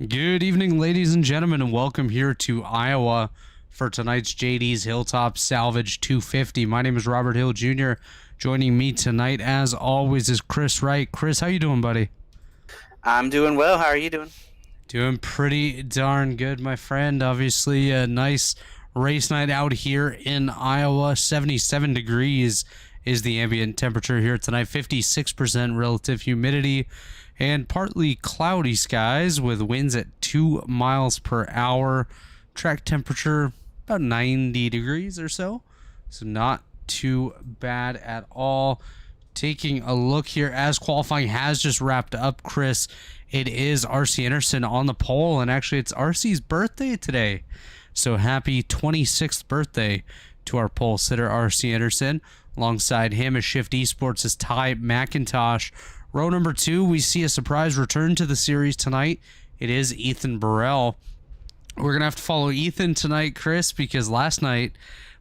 Good evening, ladies and gentlemen, and welcome here to Iowa for tonight's JD's Hilltop Salvage 250. My name is Robert Hill Jr. Joining me tonight, as always, is Chris Wright. Chris, how you doing, buddy? I'm doing well. How are you doing? Doing pretty darn good, my friend. Obviously, a nice race night out here in Iowa. 77 degrees is the ambient temperature here tonight. 56% relative humidity and partly cloudy skies with winds at 2 miles per hour. Track temperature about 90 degrees or so. So not too bad at all. Taking a look here as qualifying has just wrapped up, Chris. It is RC Anderson on the pole, and actually it's RC's birthday today. So happy 26th birthday to our pole sitter, RC Anderson. Alongside him is Shift Esports' Ty McIntosh. Row number 2, we see a surprise return to the series tonight. It is Ethan Burrell. We're going to have to follow Ethan tonight, Chris, because last night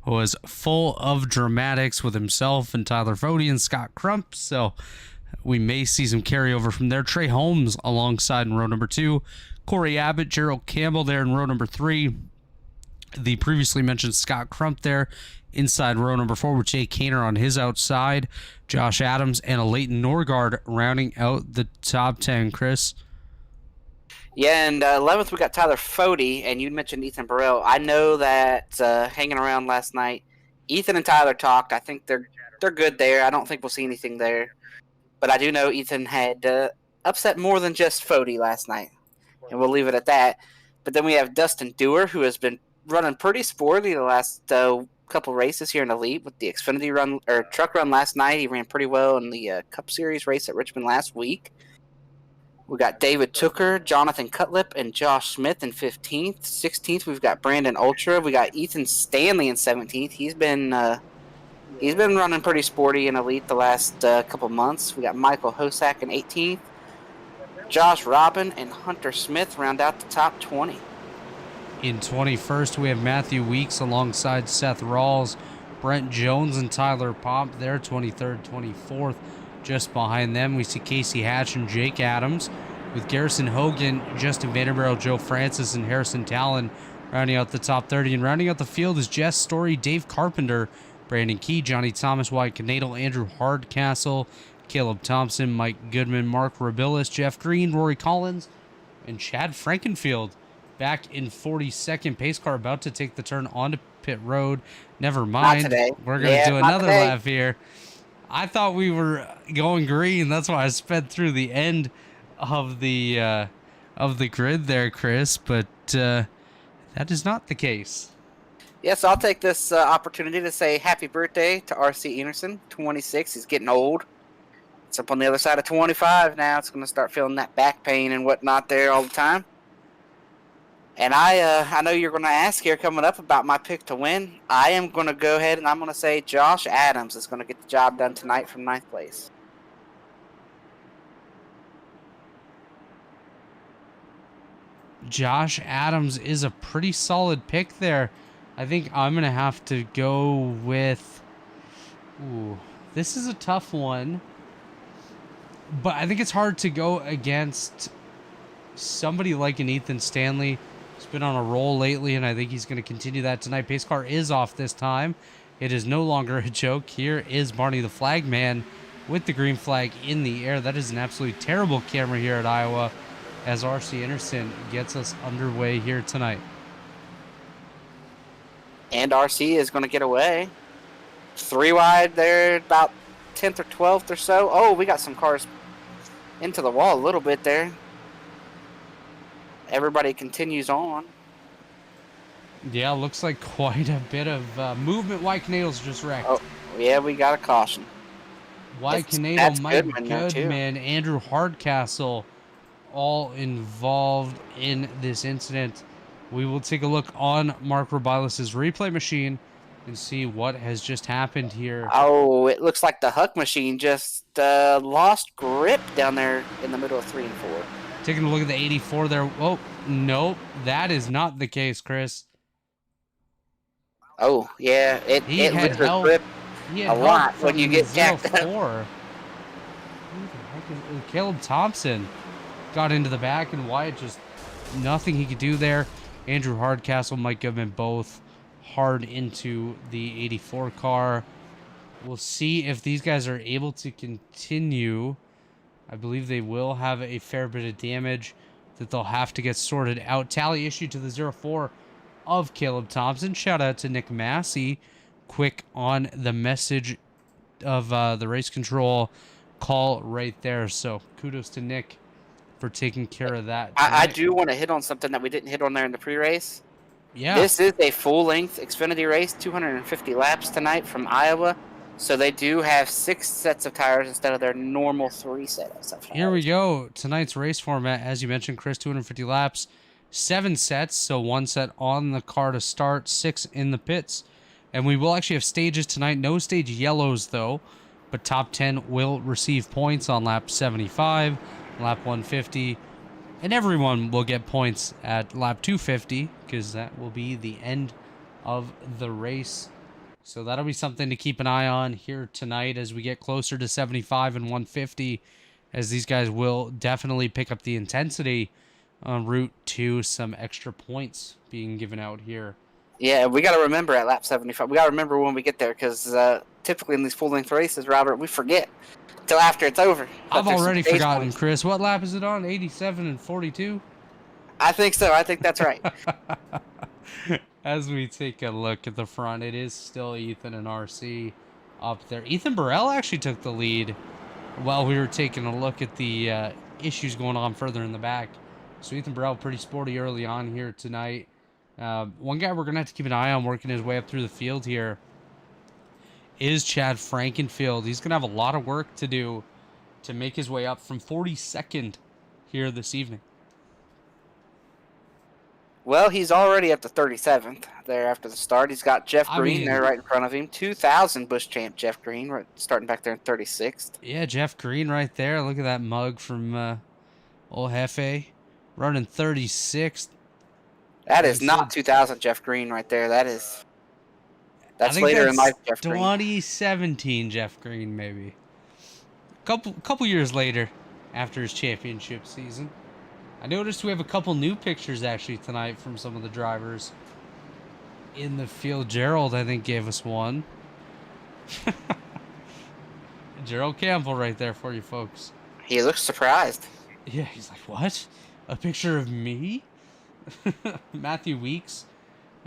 was full of dramatics with himself and Tyler Fody and Scott Crump. So we may see some carryover from there. Trey Holmes alongside in row number 2. Corey Abbott, Gerald Campbell there in row number 3. The previously mentioned Scott Crump there inside row number 4 with Jay Kaner on his outside. Josh Adams and a Leighton Norgard rounding out the top 10, Chris. Yeah, and 11th we got Tyler Fody, and you mentioned Ethan Burrell. I know that hanging around last night, Ethan and Tyler talked. I think they're good there. I don't think we'll see anything there. But I do know Ethan had upset more than just Fody last night, and we'll leave it at that. But then we have Dustin Dewar, who has been running pretty sporty the last couple races here in Elite with the Xfinity run or truck run last night. He ran pretty well in the Cup Series race at Richmond last week. We got David Tooker, Jonathan Cutlip, and Josh Smith in 15th. 16th, we've got Brandon Ultra. We got Ethan Stanley in 17th. He's been running pretty sporty in Elite the last couple months. We got Michael Hosack in 18th. Josh Robin and Hunter Smith round out the top 20. In 21st, we have Matthew Weeks alongside Seth Rawls, Brent Jones, and Tyler Pomp there, 23rd, 24th. Just behind them, we see Casey Hatch and Jake Adams, with Garrison Hogan, Justin Vanderbilt, Joe Francis, and Harrison Talon rounding out the top 30. And rounding out the field is Jess Story, Dave Carpenter, Brandon Key, Johnny Thomas, Wyatt Canadal, Andrew Hardcastle, Caleb Thompson, Mike Goodman, Mark Rabilis, Jeff Green, Rory Collins, and Chad Frankenfield. Back in 42nd, pace car about to take the turn onto pit road. Never mind. We're going to do another lap here. I thought we were going green. That's why I sped through the end of the grid there, Chris. But that is not the case. Yes, I'll take this opportunity to say happy birthday to RC Anderson, 26. He's getting old. It's up on the other side of 25 now. It's going to start feeling that back pain and whatnot there all the time. And I know you're going to ask here coming up about my pick to win. I am going to go ahead and I'm going to say Josh Adams is going to get the job done tonight from 9th place. Josh Adams is a pretty solid pick there. I think I'm going to have to go with... Ooh, this is a tough one. But I think it's hard to go against somebody like an Ethan Stanley. He's been on a roll lately, and I think he's going to continue that tonight. Pace car is off this time. It is no longer a joke. Here is Barney the Flag Man with the green flag in the air. That is an absolutely terrible camera here at Iowa as RC Anderson gets us underway here tonight. And RC is going to get away. 3 wide there, about 10th or 12th or so. Oh, we got some cars into the wall a little bit there. Everybody continues on. Yeah, looks like quite a bit of movement. Wyatt Canadal's just wrecked. Oh, yeah, we got a caution. Wyatt Canadal, Mike Goodman, Andrew Hardcastle, all involved in this incident. We will take a look on Mark Rabilis' replay machine and see what has just happened here. Oh, it looks like the Huck machine just lost grip down there in the middle of 3 and 4. Taking a look at the 84 there. Oh, nope. That is not the case, Chris. Oh, yeah. It loses grip a lot when you get jacked up. Caleb Thompson got into the back, and Wyatt just nothing he could do there. Andrew Hardcastle, Mike Goodman both hard into the 84 car. We'll see if these guys are able to continue. I believe they will have a fair bit of damage that they'll have to get sorted out. Tally issued to the 04 of Caleb Thompson. Shout out to Nick Massey. Quick on the message of the race control call right there. So kudos to Nick for taking care of that. I do want to hit on something that we didn't hit on there in the pre-race. Yeah. This is a full-length Xfinity race, 250 laps tonight from Iowa. So they do have 6 sets of tires instead of their normal 3 sets of tires. Here we go. Tonight's race format, as you mentioned, Chris, 250 laps, 7 sets. So 1 set on the car to start, 6 in the pits. And we will actually have stages tonight. No stage yellows, though. But top 10 will receive points on lap 75, lap 150. And everyone will get points at lap 250, because that will be the end of the race. So that'll be something to keep an eye on here tonight as we get closer to 75 and 150, as these guys will definitely pick up the intensity en route to some extra points being given out here. Yeah, we got to remember at lap 75. We got to remember when we get there, because typically in these full-length races, Robert, we forget until after it's over. I've already forgotten, Chris. What lap is it on? 87 and 42? I think so. I think that's right. As we take a look at the front, it is still Ethan and RC up there. Ethan Burrell actually took the lead while we were taking a look at the issues going on further in the back. So Ethan Burrell pretty sporty early on here tonight. One guy we're going to have to keep an eye on working his way up through the field here is Chad Frankenfield. He's going to have a lot of work to do to make his way up from 42nd here this evening. Well, he's already up to 37th there after the start. He's got Jeff Green there right in front of him. 2000 Busch champ Jeff Green, right, starting back there in 36th. Yeah, Jeff Green right there. Look at that mug from old Hefe. Running 36th. That is not 2000 Jeff Green right there. That's later in life Jeff Green. 2017 Jeff Green, maybe. Couple years later after his championship season. I noticed we have a couple new pictures actually tonight from some of the drivers in the field. Gerald, I think, gave us one. Gerald Campbell right there for you folks. He looks surprised. Yeah, he's like, what? A picture of me? Matthew Weeks.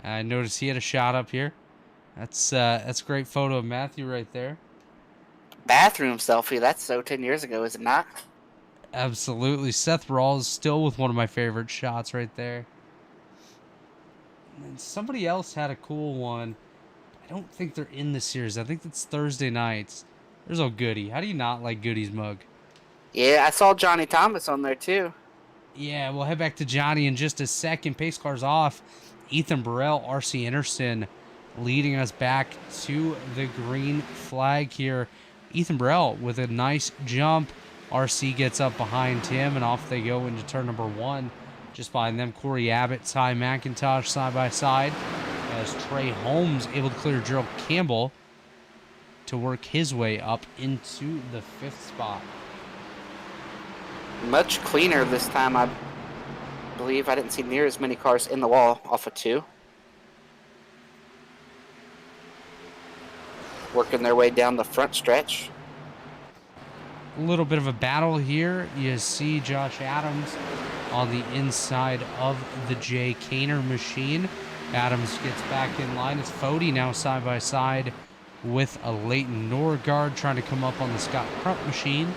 I noticed he had a shot up here. That's a great photo of Matthew right there. Bathroom selfie. That's so 10 years ago, is it not? Absolutely. Seth Rawls still with one of my favorite shots right there. And then somebody else had a cool one. I don't think they're in the series. I think it's Thursday nights. There's old Goody. How do you not like Goody's mug? Yeah, I saw Johnny Thomas on there too. Yeah, we'll head back to Johnny in just a second. Pace cars off. Ethan Burrell, RC Anderson leading us back to the green flag here. Ethan Burrell with a nice jump. RC gets up behind him, and off they go into turn number 1. Just behind them, Corey Abbott, Ty McIntosh side by side, as Trey Holmes able to clear Gerald Campbell to work his way up into the 5th spot. Much cleaner this time, I believe. I didn't see near as many cars in the wall off of 2. Working their way down the front stretch. A little bit of a battle here. You see Josh Adams on the inside of the Jay Kaner machine. Adams gets back in line. It's Fody now side by side with a Leighton Norgard trying to come up on the Scott Crump machine.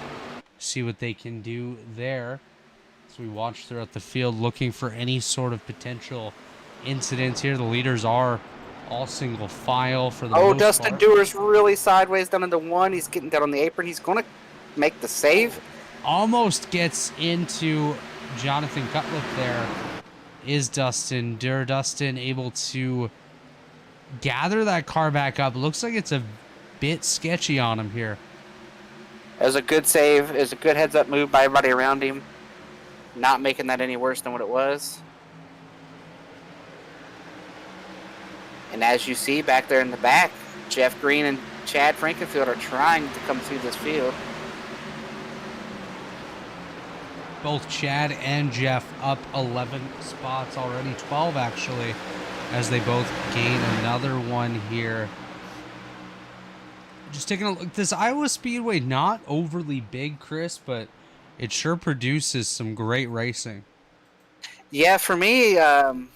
See what they can do there. As we watch throughout the field, looking for any sort of potential incidents here. The leaders are all single file for the most Dustin part. Dewar's really sideways down into 1. He's getting down on the apron. He's going to make the save. Almost gets into Jonathan Cutlip there. Is Dustin able to gather that car back up? Looks like it's a bit sketchy on him here. It was a good save. It was a good heads-up move by everybody around him. Not making that any worse than what it was. And as you see back there in the back, Jeff Green and Chad Frankenfield are trying to come through this field. Both Chad and Jeff up 11 spots already, 12 actually, as they both gain another one here. Just taking a look, this Iowa Speedway, not overly big, Chris, but it sure produces some great racing. Yeah, for me, Iowa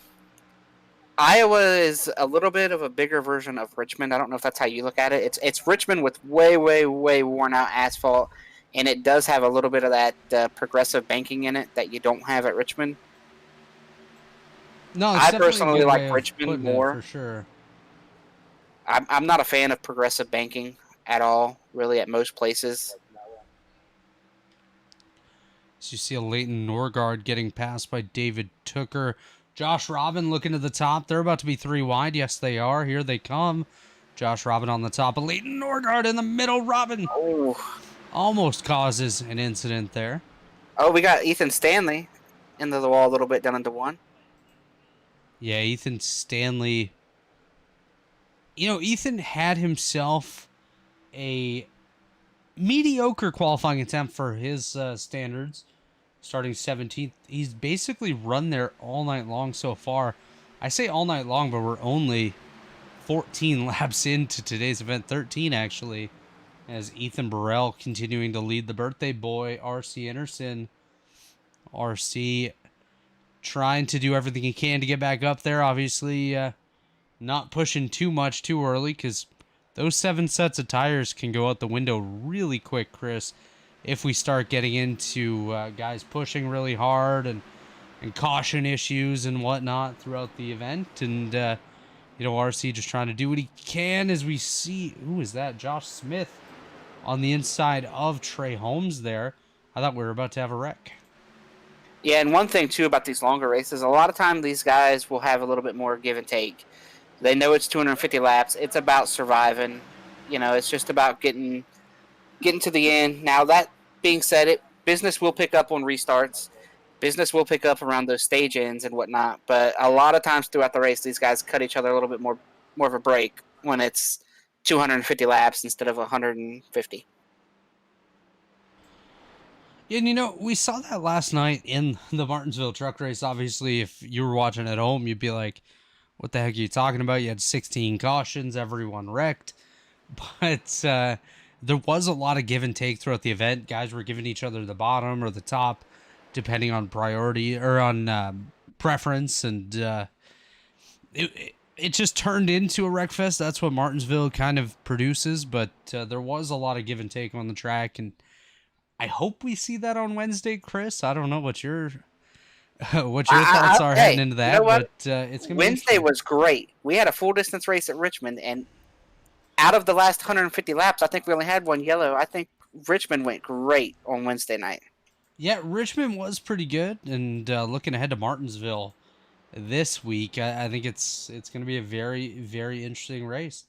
is a little bit of a bigger version of Richmond. I don't know if that's how you look at it. It's Richmond with way, way, way worn out asphalt, and it does have a little bit of that progressive banking in it that you don't have at Richmond. No, it's I definitely a personally good like way of Richmond putting it, more. for sure. I'm not a fan of progressive banking at all, really, at most places. So you see a Leighton Norgard getting passed by David Tooker. Josh Robin looking to the top. They're about to be 3 wide. Yes, they are. Here they come. Josh Robin on the top. Of Leighton Norgard in the middle. Robin almost causes an incident there. Oh, we got Ethan Stanley into the wall a little bit down into one. Yeah, Ethan Stanley. You know, Ethan had himself a mediocre qualifying attempt for his standards, starting 17th. He's basically run there all night long so far. I say all night long, but we're only 14 laps into today's event, 13 actually, as Ethan Burrell continuing to lead the birthday boy, RC Anderson. RC trying to do everything he can to get back up there, obviously not pushing too much too early, because those 7 sets of tires can go out the window really quick, Chris, if we start getting into guys pushing really hard and caution issues and whatnot throughout the event. And, you know, RC just trying to do what he can, as we see, who is that? Josh Smith on the inside of Trey Holmes there. I thought we were about to have a wreck. Yeah, and one thing, too, about these longer races, a lot of time these guys will have a little bit more give and take. They know it's 250 laps. It's about surviving. You know, it's just about getting to the end. Now, that being said, business will pick up on restarts. Business will pick up around those stage ends and whatnot. But a lot of times throughout the race, these guys cut each other a little bit more of a break when it's 250 laps instead of 150. And, you know, we saw that last night in the Martinsville truck race. Obviously, if you were watching at home, you'd be like, what the heck are you talking about? You had 16 cautions, everyone wrecked. But there was a lot of give and take throughout the event. Guys were giving each other the bottom or the top, depending on priority or on preference. And it just turned into a wreck fest. That's what Martinsville kind of produces. But there was a lot of give and take on the track. And I hope we see that on Wednesday, Chris. I don't know what your thoughts are heading into that, you know what? but it's gonna Wednesday was great. We had a full distance race at Richmond, and out of the last 150 laps, I think we only had one yellow. I think Richmond went great on Wednesday night. Yeah, Richmond was pretty good, and looking ahead to Martinsville this week, I think it's going to be a very, very interesting race.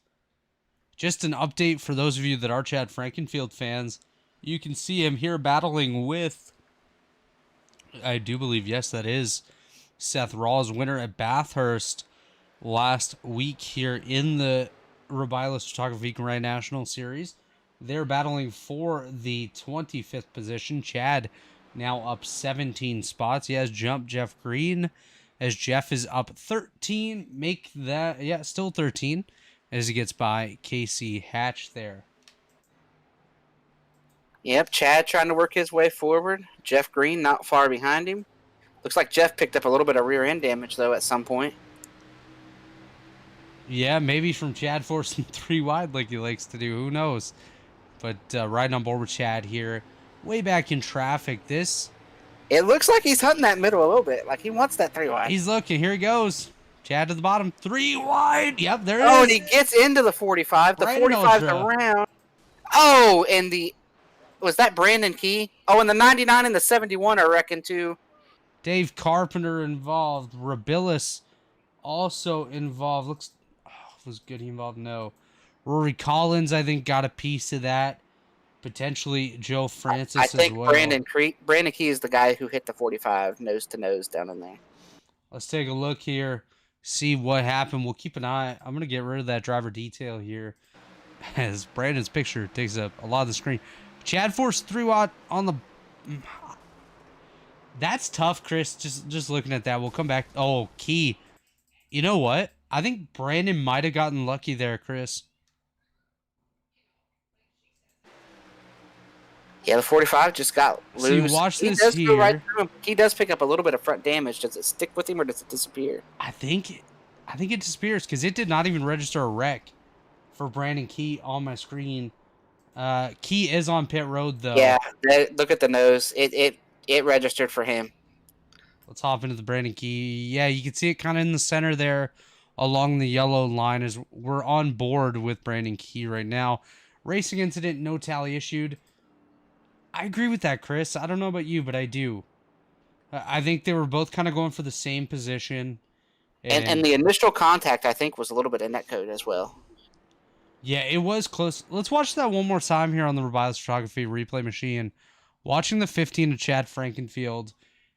Just an update for those of you that are Chad Frankenfield fans. You can see him here battling with, I do believe, yes, that is Seth Rawls, winner at Bathurst last week here in the Robilas Photography Grand National Series. They're battling for the 25th position. Chad now up 17 spots. He has jumped Jeff Green, as Jeff is up 13. Make that, yeah, still 13, as he gets by Casey Hatch there. Yep, Chad trying to work his way forward. Jeff Green not far behind him. Looks like Jeff picked up a little bit of rear end damage, though, at some point. Yeah, maybe from Chad forcing 3 wide like he likes to do. Who knows? But riding on board with Chad here. Way back in traffic. It looks like he's hunting that middle a little bit. Like he wants that 3 wide. He's looking. Here he goes. Chad to the bottom. 3 wide. Yep, there it is. Oh, and he gets into the 45. The Right 45's around. Oh, and was that Brandon Key? Oh, and the 99 and the 71, I reckon, too. Dave Carpenter involved. Rabilis also involved. Was Goody involved? No. Rory Collins, I think, got a piece of that. Potentially Joe Francis as well. I think Brandon Key is the guy who hit the 45 nose to nose down in there. Let's take a look here, see what happened. We'll keep an eye. I'm going to get rid of that driver detail here, as Brandon's picture takes up a lot of the screen. Chad forced 3 wide on the... That's tough, Chris. Just looking at that, we'll come back. Oh, Key. You know what? I think Brandon might have gotten lucky there, Chris. Yeah, the 45 just got So you loose. watch He this does go right here. through him. He does pick up a little bit of front damage. Does it stick with him or does it disappear? I think it disappears because it did not even register a wreck for Brandon Key on my screen. Key is on pit road though. Yeah, look at the nose. It registered for him. Let's hop into the Brandon Key. Yeah, you can see it kind of in the center there along the yellow line as we're on board with Brandon Key right now. Racing incident, no tally issued. I agree with that, Chris. I don't know about you, but I do. I think they were both kind of going for the same position. And And the initial contact, I think, was a little bit of netcode as well. yeah, it was close. Let's watch that one more time here on the Revised Photography replay machine. Watching the 15 of Chad Frankenfield,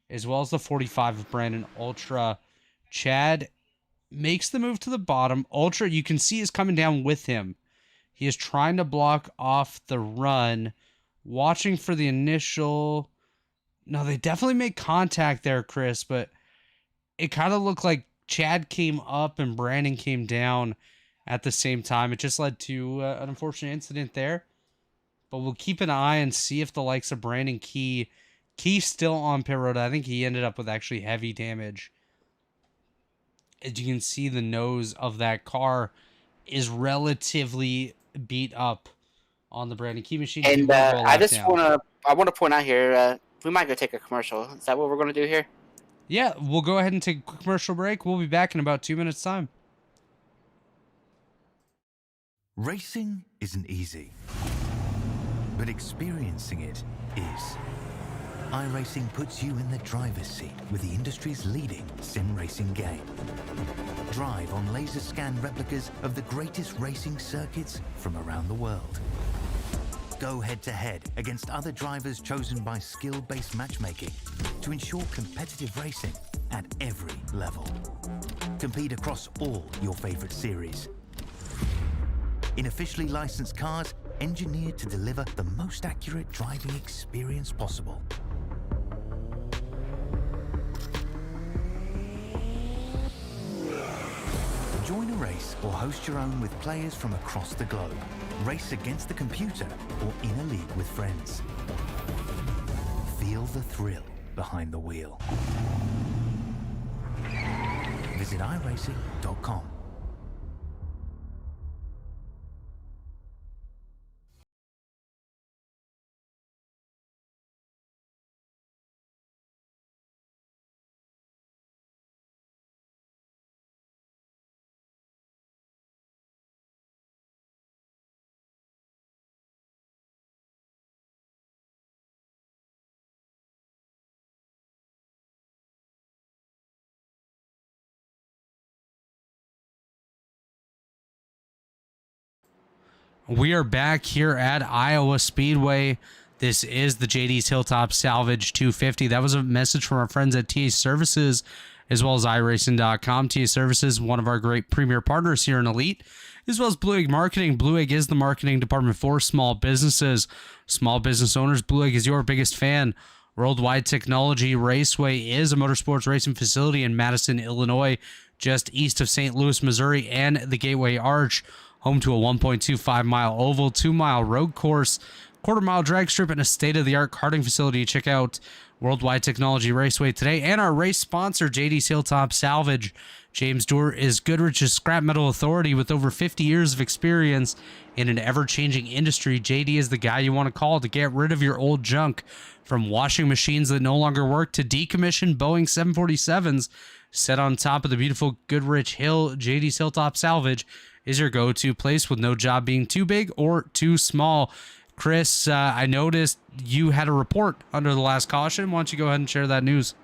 as well as the 45 of Brandon Ultra. Chad makes the move to the bottom. Ultra, you can see, is coming down with him. He is trying to block off the run. Watching for the initial... No, they definitely made contact there, Chris, but it kind of looked like Chad came up and Brandon came down at the same time. It just led to an unfortunate incident there. But we'll keep an eye and see if the likes of Brandon Key's still on pit road. I think he ended up with actually heavy damage. As you can see, the nose of that car is relatively beat up on the Brandon Key machine. And I want to point out here, we might go take a commercial. Is that what we're going to do here? Yeah, we'll go ahead and take a quick commercial break. We'll be back in about 2 minutes' time. Racing isn't easy, but experiencing it is. iRacing puts you in the driver's seat with the industry's leading sim racing game. Drive on laser scan replicas of the greatest racing circuits from around the world. Go head-to-head against other drivers chosen by skill-based matchmaking to ensure competitive racing at every level. Compete across all your favorite series. In officially licensed cars, engineered to deliver the most accurate driving experience possible. Join a race or host your own with players from across the globe. Race against the computer or in a league with friends. Feel the thrill behind the wheel. Visit iRacing.com. We are back here at Iowa Speedway. This is the JD's Hilltop Salvage 250. That was a message from our friends at TA Services, as well as iRacing.com. TA Services, one of our great premier partners here in Elite, as well as Blue Egg Marketing. Blue Egg is the marketing department for small businesses, small business owners. Blue Egg is your biggest fan. Worldwide Technology Raceway is a motorsports racing facility in Madison, Illinois, just east of St. Louis, Missouri, and the Gateway Arch. Home to a 1.25-mile oval, 2-mile road course, quarter-mile drag strip, and a state-of-the-art karting facility. Check out Worldwide Technology Raceway today. And our race sponsor, JD's Hilltop Salvage. James Doerr is Goodrich's scrap metal authority with over 50 years of experience in an ever-changing industry. JD is the guy you want to call to get rid of your old junk, from washing machines that no longer work to decommissioned Boeing 747s set on top of the beautiful Goodrich Hill. JD's Hilltop Salvage is your go-to place with no job being too big or too small. Chris, I noticed you had a report under the last caution. Why don't you go ahead and share that news?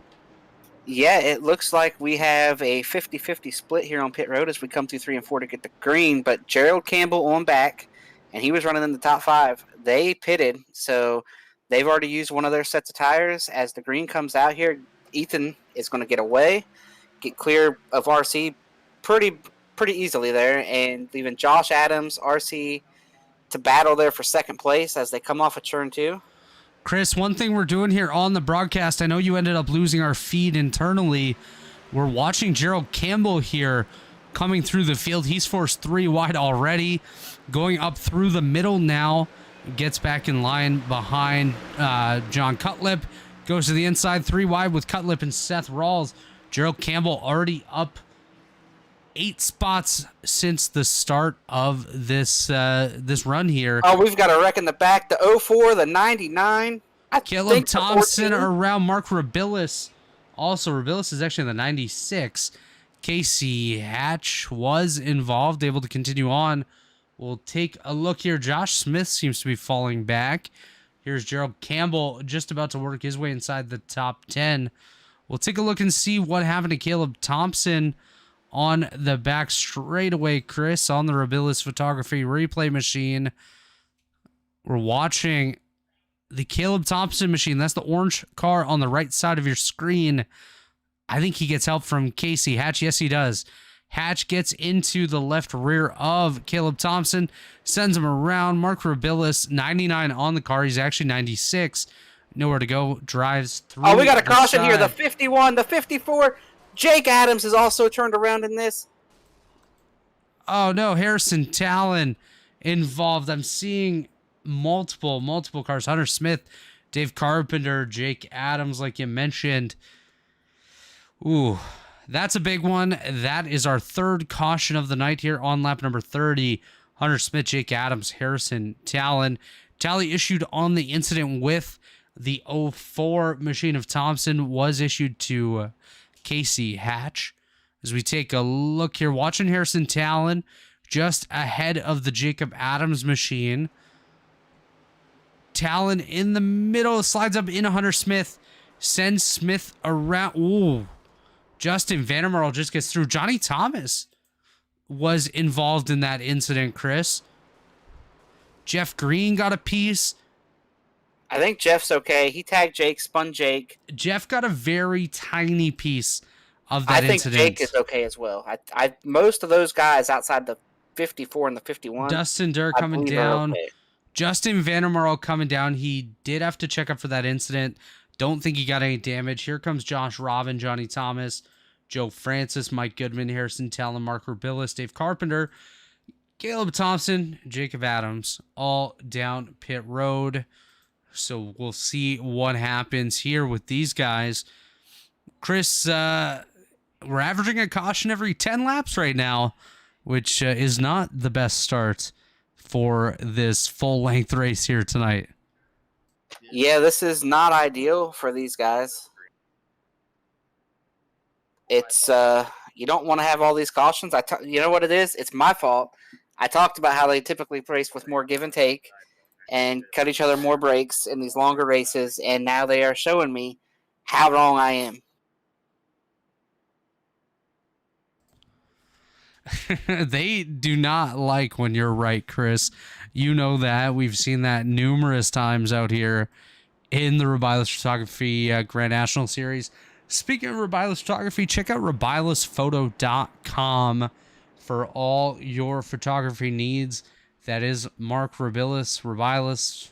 Yeah, it looks like we have a 50-50 split here on pit road as we come through 3 and 4 to get the green, but Gerald Campbell on back, and he was running in the top 5. They pitted, so they've already used one of their sets of tires. As the green comes out here, Ethan is going to get away, get clear of RC pretty easily there, and leaving Josh Adams, RC, to battle there for second place as they come off a turn 2. Chris, one thing we're doing here on the broadcast, I know you ended up losing our feed internally. We're watching Gerald Campbell here coming through the field. He's forced 3 wide already, going up through the middle now. Gets back in line behind John Cutlip. Goes to the inside, 3 wide with Cutlip and Seth Rawls. Gerald Campbell already up 8 spots since the start of this run here. Oh, we've got a wreck in the back. The 04, the 99. Caleb Thompson around Mark Rabilis. Also, Rabilis is actually in the 96. Casey Hatch was involved, able to continue on. We'll take a look here. Josh Smith seems to be falling back. Here's Gerald Campbell just about to work his way inside the top 10. We'll take a look and see what happened to Caleb Thompson on the back straightaway, Chris, on the Rabilis photography replay machine. We're watching the Caleb Thompson machine. That's the orange car on the right side of your screen. I think he gets help from Casey Hatch. Yes, he does. Hatch gets into the left rear of Caleb Thompson, sends him around. Mark Rabilis, 99 on the car. He's actually 96. Nowhere to go. Drives through. Oh, we got a caution here. The 51, the 54. Jake Adams is also turned around in this. Oh, no. Harrison Talon involved. I'm seeing multiple cars. Hunter Smith, Dave Carpenter, Jake Adams, like you mentioned. Ooh, that's a big one. That is our 3rd caution of the night here on lap number 30. Hunter Smith, Jake Adams, Harrison Talon. Tally issued on the incident with the 04 machine of Thompson was issued to Casey Hatch. As we take a look here, watching Harrison Talon just ahead of the Jacob Adams machine. Talon in the middle, slides up into Hunter Smith, sends Smith around. Ooh. Justin Vandermeer just gets through. Johnny Thomas was involved in that incident, Chris. Jeff Green got a piece. I think Jeff's okay. He tagged Jake, spun Jake. Jeff got a very tiny piece of that incident. I think Jake is okay as well. I most of those guys outside the 54 and the 51. Dustin Durr coming down. Okay. Justin Vandermeer coming down. He did have to check up for that incident. Don't think he got any damage. Here comes Josh Robin, Johnny Thomas, Joe Francis, Mike Goodman, Harrison Talon, Mark Rabilis, Dave Carpenter, Caleb Thompson, Jacob Adams, all down pit road. So we'll see what happens here with these guys. Chris, we're averaging a caution every 10 laps right now, which is not the best start for this full-length race here tonight. Yeah, this is not ideal for these guys. It's you don't want to have all these cautions. You know what it is? It's my fault. I talked about how they typically race with more give and take and cut each other more breaks in these longer races, and now they are showing me how wrong I am. They do not like when you're right, Chris. You know that. We've seen that numerous times out here in the Rabilis Photography Grand National Series. Speaking of Rabilis Photography, check out RabilisPhoto.com for all your photography needs. That is Mark Rabilis,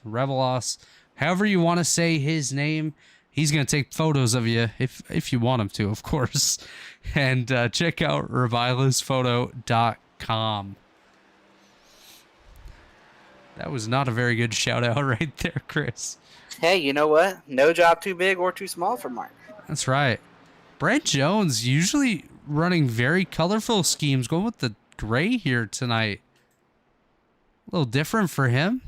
Revelos, however you want to say his name. He's going to take photos of you if you want him to, of course. And check out RabilisPhoto.com. That was not a very good shout out right there, Chris. Hey, you know what? No job too big or too small for Mark. That's right. Brent Jones usually running very colorful schemes, going with the gray here tonight. A little different for him.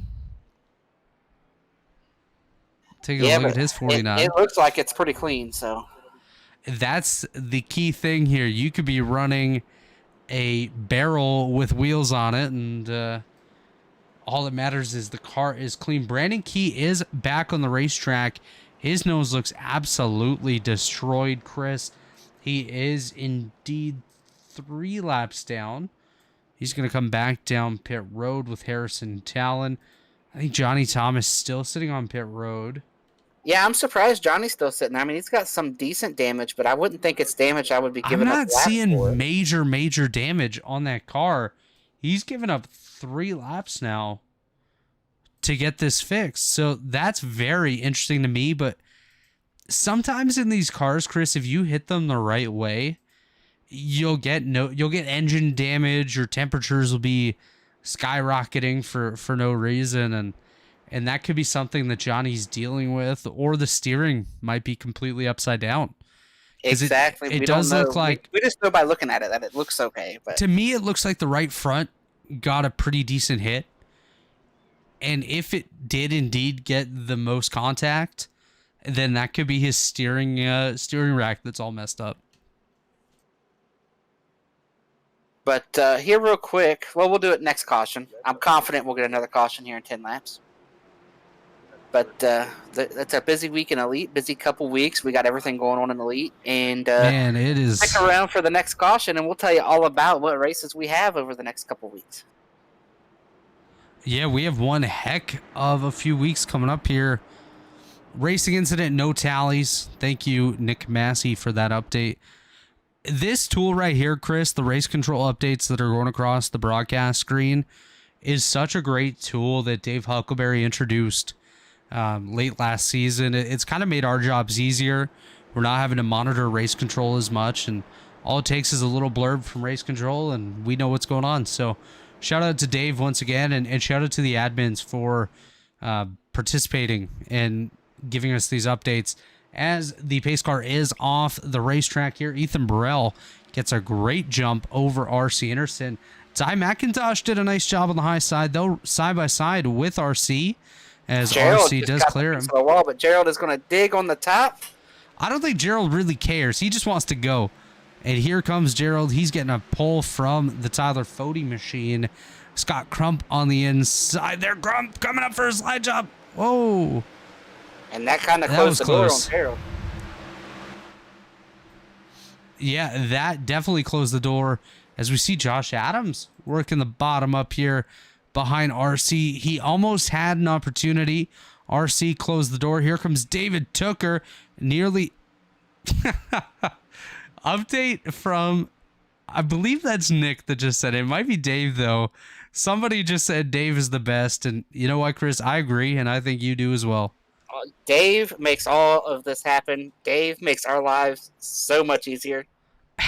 Take a look at his 49. It looks like it's pretty clean, so. That's the key thing here. You could be running a barrel with wheels on it, and all that matters is the car is clean. Brandon Key is back on the racetrack. His nose looks absolutely destroyed, Chris. He is indeed 3 laps down. He's going to come back down pit road with Harrison Talon. I think Johnny Thomas still sitting on pit road. Yeah, I'm surprised Johnny's still sitting there. I mean, he's got some decent damage, but I wouldn't think it's damage I would be giving up. I'm not seeing major damage on that car. He's given up 3 laps now to get this fixed. So that's very interesting to me. But sometimes in these cars, Chris, if you hit them the right way, you'll get engine damage. Your temperatures will be skyrocketing for no reason, and that could be something that Johnny's dealing with, or the steering might be completely upside down. Exactly. It we does don't know. look like, we just know by looking at it that it looks okay. But to me, it looks like the right front got a pretty decent hit. And if it did indeed get the most contact, then that could be his steering rack that's all messed up. But here real quick, well, we'll do it next caution. I'm confident we'll get another caution here in 10 laps. But that's a busy week in Elite, busy couple weeks. We got everything going on in Elite. And man, it is. Stick around for the next caution, and we'll tell you all about what races we have over the next couple weeks. Yeah, we have one heck of a few weeks coming up here. Racing incident, no tallies. Thank you, Nick Massey, for that update. This tool right here, Chris, the race control updates that are going across the broadcast screen, is such a great tool that Dave Huckleberry introduced late last season. It's kind of made our jobs easier. We're not having to monitor race control as much, and all it takes is a little blurb from race control, and we know what's going on. So shout out to Dave once again, and shout out to the admins for participating and giving us these updates. As the pace car is off the racetrack here, Ethan Burrell gets a great jump over RC Anderson. Ty McIntosh did a nice job on the high side, though, side by side with RC, as Gerald RC does clear him. The wall, but Gerald is going to dig on the top. I don't think Gerald really cares. He just wants to go. And here comes Gerald. He's getting a pull from the Tyler Fody machine. Scott Crump on the inside there. Crump coming up for a slide jump. Whoa. And that kind of closed the door on Gerald. Yeah, that definitely closed the door. As we see Josh Adams working the bottom up here behind RC. He almost had an opportunity. RC closed the door. Here comes David Tooker. Nearly... Update from... I believe that's Nick that just said it. It might be Dave, though. Somebody just said Dave is the best. And you know what, Chris? I agree, and I think you do as well. Dave makes all of this happen. Dave makes our lives so much easier.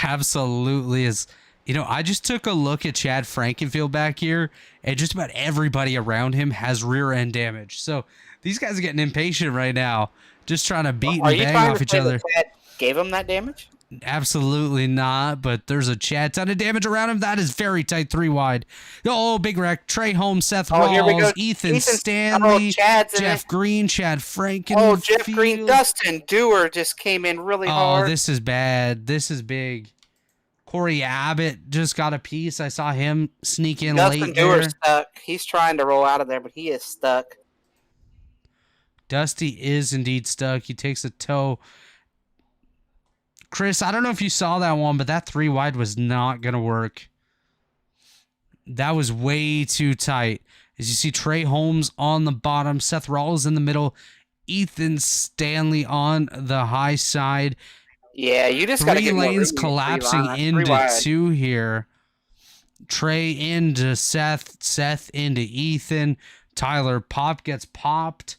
Absolutely is. You know, I just took a look at Chad Frankenfield back here, and just about everybody around him has rear end damage. So these guys are getting impatient right now, just trying to beat and bang off each other. Chad gave him that damage? Absolutely not, but there's a Chad ton of damage around him. That is very tight, 3 wide. Oh, big wreck. Trey Holmes, Seth Rawls, Ethan Stanley, Jeff Green, Chad Frankenfield. Oh, Jeff Green, Dustin Dewar just came in really hard. Oh, this is bad. This is big. Corey Abbott just got a piece. I saw him sneak in late there. Dustin Dewar's stuck. He's trying to roll out of there, but he is stuck. Dusty is indeed stuck. He takes a toe. Chris, I don't know if you saw that one, but that 3 wide was not going to work. That was way too tight. As you see Trey Holmes on the bottom, Seth Rawls in the middle, Ethan Stanley on the high side. Yeah, you just got to get 3 lanes collapsing into 2 here. Trey into Seth, Seth into Ethan. Tyler Pop gets popped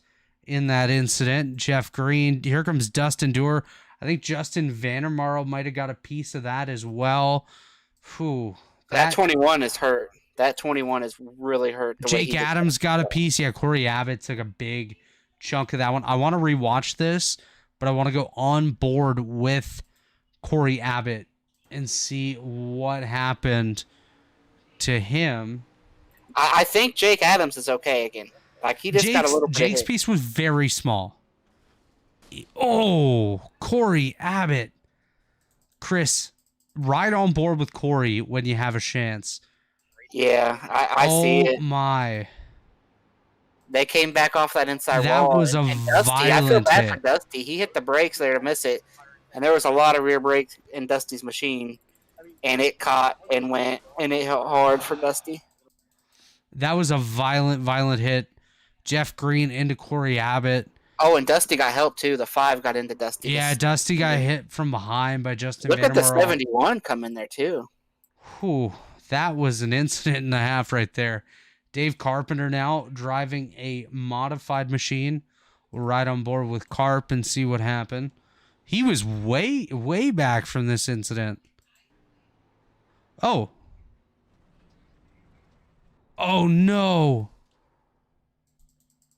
in that incident. Jeff Green. Here comes Dustin Dewar. I think Justin Vandermarl might have got a piece of that as well. Whew, that 21 is hurt. That 21 is really hurt. Jake Adams got a piece. Yeah, Corey Abbott took a big chunk of that one. I want to rewatch this, but I want to go on board with Corey Abbott and see what happened to him. I think Jake Adams is okay again. Like, he just got a little bit. Jake's piece was very small. Oh, Corey Abbott. Chris, ride on board with Corey when you have a chance. Yeah, I see it. Oh, my. They came back off that inside wall. That was a Dusty, violent I feel bad hit. for Dusty. He hit the brakes there to miss it, and there was a lot of rear brakes in Dusty's machine, and it caught and went, and it hit hard for Dusty. That was a violent hit. Jeff Green into Corey Abbott. Oh, and Dusty got help, too. The 5 got into Dusty. Yeah, Dusty got hit from behind by Justin Vandermarl. Look at the 71 come in there, too. Whew, that was an incident and a half right there. Dave Carpenter now driving a modified machine. We'll ride on board with Carp and see what happened. He was way back from this incident. Oh. Oh, no.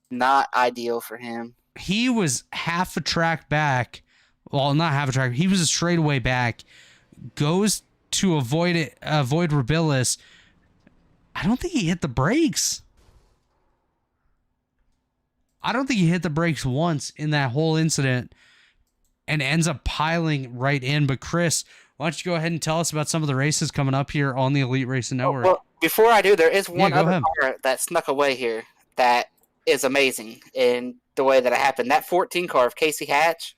Not ideal for him. He was half a track back. Well, not half a track. He was a straightaway back. Goes to avoid Rabilis. I don't think he hit the brakes. I don't think he hit the brakes once in that whole incident and ends up piling right in. But Chris, why don't you go ahead and tell us about some of the races coming up here on the Elite Racing Network? Well, before I do, there is one go other ahead. car that snuck away here that is amazing in the way that it happened. That 14 car of Casey Hatch,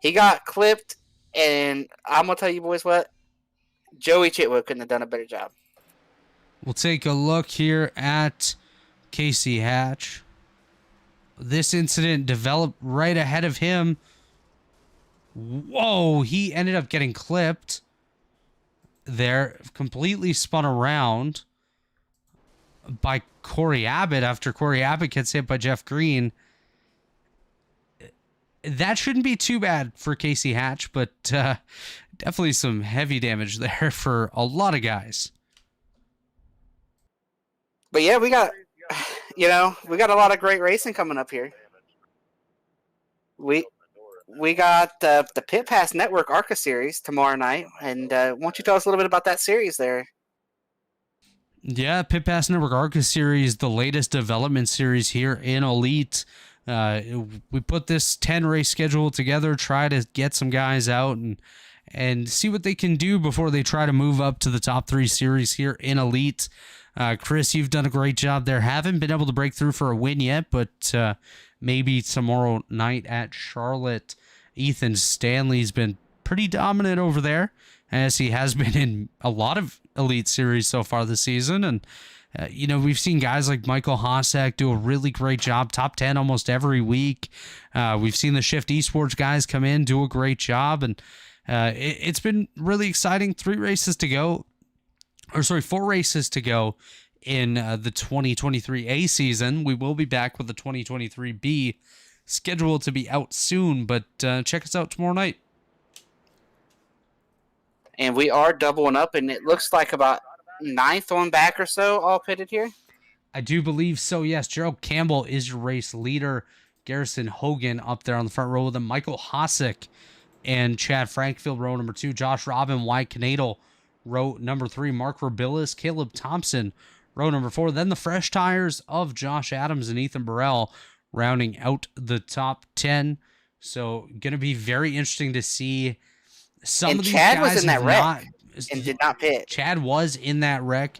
he got clipped, and I'm going to tell you boys what, Joey Chitwood couldn't have done a better job. We'll take a look here at Casey Hatch. This incident developed right ahead of him. Whoa, he ended up getting clipped there, completely spun around by Corey Abbott after Corey Abbott gets hit by Jeff Green. That shouldn't be too bad for Casey Hatch, but definitely some heavy damage there for a lot of guys. But yeah, we got a lot of great racing coming up here. We got the Pit Pass Network ARCA series tomorrow night, and why don't you tell us a little bit about that series there? Yeah, Pit Pass Network ARCA series, the latest development series here in Elite. We put this 10 race schedule together, try to get some guys out and see what they can do before they try to move up to the top 3 series here in Elite. Chris, you've done a great job there. Haven't been able to break through for a win yet, but maybe tomorrow night at Charlotte. Ethan Stanley's been pretty dominant over there, as he has been in a lot of Elite series so far this season. And, we've seen guys like Michael Hossack do a really great job, top 10 almost every week. We've seen the Shift Esports guys come in, do a great job. And it's been really exciting. 4 races to go in the 2023 A season. We will be back with the 2023 B scheduled to be out soon, but check us out tomorrow night. And we are doubling up, and it looks like about 9th on back or so all pitted here. I do believe so, yes. Gerald Campbell is your race leader. Garrison Hogan up there on the front row with him. Michael Hossack and Chad Frankfield, row number 2. Josh Robin, Wyatt Canadal, row number 3. Mark Rabilis, Caleb Thompson, row number 4. Then the fresh tires of Josh Adams and Ethan Burrell rounding out the top 10. So going to be very interesting to see some and of these Chad guys was in that wreck and did not pit. Chad was in that wreck,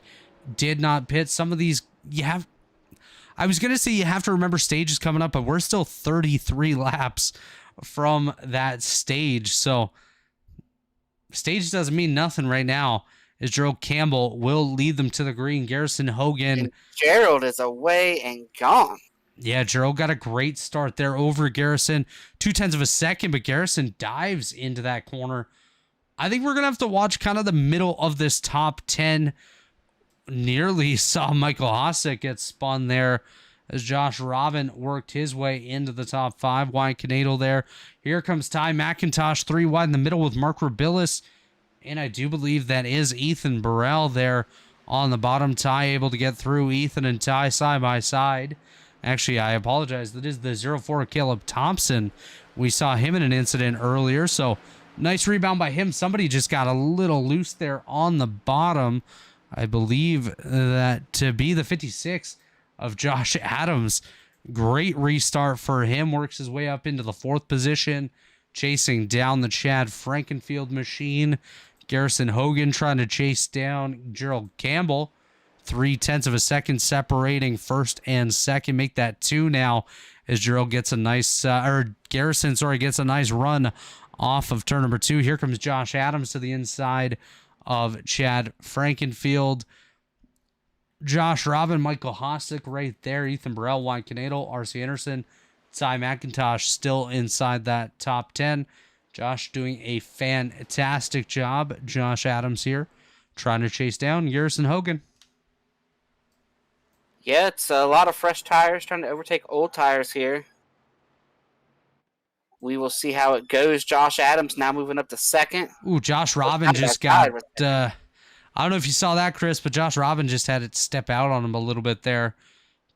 did not pit. Some of these I was going to say you have to remember stages coming up, but we're still 33 laps from that stage. So stage doesn't mean nothing right now, as Gerald Campbell will lead them to the green. Garrison Hogan. And Gerald is away and gone. Yeah, Gerald got a great start there over Garrison. 0.2 of a second, but Garrison dives into that corner. I think we're going to have to watch kind of the middle of this top 10. Nearly saw Michael Hossack get spun there as Josh Robin worked his way into the top 5. Wyatt Canadal there. Here comes Ty McIntosh, 3 wide in the middle with Mark Rabilis. And I do believe that is Ethan Burrell there on the bottom. Ty able to get through. Ethan and Ty side by side. Actually, I apologize. That is the 04 Caleb Thompson. We saw him in an incident earlier, so nice rebound by him. Somebody just got a little loose there on the bottom. I believe that to be the 56 of Josh Adams. Great restart for him. Works his way up into the 4th position, chasing down the Chad Frankenfield machine. Garrison Hogan trying to chase down Gerald Campbell. 0.3 of a second separating first and second. Make that 2 now as Gerald gets a nice, Garrison, gets a nice run off of turn number 2. Here comes Josh Adams to the inside of Chad Frankenfield. Josh Robin, Michael Hossack right there. Ethan Burrell, Wyatt Canadal, R.C. Anderson, Ty McIntosh still inside that top 10. Josh doing a fantastic job. Josh Adams here trying to chase down Garrison Hogan. Yeah, it's a lot of fresh tires trying to overtake old tires here. We will see how it goes. Josh Adams now moving up to second. Ooh, Josh Robin Side by just side got, with I don't know if you saw that, Chris, but Josh Robin just had it step out on him a little bit there,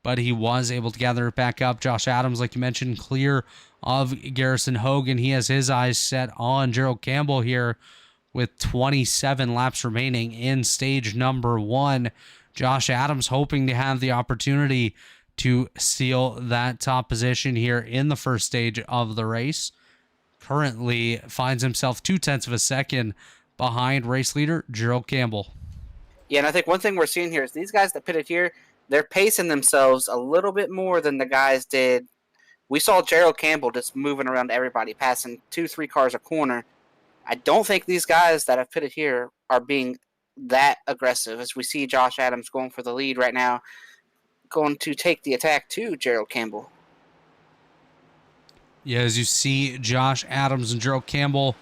but he was able to gather it back up. Josh Adams, like you mentioned, clear of Garrison Hogan. He has his eyes set on Gerald Campbell here with 27 laps remaining in stage number 1. Josh Adams hoping to have the opportunity to steal that top position here in the first stage of the race. Currently finds himself 0.2 of a second behind race leader Gerald Campbell. Yeah, and I think one thing we're seeing here is these guys that pitted here, they're pacing themselves a little bit more than the guys did. We saw Gerald Campbell just moving around everybody, passing 2-3 cars a corner. I don't think these guys that have pitted here are being that aggressive as we see Josh Adams going for the lead right now, going to take the attack to Gerald Campbell. Yeah, as you see Josh Adams and Gerald Campbell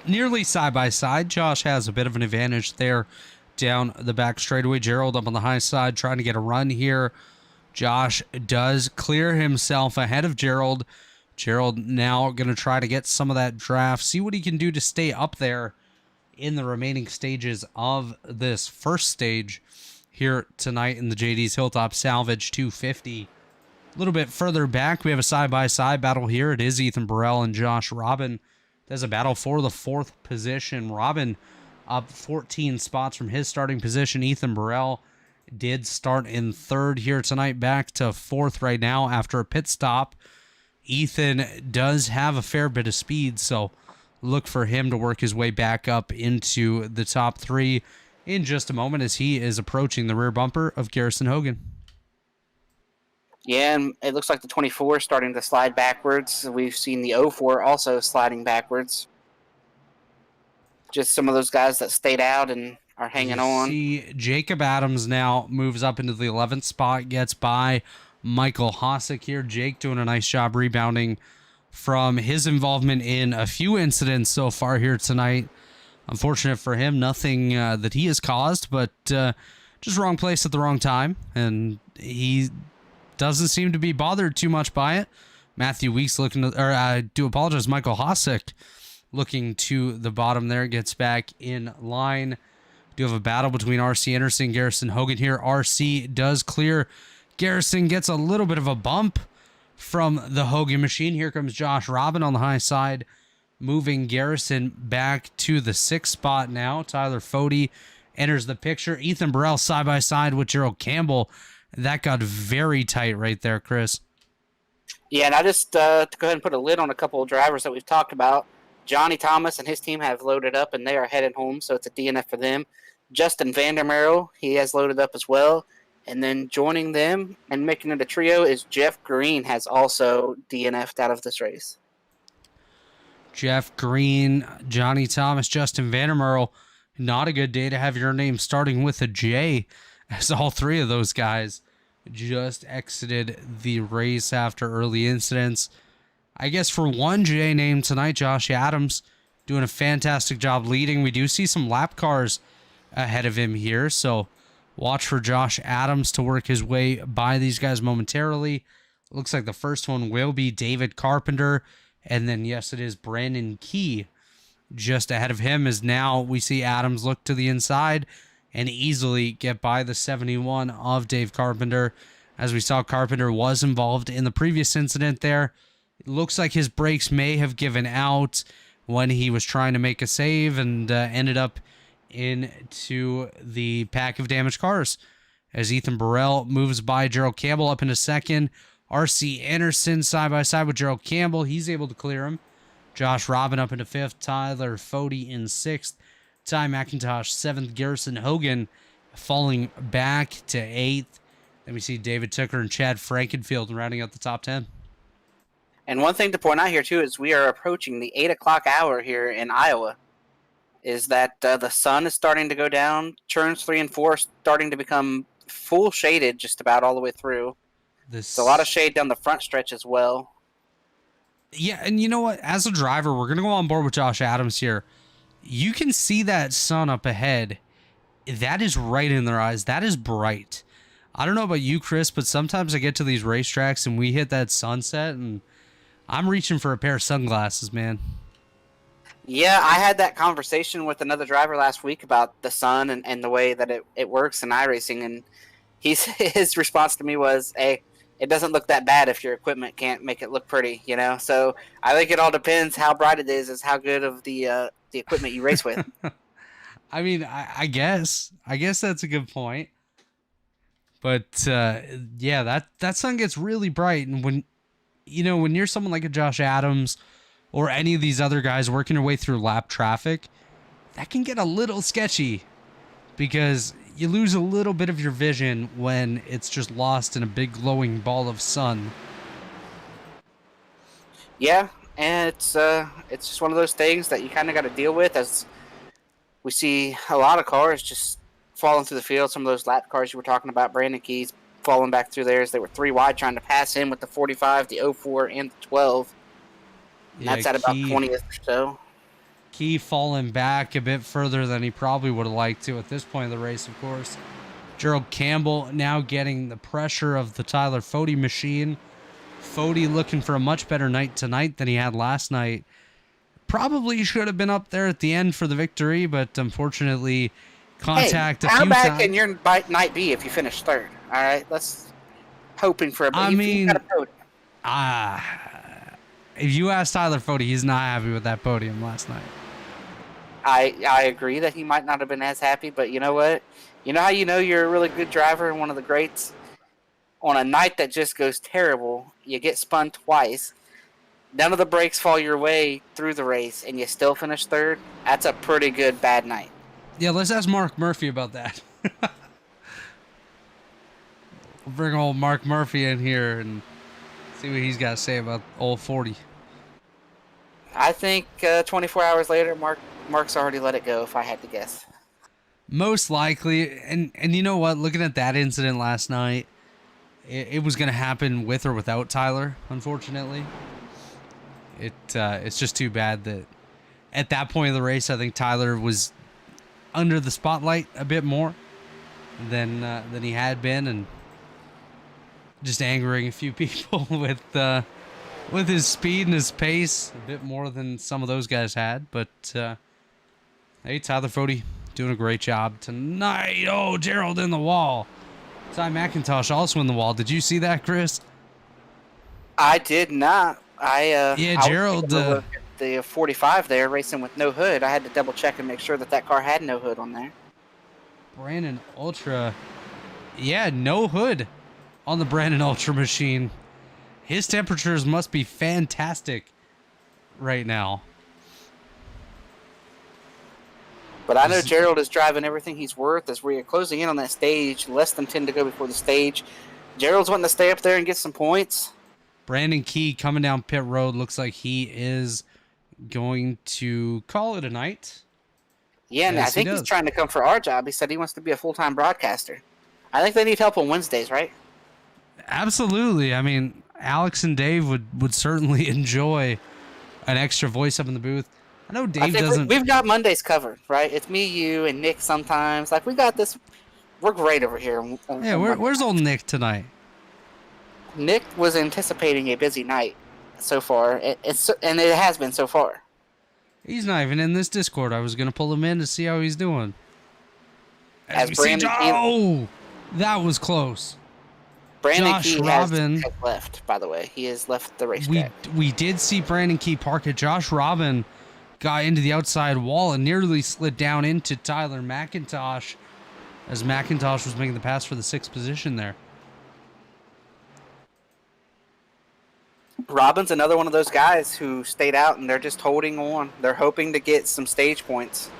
nearly side by side. Josh has a bit of an advantage there down the back straightaway. Gerald up on the high side trying to get a run here. Josh does clear himself ahead of Gerald. Gerald now going to try to get some of that draft, see what he can do to stay up there in the remaining stages of this first stage here tonight in the JD's Hilltop Salvage 250. A little bit further back, we have a side-by-side battle here. It is Ethan Burrell and Josh Robin. There's a battle for the 4th position. Robin up 14 spots from his starting position. Ethan Burrell did start in 3rd here tonight, back to 4th right now after a pit stop. Ethan does have a fair bit of speed, so look for him to work his way back up into the top 3 in just a moment as he is approaching the rear bumper of Garrison Hogan. Yeah, and it looks like the 24 is starting to slide backwards. We've seen the 04 also sliding backwards. Just some of those guys that stayed out and are hanging on. See, Jacob Adams now moves up into the 11th spot, gets by Michael Hossack here. Jake doing a nice job rebounding from his involvement in a few incidents so far here tonight. Unfortunate for him, nothing that he has caused, but just wrong place at the wrong time, and he doesn't seem to be bothered too much by it. Matthew Weeks looking to, or I do apologize, Michael Hossack looking to the bottom there, gets back in line. Do have a battle between RC Anderson and Garrison Hogan here. RC does clear. Garrison gets a little bit of a bump from the Hogan machine. Here comes Josh Robin on the high side, moving Garrison back to the 6th spot now. Tyler Fody enters the picture. Ethan Burrell side by side with Gerald Campbell. That got very tight right there, Chris. Yeah, and I just to go ahead and put a lid on a couple of drivers that we've talked about. Johnny Thomas and his team have loaded up, and they are headed home, so it's a DNF for them. Justin Vandermeer, he has loaded up as well. And then joining them and making it a trio is Jeff Green, has also DNF'd out of this race. Jeff Green, Johnny Thomas, Justin Vandermeer. Not a good day to have your name starting with a J, as all 3 of those guys just exited the race after early incidents. I guess for one J name tonight, Josh Adams doing a fantastic job leading. We do see some lap cars ahead of him here, so watch for Josh Adams to work his way by these guys momentarily. Looks like the first one will be David Carpenter, and then yes, it is Brandon Key just ahead of him, as now we see Adams look to the inside and easily get by the 71 of Dave Carpenter. As we saw, Carpenter was involved in the previous incident there. It looks like his brakes may have given out when he was trying to make a save and ended up into the pack of damaged cars. As Ethan Burrell moves by Gerald Campbell up into 2nd. RC Anderson side by side with Gerald Campbell. He's able to clear him. Josh Robin up into 5th. Tyler Fody in 6th. Ty McIntosh 7th. Garrison Hogan falling back to 8th. Then we see David Tucker and Chad Frankenfield rounding out the top 10. And one thing to point out here, too, is we are approaching the 8 o'clock hour here in Iowa, is that the sun is starting to go down. Turns 3 and 4 are starting to become full shaded just about all the way through. There's a lot of shade down the front stretch as well. Yeah, and you know what? As a driver, we're going to go on board with Josh Adams here. You can see that sun up ahead. That is right in their eyes. That is bright. I don't know about you, Chris, but sometimes I get to these racetracks and we hit that sunset and I'm reaching for a pair of sunglasses, man. Yeah, I had that conversation with another driver last week about the sun and the way that it works in iRacing, and his response to me was, "Hey, it doesn't look that bad if your equipment can't make it look pretty, you know." So I think it all depends how bright it is how good of the equipment you race with. I mean, I guess that's a good point. But yeah, that sun gets really bright, and when when you're someone like a Josh Adams or any of these other guys working their way through lap traffic, that can get a little sketchy because you lose a little bit of your vision when it's just lost in a big glowing ball of sun. Yeah, and it's just one of those things that you kind of got to deal with as we see a lot of cars just falling through the field. Some of those lap cars you were talking about, Brandon Keys falling back through theirs. They were 3 wide trying to pass him with the 45, the 04, and the 12. And Yeah, that's at about 20th or so. Key falling back a bit further than he probably would have liked to at this point of the race, of course. Gerald Campbell now getting the pressure of the Tyler Fode machine. Fode looking for a much better night tonight than he had last night. Probably should have been up there at the end for the victory, but unfortunately, contact hey, a few times. How times. bad can your night be if you finish third? All right, let's hoping for a. I mean, if you ask Tyler Fode, he's not happy with that podium last night. I agree that he might not have been as happy, but you know what? You know how you know you're a really good driver and one of the greats? On a night that just goes terrible, you get spun twice. None of the brakes fall your way through the race, and you still finish third. That's a pretty good bad night. Yeah, let's ask Mark Murphy about that. We'll bring old Mark Murphy in here and see what he's got to say about old 40. I think 24 hours later, Mark's already let it go, if I had to guess. Most likely. And you know what? Looking at that incident last night, it was going to happen with or without Tyler, unfortunately. It's just too bad that at that point of the race, I think Tyler was under the spotlight a bit more than he had been, and just angering a few people with his speed and his pace a bit more than some of those guys had. But hey, Tyler Fode doing a great job tonight. Oh, Gerald in the wall. Ty McIntosh also in the wall. Did you see that, Chris? I did not. Gerald. The 45 there racing with no hood. I had to double check and make sure that car had no hood on there. Brandon Ultra. Yeah, no hood on the Brandon Ultra machine. His temperatures must be fantastic right now. But I know Gerald is driving everything he's worth as we're closing in on that stage. Less than 10 to go before the stage. Gerald's wanting to stay up there and get some points. Brandon Key coming down pit road. Looks like he is going to call it a night. Yeah, and I think he's trying to come for our job. He said he wants to be a full-time broadcaster. I think they need help on Wednesdays, right? Absolutely. I mean, Alex and Dave would certainly enjoy an extra voice up in the booth. I know Dave doesn't. We've got Mondays covered, right? It's me, you, and Nick sometimes. Like, we got this. We're great over here. Yeah, where's old Nick tonight? Nick was anticipating a busy night so far, and it has been so far. He's not even in this Discord. I was going to pull him in to see how he's doing. Oh, that was close. Brandon Key has left, by the way. He has left the racetrack. We did see Brandon Key park it. Josh Robin got into the outside wall and nearly slid down into Tyler McIntosh as McIntosh was making the pass for the 6th position there. Robin's another one of those guys who stayed out and they're just holding on. They're hoping to get some stage points.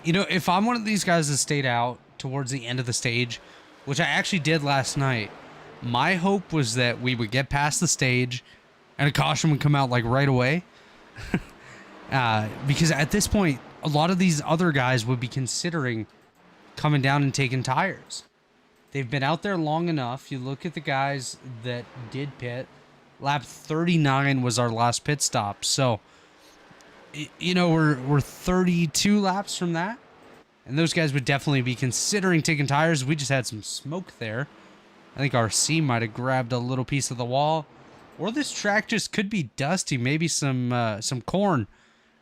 You know, if I'm one of these guys that stayed out towards the end of the stage, which I actually did last night, my hope was that we would get past the stage and a caution would come out like right away. Because at this point, a lot of these other guys would be considering coming down and taking tires. They've been out there long enough. You look at the guys that did pit. Lap 39 was our last pit stop. So, you know, we're 32 laps from that. And those guys would definitely be considering taking tires. We just had some smoke there. I think RC might have grabbed a little piece of the wall. Or this track just could be dusty. Maybe some corn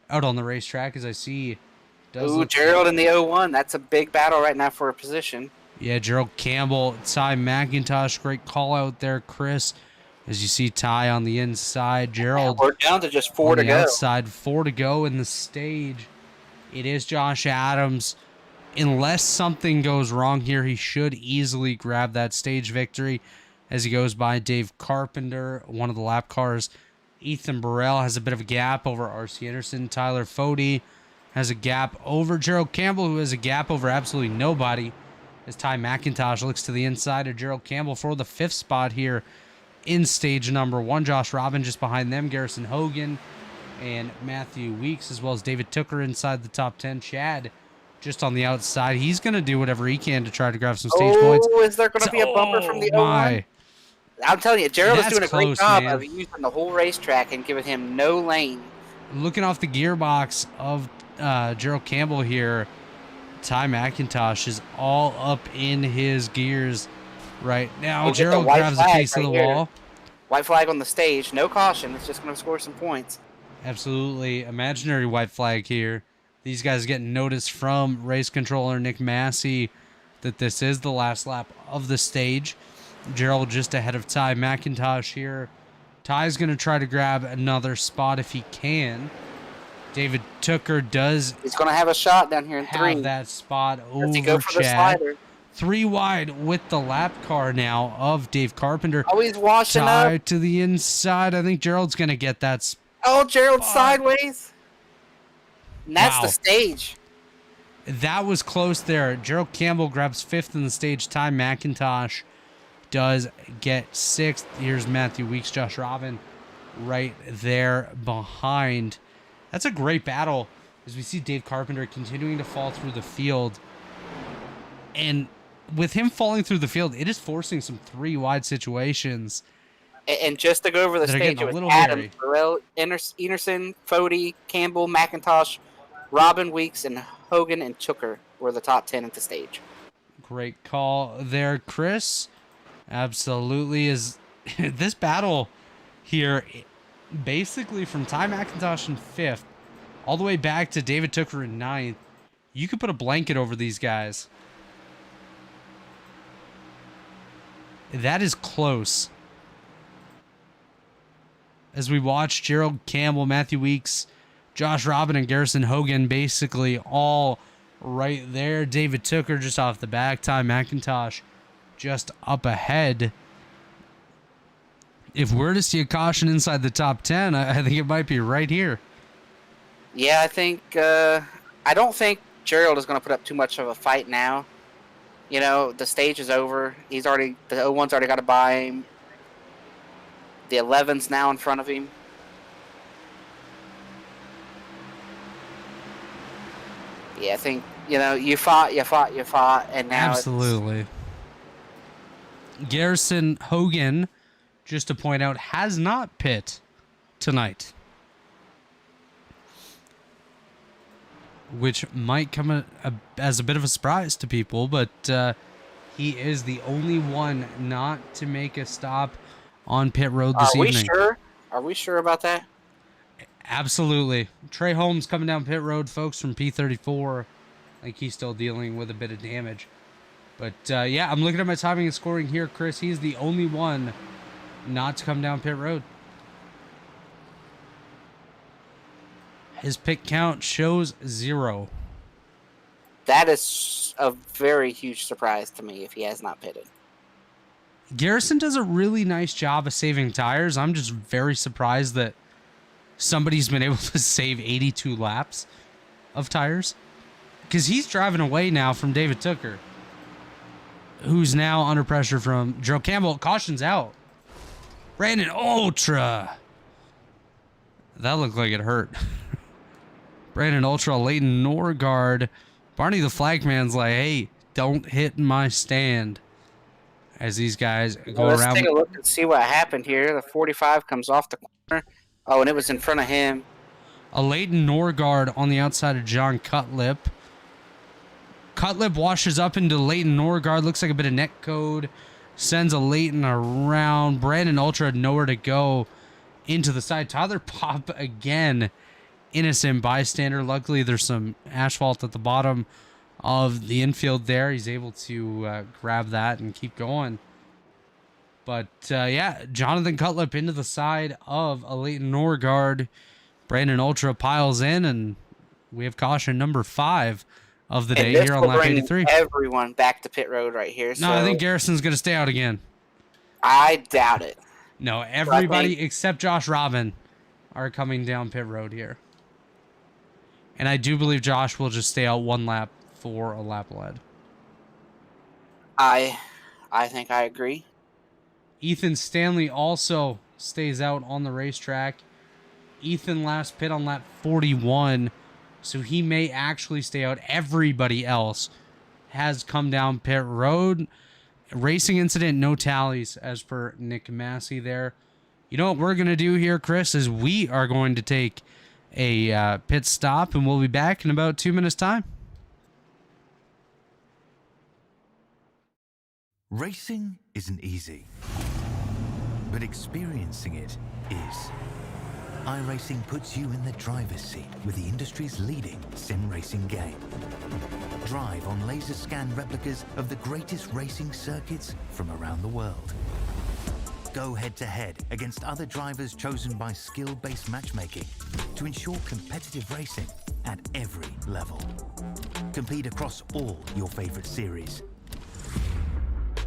out on the racetrack, as I see. Ooh, Gerald in the 01. That's a big battle right now for a position. Yeah, Gerald Campbell, Ty McIntosh. Great call out there, Chris. As you see Ty on the inside. Gerald, we're down to just 4 to go. Outside, 4 to go in the stage. It is Josh Adams. Unless something goes wrong here, he should easily grab that stage victory as he goes by Dave Carpenter, one of the lap cars. Ethan Burrell has a bit of a gap over R.C. Anderson. Tyler Fode has a gap over Gerald Campbell, who has a gap over absolutely nobody. As Ty McIntosh looks to the inside of Gerald Campbell for the 5th spot here in stage number 1. Josh Robin just behind them. Garrison Hogan and Matthew Weeks, as well as David Tooker inside the top 10. Chad just on the outside. He's going to do whatever he can to try to grab some stage points. Oh, is there going to be a bumper from the 01? I'm telling you, Gerald is doing a great job of using the whole racetrack and giving him no lane. Looking off the gearbox of Gerald Campbell here, Ty McIntosh is all up in his gears right now. Gerald grabs a piece of the wall. White flag on the stage. No caution. It's just going to score some points. Absolutely. Imaginary white flag here. These guys getting notice from race controller Nick Massey that this is the last lap of the stage. Gerald just ahead of Ty McIntosh here. Ty's going to try to grab another spot if he can. David Tooker does. He's going to have a shot down here in 3. Have that spot over Does he go for Chad. The slider? 3 wide with the lap car now of Dave Carpenter. Oh, he's washing Ty up. to the inside. I think Gerald's going to get that spot. Oh, Gerald sideways. And that's Wow. the stage. That was close there. Gerald Campbell grabs 5th in the stage. Ty McIntosh does get 6th. Here's Matthew Weeks, Josh Robin right there behind. That's a great battle as we see Dave Carpenter continuing to fall through the field. And with him falling through the field, it is forcing some 3 wide situations. And just to go over the stage, it was Adam, Burrell, Enerson, Fode, Campbell, McIntosh, Robin, Weeks, and Hogan and Tooker were the top 10 at the stage. Great call there, Chris. Absolutely. Is this battle here basically from Ty McIntosh in 5th all the way back to David Tooker in 9th. You could put a blanket over these guys. That is close. As we watch Gerald Campbell, Matthew Weeks, Josh Robin, and Garrison Hogan basically all right there. David Tooker just off the back. Ty McIntosh just up ahead. If we're to see a caution inside the top 10, I think it might be right here. Yeah, I don't think Gerald is going to put up too much of a fight now. You know, the stage is over. The 01's already got to buy him. The 11's now in front of him. Yeah, I think, you fought, and now absolutely. Garrison Hogan, just to point out, has not pit tonight, which might come as a bit of a surprise to people, but he is the only one not to make a stop on pit road this evening. Are we sure? Are we sure about that? Absolutely. Trey Holmes coming down pit road, folks, from P34. I think he's still dealing with a bit of damage. But, yeah, I'm looking at my timing and scoring here, Chris. He's the only one not to come down pit road. His pit count shows 0. That is a very huge surprise to me if he has not pitted. Garrison does a really nice job of saving tires. I'm just very surprised that somebody's been able to save 82 laps of tires. Because he's driving away now from David Tooker, who's now under pressure from Joe Campbell. Caution's out. Brandon Ultra. That looked like it hurt. Brandon Ultra, Leighton Norgard. Barney the Flagman's like, hey, don't hit my stand. As these guys go around. Let's take a look and see what happened here. The 45 comes off the corner. Oh, and it was in front of him. A Leighton Norgard on the outside of John Cutlip. Cutlip washes up into Leighton Norgard. Looks like a bit of net code. Sends a Leighton around. Brandon Ultra had nowhere to go into the side. Tyler Pop again. Innocent bystander. Luckily, there's some asphalt at the bottom of the infield there. He's able to grab that and keep going. But, yeah, Jonathan Cutlip into the side of a Leighton Norgard. Brandon Ultra piles in, and we have caution number 5 of the day here on lap 83. Everyone back to pit road right here. No, I think Garrison's going to stay out again. I doubt it. No, everybody except Josh Robin are coming down pit road here. And I do believe Josh will just stay out 1 lap for a lap lead. I think I agree. Ethan Stanley also stays out on the racetrack. Ethan last pit on lap 41, so he may actually stay out. Everybody else has come down pit road. Racing incident, no tallies as per Nick Massey there. You know what we're going to do here, Chris, is we are going to take a pit stop, and we'll be back in about 2 minutes' time. Racing isn't easy, but experiencing it is. iRacing puts you in the driver's seat with the industry's leading sim racing game. Drive on laser scan replicas of the greatest racing circuits from around the world. Go head-to-head against other drivers chosen by skill-based matchmaking to ensure competitive racing at every level. Compete across all your favorite series.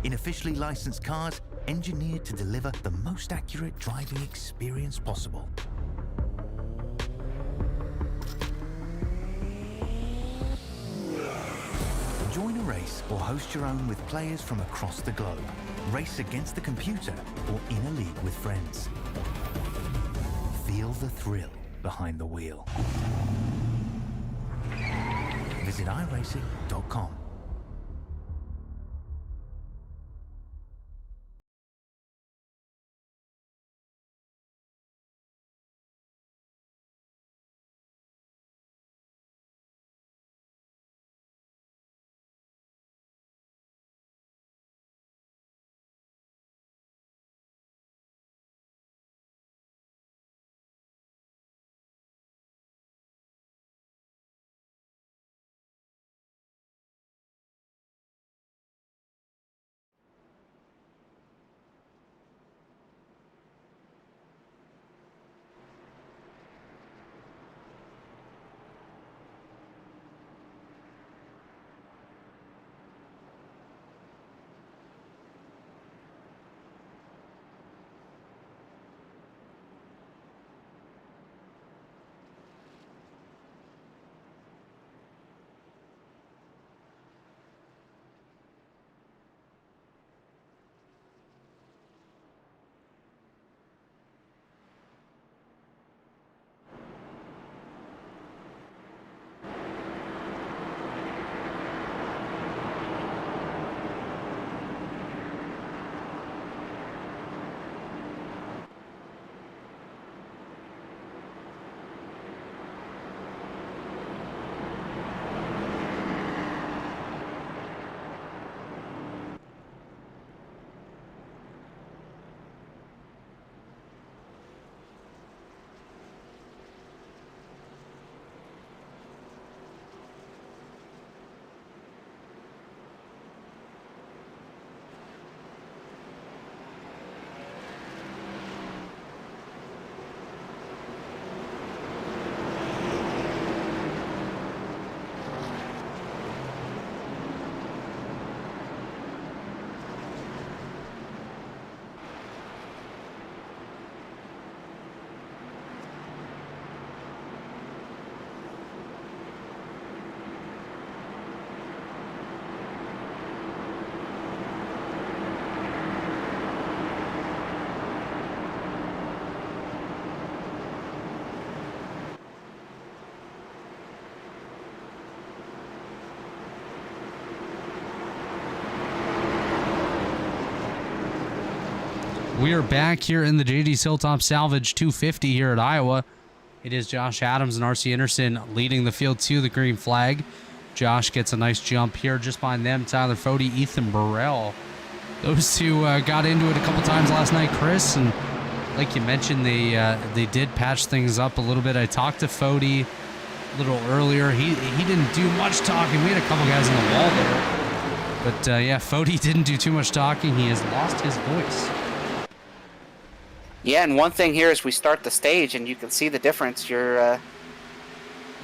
In officially licensed cars, engineered to deliver the most accurate driving experience possible. Join a race or host your own with players from across the globe. Race against the computer or in a league with friends. Feel the thrill behind the wheel. Visit iRacing.com. We are back here in the JD's Hilltop Salvage 250 here at Iowa. It is Josh Adams and RC Anderson leading the field to the green flag. Josh gets a nice jump here just behind them. Tyler Fode, Ethan Burrell. Those two got into it a couple times last night, Chris, and like you mentioned, they did patch things up a little bit. I talked to Fode a little earlier. He didn't do much talking. We had a couple guys on the wall there. But yeah, Fode didn't do too much talking. He has lost his voice. Yeah, and one thing here is we start the stage, and you can see the difference. You're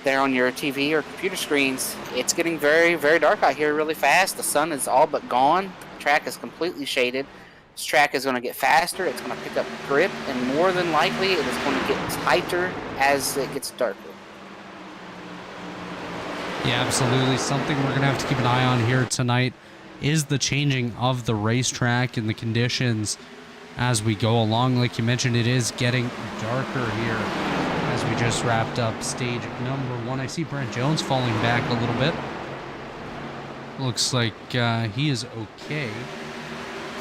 there on your TV or computer screens. It's getting very, very dark out here really fast. The sun is all but gone. The track is completely shaded. This track is going to get faster. It's going to pick up grip, and more than likely, it is going to get tighter as it gets darker. Yeah, absolutely. Something we're going to have to keep an eye on here tonight is the changing of the racetrack and the conditions as we go along. Like you mentioned, it is getting darker here as we just wrapped up stage number 1. I see Brent Jones falling back a little bit. Looks like he is okay.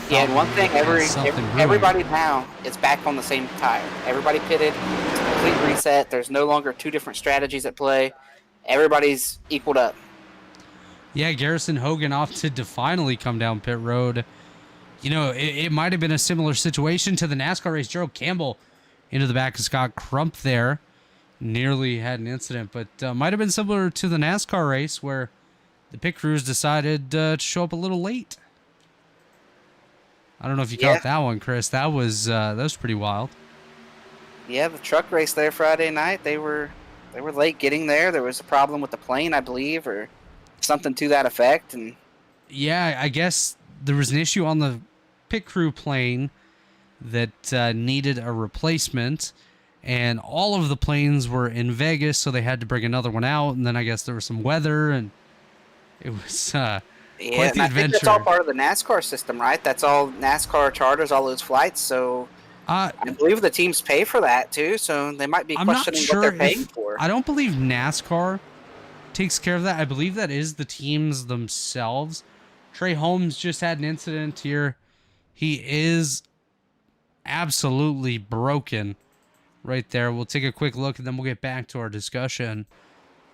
Yeah, and one thing, everybody now is back on the same tire. Everybody pitted. It's a complete reset. There's no longer two different strategies at play. Everybody's equaled up. Yeah, Garrison Hogan opted to finally come down pit road. You know, it might have been a similar situation to the NASCAR race. Gerald Campbell into the back of Scott Crump there. Nearly had an incident, but might have been similar to the NASCAR race where the pit crews decided to show up a little late. I don't know if you caught that one, Chris. That was pretty wild. Yeah, the truck race there Friday night, they were late getting there. There was a problem with the plane, I believe, or something to that effect. And yeah, I guess there was an issue on the pit crew plane that needed a replacement, and all of the planes were in Vegas, so they had to bring another one out. And then I guess there was some weather, and it was quite the adventure. I think that's all part of the NASCAR system, right? That's all NASCAR charters, all those flights. So I believe the teams pay for that too, so they might be questioning what they're paying for. I don't believe NASCAR takes care of that. I believe that is the teams themselves. Trey Holmes just had an incident here. He is absolutely broken right there. We'll take a quick look, and then we'll get back to our discussion.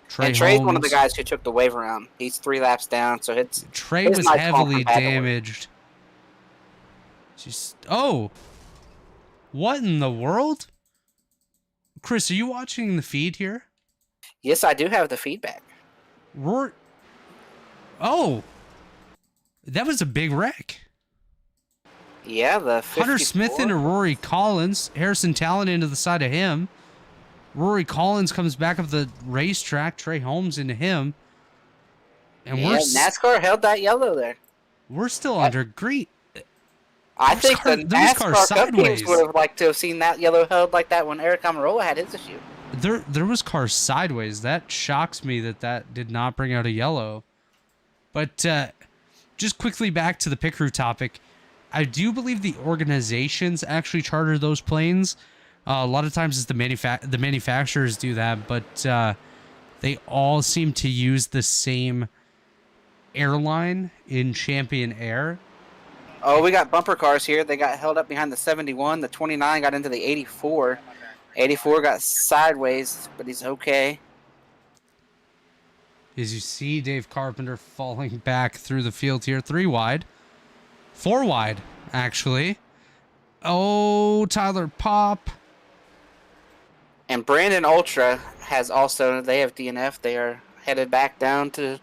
Trey's one of the guys who took the wave around. He's 3 laps down, so Trey was heavily damaged. Oh! What in the world? Chris, are you watching the feed here? Yes, I do have the feedback. Oh! That was a big wreck. Yeah, the 54. Hunter Smith into Rory Collins. Harrison Talon into the side of him. Rory Collins comes back up the racetrack. Trey Holmes into him. And NASCAR held that yellow there. We're still under green. I think the NASCAR Cup teams would have liked to have seen that yellow held like that when Eric Amarola had his issue. There was cars sideways. That shocks me that did not bring out a yellow. But just quickly back to the pit crew topic. I do believe the organizations actually charter those planes. A lot of times it's the manufacturers do that, but they all seem to use the same airline in Champion Air. Oh, we got bumper cars here. They got held up behind the 71. The 29 got into the 84. 84 got sideways, but he's okay. As you see Dave Carpenter falling back through the field here. 3 wide. 4 wide, actually. Oh, Tyler Pop. And Brandon Ultra has also, they have DNF. They are headed back down to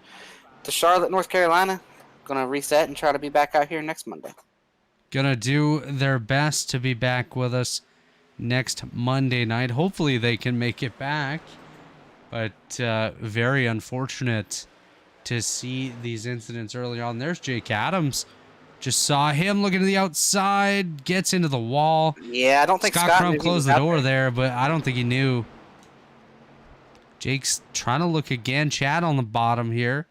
Charlotte, North Carolina. Going to reset and try to be back out here next Monday. Gonna do their best to be back with us next Monday night. Hopefully they can make it back. But very unfortunate to see these incidents early on. There's Jake Adams. Just saw him looking to the outside. Gets into the wall. Yeah, I don't think Scott Crump closed the door there, but I don't think he knew. Jake's trying to look again. Chad on the bottom here.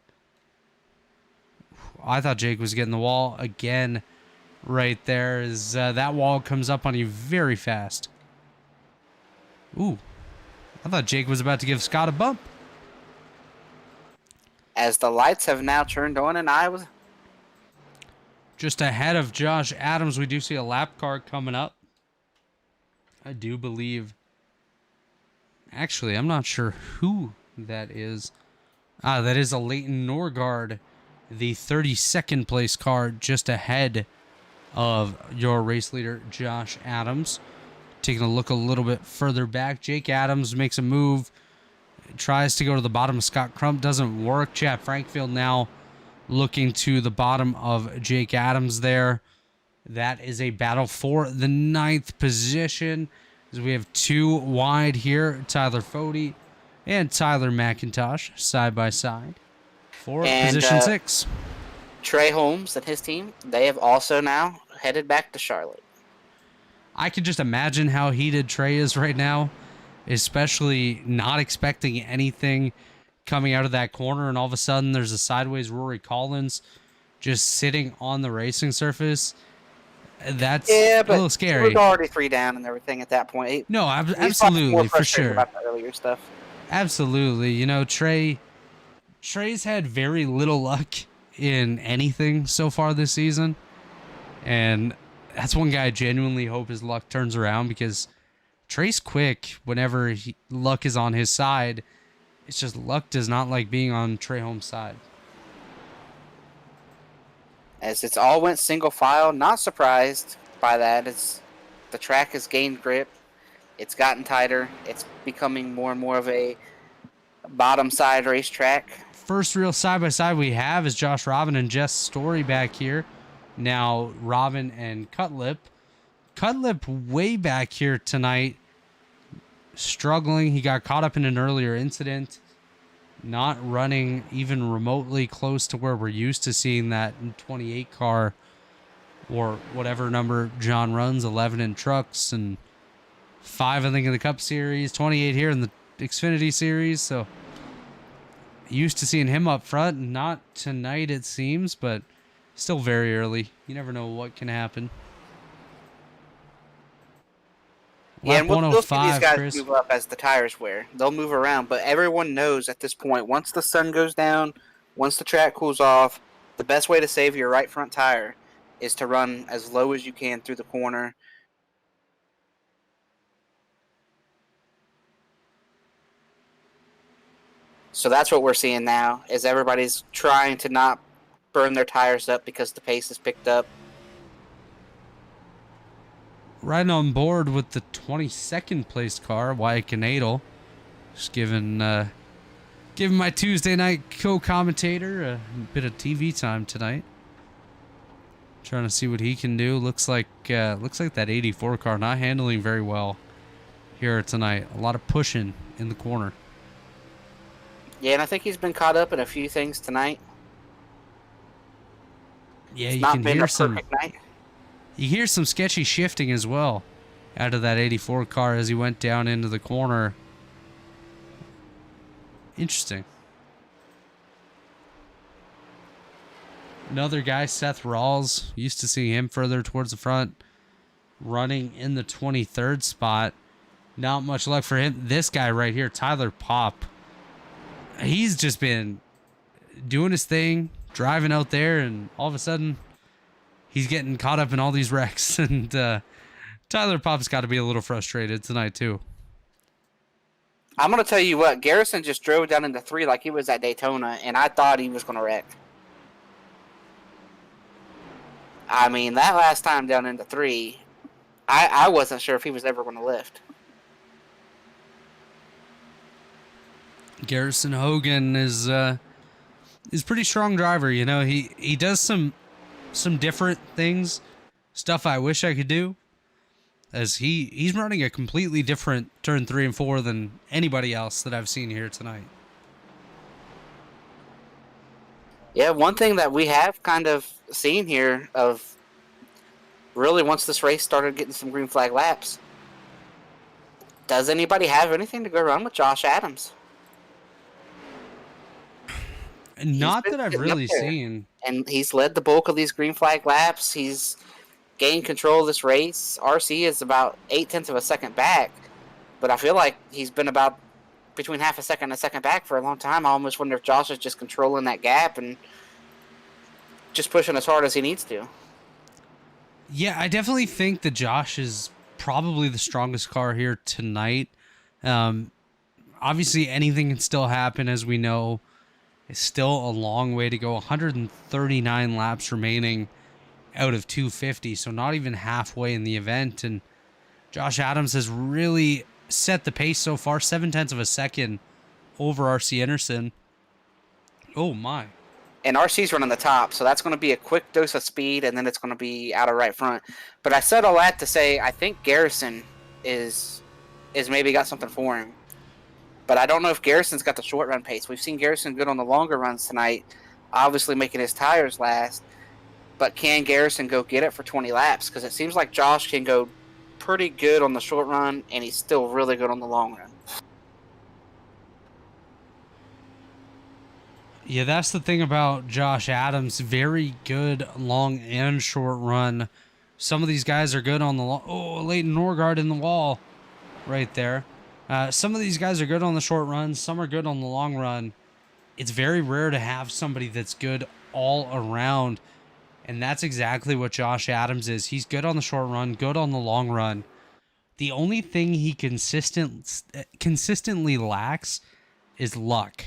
I thought Jake was getting the wall again right there as that wall comes up on you very fast. Ooh. I thought Jake was about to give Scott a bump. As the lights have now turned on in Iowa. Just ahead of Josh Adams, we do see a lap car coming up. I do believe... Actually, I'm not sure who that is That is a Leighton Norgard, the 32nd place car, just ahead of your race leader, Josh Adams. Taking a look a little bit further back, Jake Adams makes a move, tries to go to the bottom of Scott Crump, doesn't work. Chad Frankfield now looking to the bottom of Jake Adams there. That is a battle for the 9th position, as we have 2 wide here, Tyler Fode and Tyler McIntosh side by side for position 6. Trey Holmes and his team, they have also now headed back to Charlotte. I can just imagine how heated Trey is right now, especially not expecting anything coming out of that corner, and all of a sudden there's a sideways Rory Collins just sitting on the racing surface. That's a little scary. He was already 3 down and everything at that point. No, absolutely, for sure. About the earlier stuff. Absolutely. You know, Trey's had very little luck in anything so far this season, and that's one guy I genuinely hope his luck turns around, because Trey's quick whenever luck is on his side. It's just luck does not like being on Trey Holmes' side. As it's all went single file, not surprised by that. The track has gained grip. It's gotten tighter. It's becoming more and more of a bottom side racetrack. First real side-by-side we have is Josh Robin and Jess Story back here. Now Robin and Cutlip. Cutlip way back here tonight, struggling. He got caught up in an earlier incident, not running even remotely close to where we're used to seeing that in 28 car or whatever number John runs, 11 in trucks and 5 I think in the Cup Series, 28 here in the Xfinity Series. So used to seeing him up front, not tonight it seems, but still very early. You never know what can happen. Yeah, and we'll see these guys Chris. move up as the tires wear. They'll move around, but everyone knows at this point, once the sun goes down, once the track cools off, the best way to save your right front tire is to run as low as you can through the corner. So that's what we're seeing now, is everybody's trying to not burn their tires up because the pace is picked up. Riding on board with the 22nd place car, Wyatt Canadle. Just giving my Tuesday night co-commentator a bit of TV time tonight. Trying to see what he can do. Looks like that 84 car not handling very well here tonight. A lot of pushing in the corner. Yeah, and I think he's been caught up in a few things tonight. Yeah, it's you not can been hear a some. perfect night. You hear some sketchy shifting as well out of that 84 car as he went down into the corner. Interesting. Another guy, Seth Rawls, used to see him further towards the front, running in the 23rd spot. Not much luck for him. This guy right here, Tyler Pop, he's just been doing his thing, driving out there, and all of a sudden he's getting caught up in all these wrecks. And Tyler Pop's got to be a little frustrated tonight too. I'm going to tell you what, Garrison just drove down into 3 like he was at Daytona, and I thought he was going to wreck. I mean, that last time down into 3, I wasn't sure if he was ever going to lift. Garrison Hogan is pretty strong driver. You know, he does some different things, stuff I wish I could do, as he's running a completely different turn 3 and 4 than anybody else that I've seen here tonight. Yeah, one thing that we have kind of seen here of really once this race started getting some green flag laps, does anybody have anything to go run with Josh Adams? Not that I've really seen. And he's led the bulk of these green flag laps. He's gained control of this race. RC is about 0.8 of a second back, but I feel like he's been about between half a second and a second back for a long time. I almost wonder if Josh is just controlling that gap and just pushing as hard as he needs to. Yeah, I definitely think that Josh is probably the strongest car here tonight. Obviously, anything can still happen, as we know. It's still a long way to go. 139 laps remaining out of 250, so not even halfway in the event. And Josh Adams has really set the pace so far, 7/10 of a second over RC Anderson. Oh my. And RC's running the top, so that's going to be a quick dose of speed, and then it's going to be out of right front. But I said all that to say I think Garrison is maybe got something for him. But I don't know if Garrison's got the short run pace. We've seen Garrison good on the longer runs tonight, obviously making his tires last. But can Garrison go get it for 20 laps? Because it seems like Josh can go pretty good on the short run, and he's still really good on the long run. Yeah, that's the thing about Josh Adams. Very good long and short run. Some of these guys are good on the long... Oh, Leighton Norgard in the wall right there. Some of these guys are good on the short run. Some are good on the long run. It's very rare to have somebody that's good all around. And that's exactly what Josh Adams is. He's good on the short run, good on the long run. The only thing he consistently lacks is luck.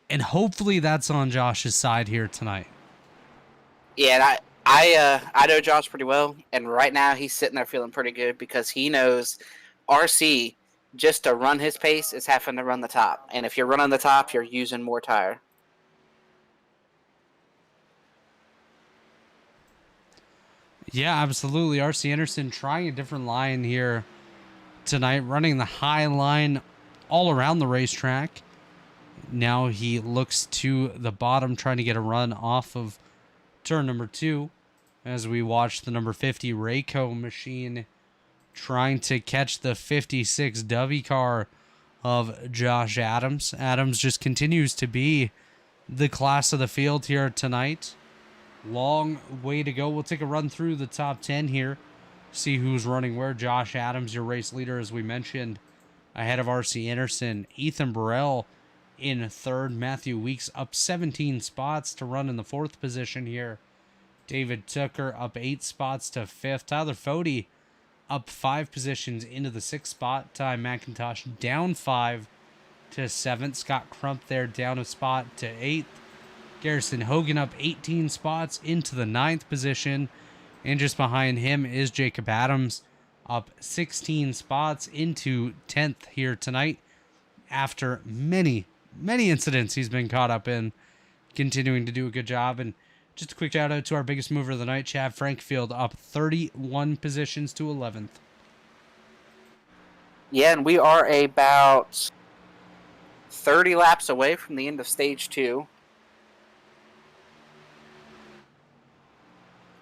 And hopefully that's on Josh's side here tonight. Yeah, and I know Josh pretty well, and right now he's sitting there feeling pretty good because he knows RC, just to run his pace, is having to run the top. And if you're running the top, you're using more tire. Yeah, absolutely. RC Anderson trying a different line here tonight, running the high line all around the racetrack. Now he looks to the bottom, trying to get a run off of turn number 2 as we watch the number 50 Rayco machine trying to catch the 56 W car of Josh Adams. Adams just continues to be the class of the field here tonight. Long way to go. We'll take a run through the top 10 here, see who's running where. Josh Adams, your race leader, as we mentioned, ahead of RC Anderson. Ethan Burrell in third. Matthew Weeks up 17 spots to run in the 4th position here. David Tucker up 8 spots to 5th. Tyler Fody up 5 positions into the 6th spot. Ty McIntosh down 5 to 7th. Scott Crump there down a spot to 8th. Garrison Hogan up 18 spots into the 9th position. And just behind him is Jacob Adams up 16 spots into 10th here tonight. After many incidents he's been caught up in, continuing to do a good job. And just a quick shout out to our biggest mover of the night, Chad Frankfield, up 31 positions to 11th. Yeah, and we are about 30 laps away from the end of stage 2.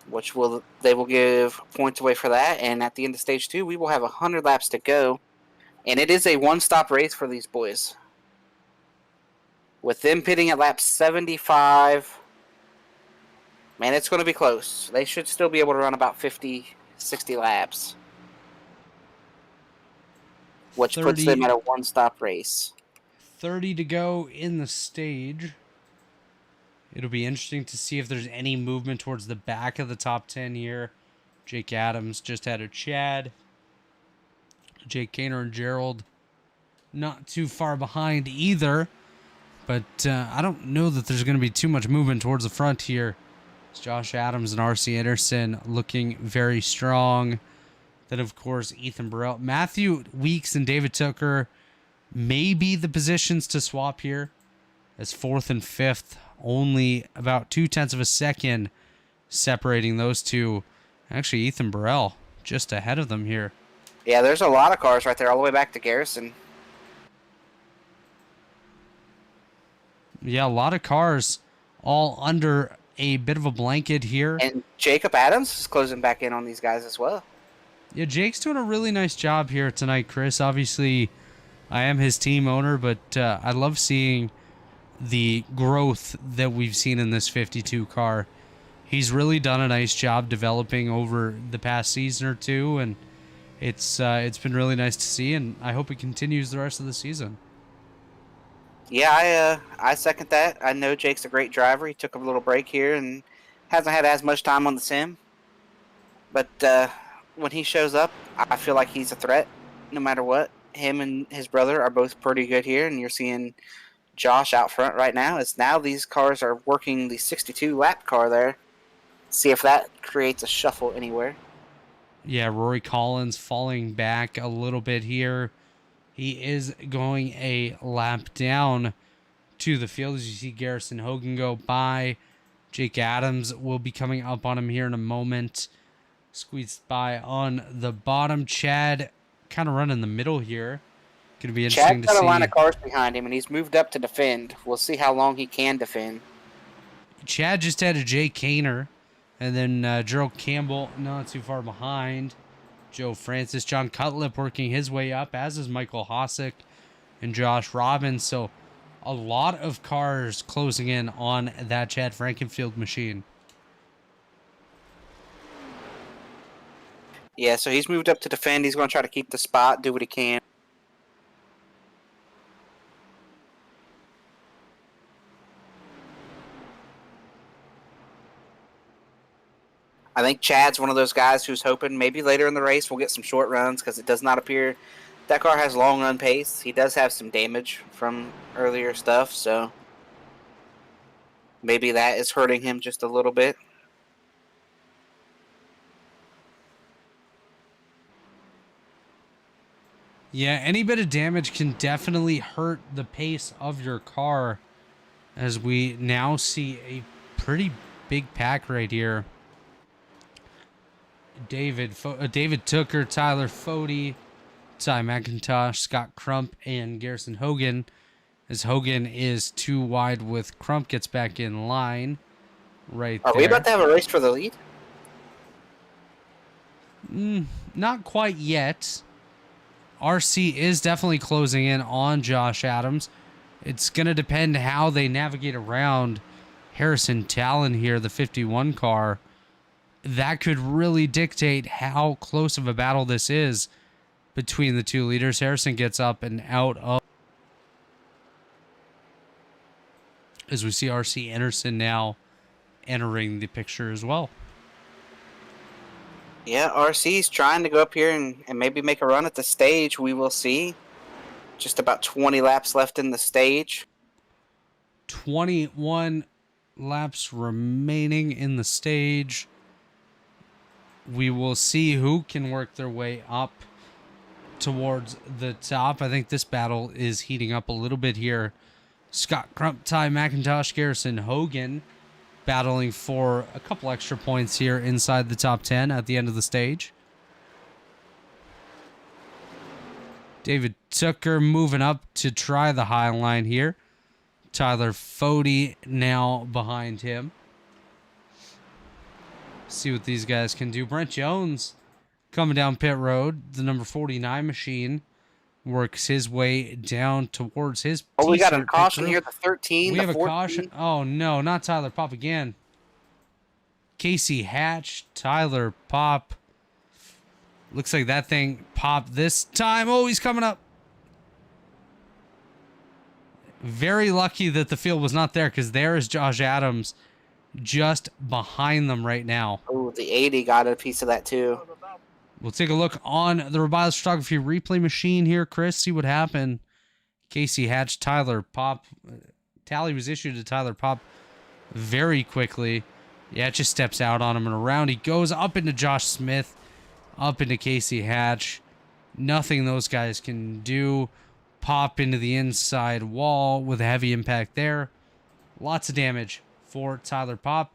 Which they will give points away for that. And at the end of stage 2, we will have 100 laps to go. And it is a one-stop race for these boys. With them pitting at lap 75, man, it's going to be close. They should still be able to run about 50, 60 laps. Which puts them at a one-stop race. 30 to go in the stage. It'll be interesting to see if there's any movement towards the back of the top 10 here. Jake Adams just had a Chad. Jake Kaner and Gerald not too far behind either. But I don't know that there's going to be too much movement towards the front here. It's Josh Adams and RC Anderson looking very strong. Then, of course, Ethan Burrell. Matthew Weeks and David Tucker may be the positions to swap here, as 4th and 5th. Only about 0.2 of a second separating those two. Actually, Ethan Burrell just ahead of them here. Yeah, there's a lot of cars right there all the way back to Garrison. Yeah, a lot of cars all under a bit of a blanket here. And Jacob Adams is closing back in on these guys as well. Yeah, Jake's doing a really nice job here tonight, Chris. Obviously, I am his team owner, but I love seeing the growth that we've seen in this 52 car. He's really done a nice job developing over the past season or two, and it's been really nice to see, and I hope it continues the rest of the season. Yeah, I second that. I know Jake's a great driver. He took a little break here and hasn't had as much time on the sim. But when he shows up, I feel like he's a threat no matter what. Him and his brother are both pretty good here, and you're seeing Josh out front right now, as now these cars are working the 62 lap car there. See if that creates a shuffle anywhere. Yeah, Rory Collins falling back a little bit here. He is going a lap down to the field as you see Garrison Hogan go by. Jake Adams will be coming up on him here in a moment. Squeezed by on the bottom. Chad kind of running the middle here. Going to be interesting Chad's to got see. a line of cars behind him, and he's moved up to defend. We'll see how long he can defend. Chad just had a Jay Kaner. And then Gerald Campbell not too far behind. Joe Francis. John Cutlip working his way up, as is Michael Hosick and Josh Robbins. So a lot of cars closing in on that Chad Frankenfield machine. Yeah, so he's moved up to defend. He's going to try to keep the spot, do what he can. I think Chad's one of those guys who's hoping maybe later in the race we'll get some short runs, because it does not appear that car has long run pace. He does have some damage from earlier stuff, so maybe that is hurting him just a little bit. Yeah, any bit of damage can definitely hurt the pace of your car, as we now see a pretty big pack right here. David Tooker, Tyler Fody, Ty McIntosh, Scott Crump, and Garrison Hogan. As Hogan is too wide with Crump, gets back in line right there. Are we about to have a race for the lead? Not quite yet. RC is definitely closing in on Josh Adams. It's going to depend how they navigate around Harrison Talon here, the 51 car. That could really dictate how close of a battle this is between the two leaders. Harrison gets up and out of, as we see RC Anderson now entering the picture as well. Yeah, RC's trying to go up here and maybe make a run at the stage. We will see. Just about 20 laps left in the stage. 21 laps remaining in the stage. We will see who can work their way up towards the top. I think this battle is heating up a little bit here. Scott Crump, Ty McIntosh, Garrison Hogan battling for a couple extra points here inside the top 10 at the end of the stage. David Tooker moving up to try the high line here. Tyler Fody now behind him. See what these guys can do. Brent Jones coming down pit road. The number 49 machine works his way down towards his. Oh, we got a caution here. The 13. We the have 14. a caution. Oh no, not Tyler Pop again. Casey Hatch, Tyler Pop. Looks like that thing popped this time. Oh, he's coming up. Very lucky that the field was not there, because there is Josh Adams just behind them right now. Oh, the 80 got a piece of that too. We'll take a look on the Robiles Photography replay machine here, Chris. See what happened. Casey Hatch, Tyler Pop. Tally was issued to Tyler Pop very quickly. Yeah, it just steps out on him and around. He goes up into Josh Smith, up into Casey Hatch. Nothing those guys can do. Pop into the inside wall with a heavy impact there. Lots of damage for Tyler Pop.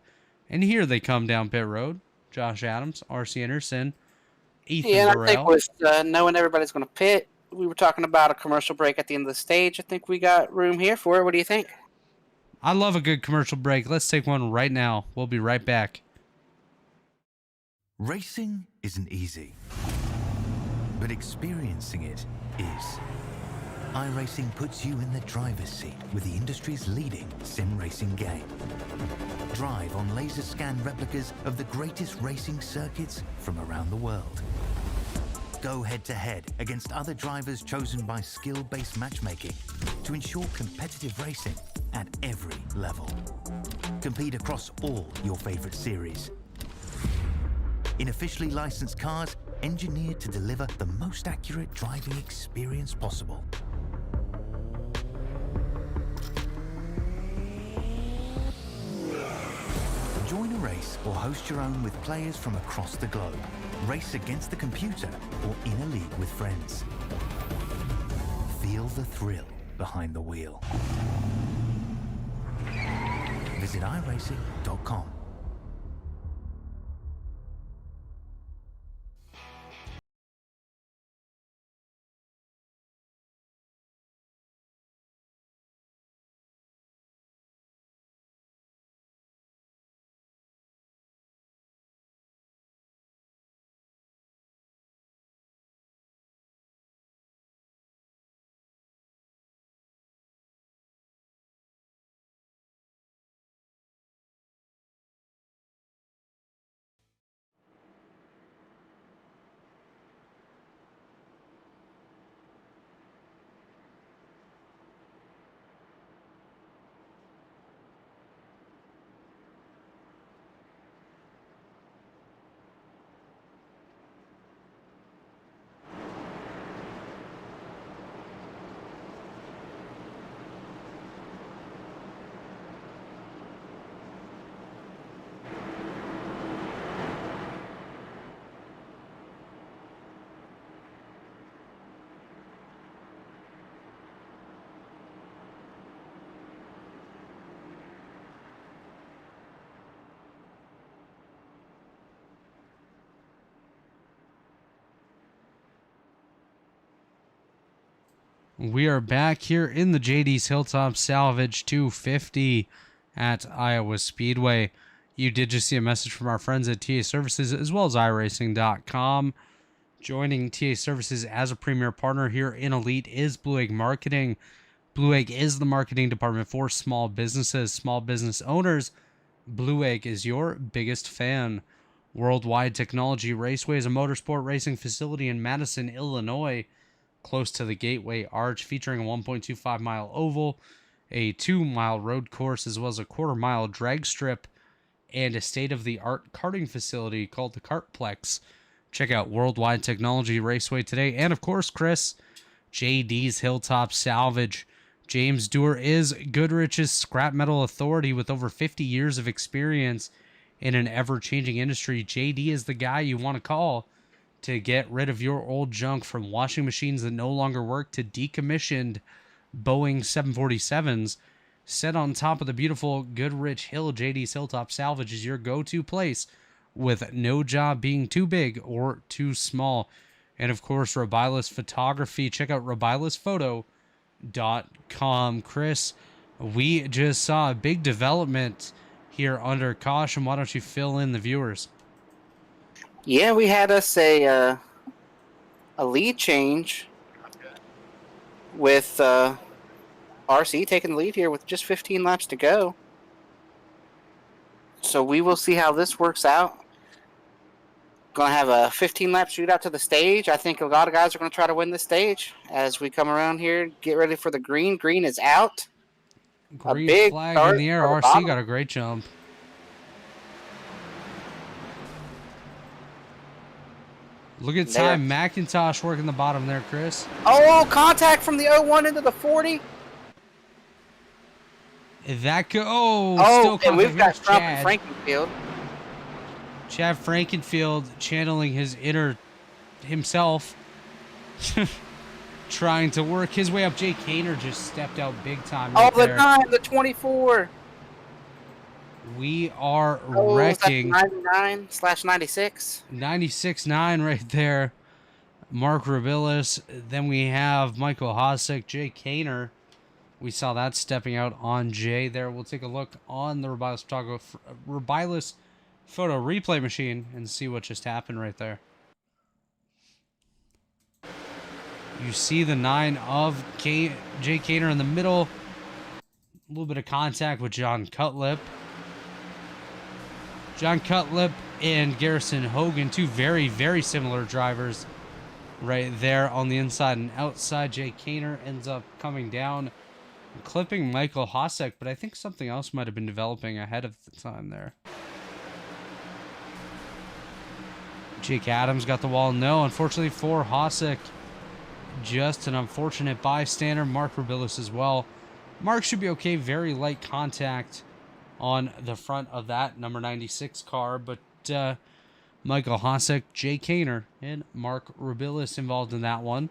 And here they come down pit road. Josh Adams, RC Anderson, Ethan Yeah, and Burrell. I think with knowing everybody's going to pit, we were talking about a commercial break at the end of the stage. I think we got room here for it. What do you think? I love a good commercial break. Let's take one right now. We'll be right back. Racing isn't easy, but experiencing it is. iRacing puts you in the driver's seat with the industry's leading sim racing game. Drive on laser scan replicas of the greatest racing circuits from around the world. Go head-to-head against other drivers chosen by skill-based matchmaking to ensure competitive racing at every level. Compete across all your favorite series. In officially licensed cars, engineered to deliver the most accurate driving experience possible. Join a race or host your own with players from across the globe. Race against the computer or in a league with friends. Feel the thrill behind the wheel. Visit iRacing.com. We are back here in the JD's Hilltop Salvage 250 at Iowa Speedway. You did just see a message from our friends at TA Services as well as iRacing.com. Joining TA Services as a premier partner here in Elite is Blue Egg Marketing. Blue Egg is the marketing department for small businesses, small business owners. Blue Egg is your biggest fan. Worldwide Technology Raceway is a motorsport racing facility in Madison, Illinois, close to the Gateway Arch, featuring a 1.25-mile oval, a 2-mile road course, as well as a quarter-mile drag strip, and a state-of-the-art karting facility called the Kartplex. Check out Worldwide Technology Raceway today. And, of course, Chris, JD's Hilltop Salvage. James Dewar is Goodrich's scrap metal authority with over 50 years of experience in an ever-changing industry. JD is the guy you want to call to get rid of your old junk, from washing machines that no longer work to decommissioned Boeing 747s. Set on top of the beautiful Goodrich Hill, JD's Hilltop Salvage is your go-to place, with no job being too big or too small. And of course, Robilus Photography. Check out robilusphoto.com. Chris, we just saw a big development here under caution. Why don't you fill in the viewers? Yeah, we had us a lead change with RC taking the lead here with just 15 laps to go. So we will see how this works out. Going to have a 15-lap shootout to the stage. I think a lot of guys are going to try to win this stage as we come around here. Get ready for the green. Green is out. Green a big flag in the air. RC got a great jump. Look at time. McIntosh working the bottom there, Chris. Oh, contact from the 01 into the 40. That could... Oh, still and we've got Chad. Frankenfield. Chad Frankenfield channeling his inner himself. Trying to work his way up. Jake Kaner just stepped out big time right the there. 9, the 24. We are wrecking. 99/96. 96.9 right there. Mark Robilus. Then we have Michael Hosek, Jay Kaner. We saw that stepping out on Jay there. We'll take a look on the Robilus photo replay machine and see what just happened right there. You see the 9 of Jay Kaner in the middle. A little bit of contact with John Cutlip. John Cutlip and Garrison Hogan, two very, very similar drivers right there on the inside and outside. Jay Kaner ends up coming down and clipping Michael Hosek, but I think something else might have been developing ahead of the time there. Jake Adams got the wall. No, unfortunately for Hosek, just an unfortunate bystander. Mark Robilus as well. Mark should be okay. Very light contact on the front of that number 96 car. But Michael Hosek, Jay Kaner, and Mark Rubilis involved in that one.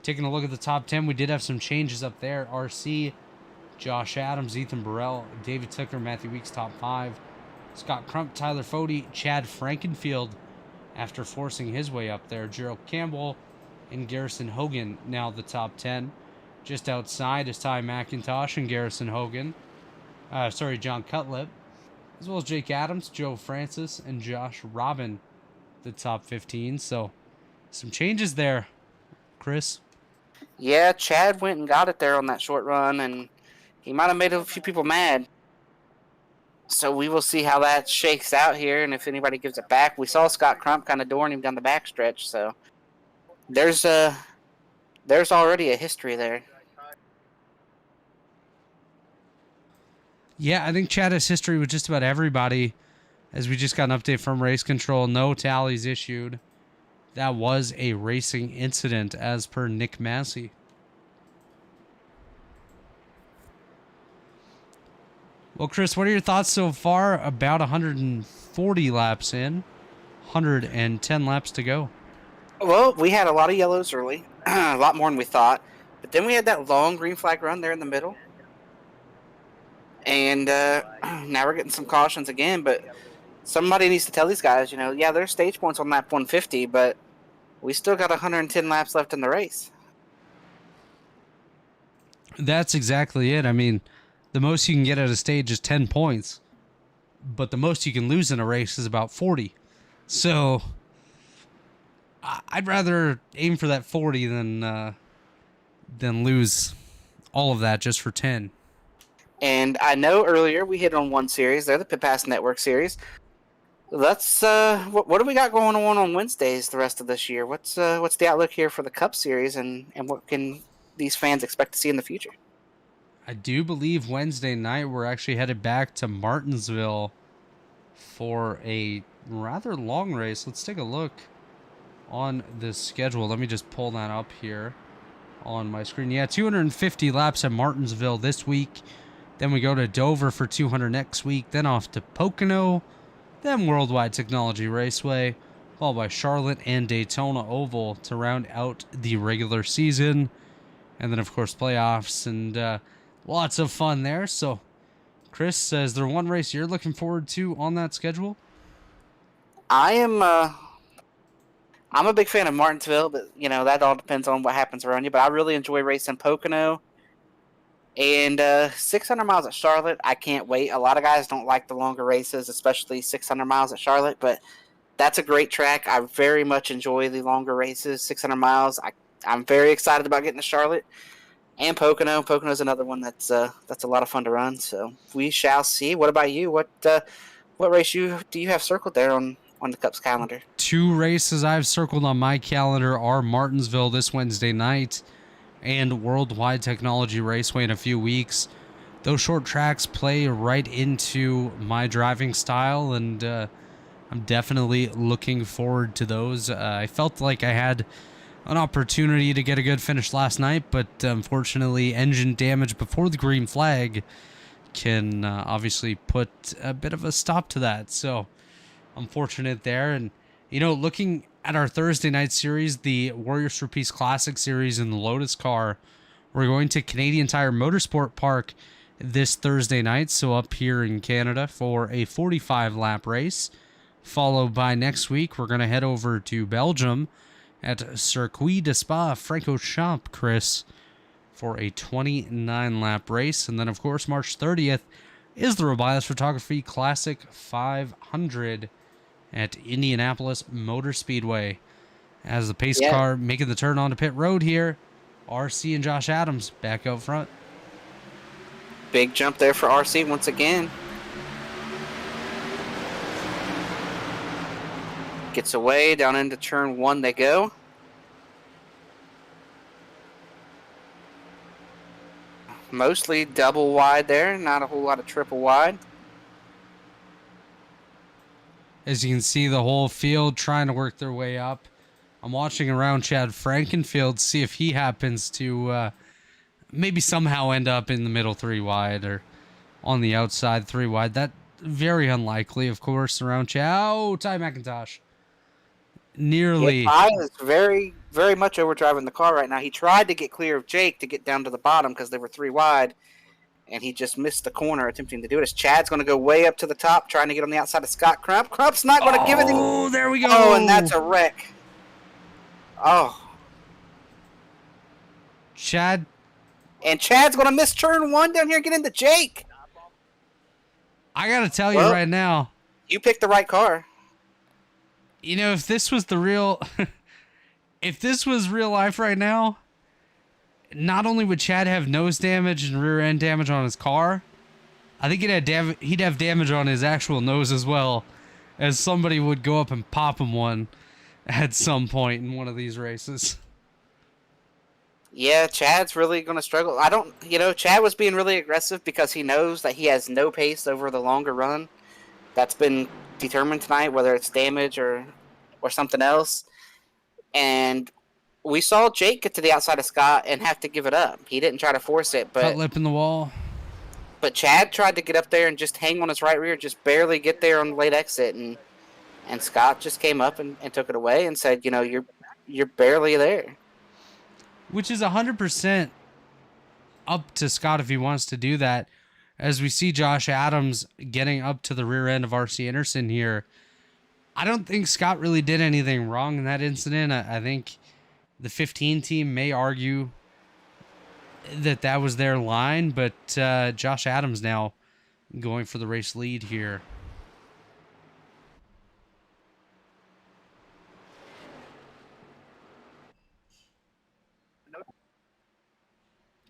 Taking a look at the top 10, we did have some changes up there. RC, Josh Adams, Ethan Burrell, David Tucker, Matthew Weeks, top 5. Scott Crump, Tyler Fody, Chad Frankenfield, after forcing his way up there. Gerald Campbell and Garrison Hogan, now the top 10. Just outside is Ty McIntosh and Garrison Hogan. John Cutlip. As well as Jake Adams, Joe Francis, and Josh Robin, the top 15. So, some changes there, Chris. Yeah, Chad went and got it there on that short run, and he might have made a few people mad. So we will see how that shakes out here, and if anybody gives it back. We saw Scott Crump kind of dooring him down the backstretch, so there's already a history there. Yeah, I think Chad has history with just about everybody, as we just got an update from Race Control. No tallies issued. That was a racing incident, as per Nick Massey. Well, Chris, what are your thoughts so far? About 140 laps in, 110 laps to go. Well, we had a lot of yellows early, a lot more than we thought. But then we had that long green flag run there in the middle. And now we're getting some cautions again. But somebody needs to tell these guys, yeah, there's stage points on lap 150, but we still got 110 laps left in the race. That's exactly it. I mean, the most you can get at a stage is 10 points, but the most you can lose in a race is about 40. So I'd rather aim for that 40 than lose all of that just for 10. And I know earlier we hit on one series. They're the Pit Pass Network series. Let's what do we got going on Wednesdays the rest of this year? What's the outlook here for the Cup Series, and what can these fans expect to see in the future? I do believe Wednesday night we're actually headed back to Martinsville for a rather long race. Let's take a look on the schedule. Let me just pull that up here on my screen. Yeah, 250 laps at Martinsville this week. Then we go to Dover for 200 next week. Then off to Pocono. Then Worldwide Technology Raceway, followed by Charlotte and Daytona Oval to round out the regular season. And then, of course, playoffs and lots of fun there. So, Chris, is there one race you're looking forward to on that schedule? I'm a big fan of Martinsville, but, that all depends on what happens around you. But I really enjoy racing Pocono. And 600 miles at Charlotte, I can't wait. A lot of guys don't like the longer races, especially 600 miles at Charlotte, but that's a great track. I very much enjoy the longer races, 600 miles. I'm very excited about getting to Charlotte and Pocono. Pocono's another one that's a lot of fun to run, so we shall see. What about you? What race do you have circled there on the Cup's calendar? 2 races I've circled on my calendar are Martinsville this Wednesday night and Worldwide Technology Raceway in a few weeks. Those short tracks play right into my driving style, and I'm definitely looking forward to those. I felt like I had an opportunity to get a good finish last night, but unfortunately engine damage before the green flag can obviously put a bit of a stop to that. So unfortunate there. And, looking at our Thursday night series, the Warriors for Peace Classic series in the Lotus car, we're going to Canadian Tire Motorsport Park this Thursday night, so up here in Canada, for a 45-lap race. Followed by next week, we're going to head over to Belgium at Circuit de Spa-Francorchamps, Chris, for a 29-lap race. And then, of course, March 30th is the Robias Photography Classic 500 at Indianapolis Motor Speedway. As the pace car making the turn onto pit road here, RC and Josh Adams back out front. Big jump there for RC once again. Gets away, down into turn 1 they go. Mostly double wide there, not a whole lot of triple wide. As you can see, the whole field trying to work their way up. I'm watching around Chad Frankenfield, see if he happens to maybe somehow end up in the middle 3 wide, or on the outside, 3 wide. That very unlikely, of course, around Oh, Ty McIntosh. Nearly. Yeah, Ty is very, very much overdriving the car right now. He tried to get clear of Jake to get down to the bottom because they were 3 wide, and he just missed the corner attempting to do it. As Chad's going to go way up to the top, trying to get on the outside of Scott Crump. Crump's not going to give it him. Oh, there we go. Oh, and that's a wreck. Oh. Chad. And Chad's going to miss turn 1 down here and get into Jake. I got to tell you right now. You picked the right car. You know, if this was real life right now, not only would Chad have nose damage and rear end damage on his car, I think he'd have damage on his actual nose as well, as somebody would go up and pop him one at some point in one of these races. Yeah, Chad's really going to struggle. Chad was being really aggressive because he knows that he has no pace over the longer run. That's been determined tonight, whether it's damage or something else. And we saw Jake get to the outside of Scott and have to give it up. He didn't try to force it, but cut lip in the wall. But Chad tried to get up there and just hang on his right rear, just barely get there on the late exit, and Scott just came up and took it away and said, you're barely there. Which is 100% up to Scott if he wants to do that. As we see Josh Adams getting up to the rear end of R.C. Anderson here, I don't think Scott really did anything wrong in that incident. I think the 15 team may argue that was their line, but Josh Adams now going for the race lead here.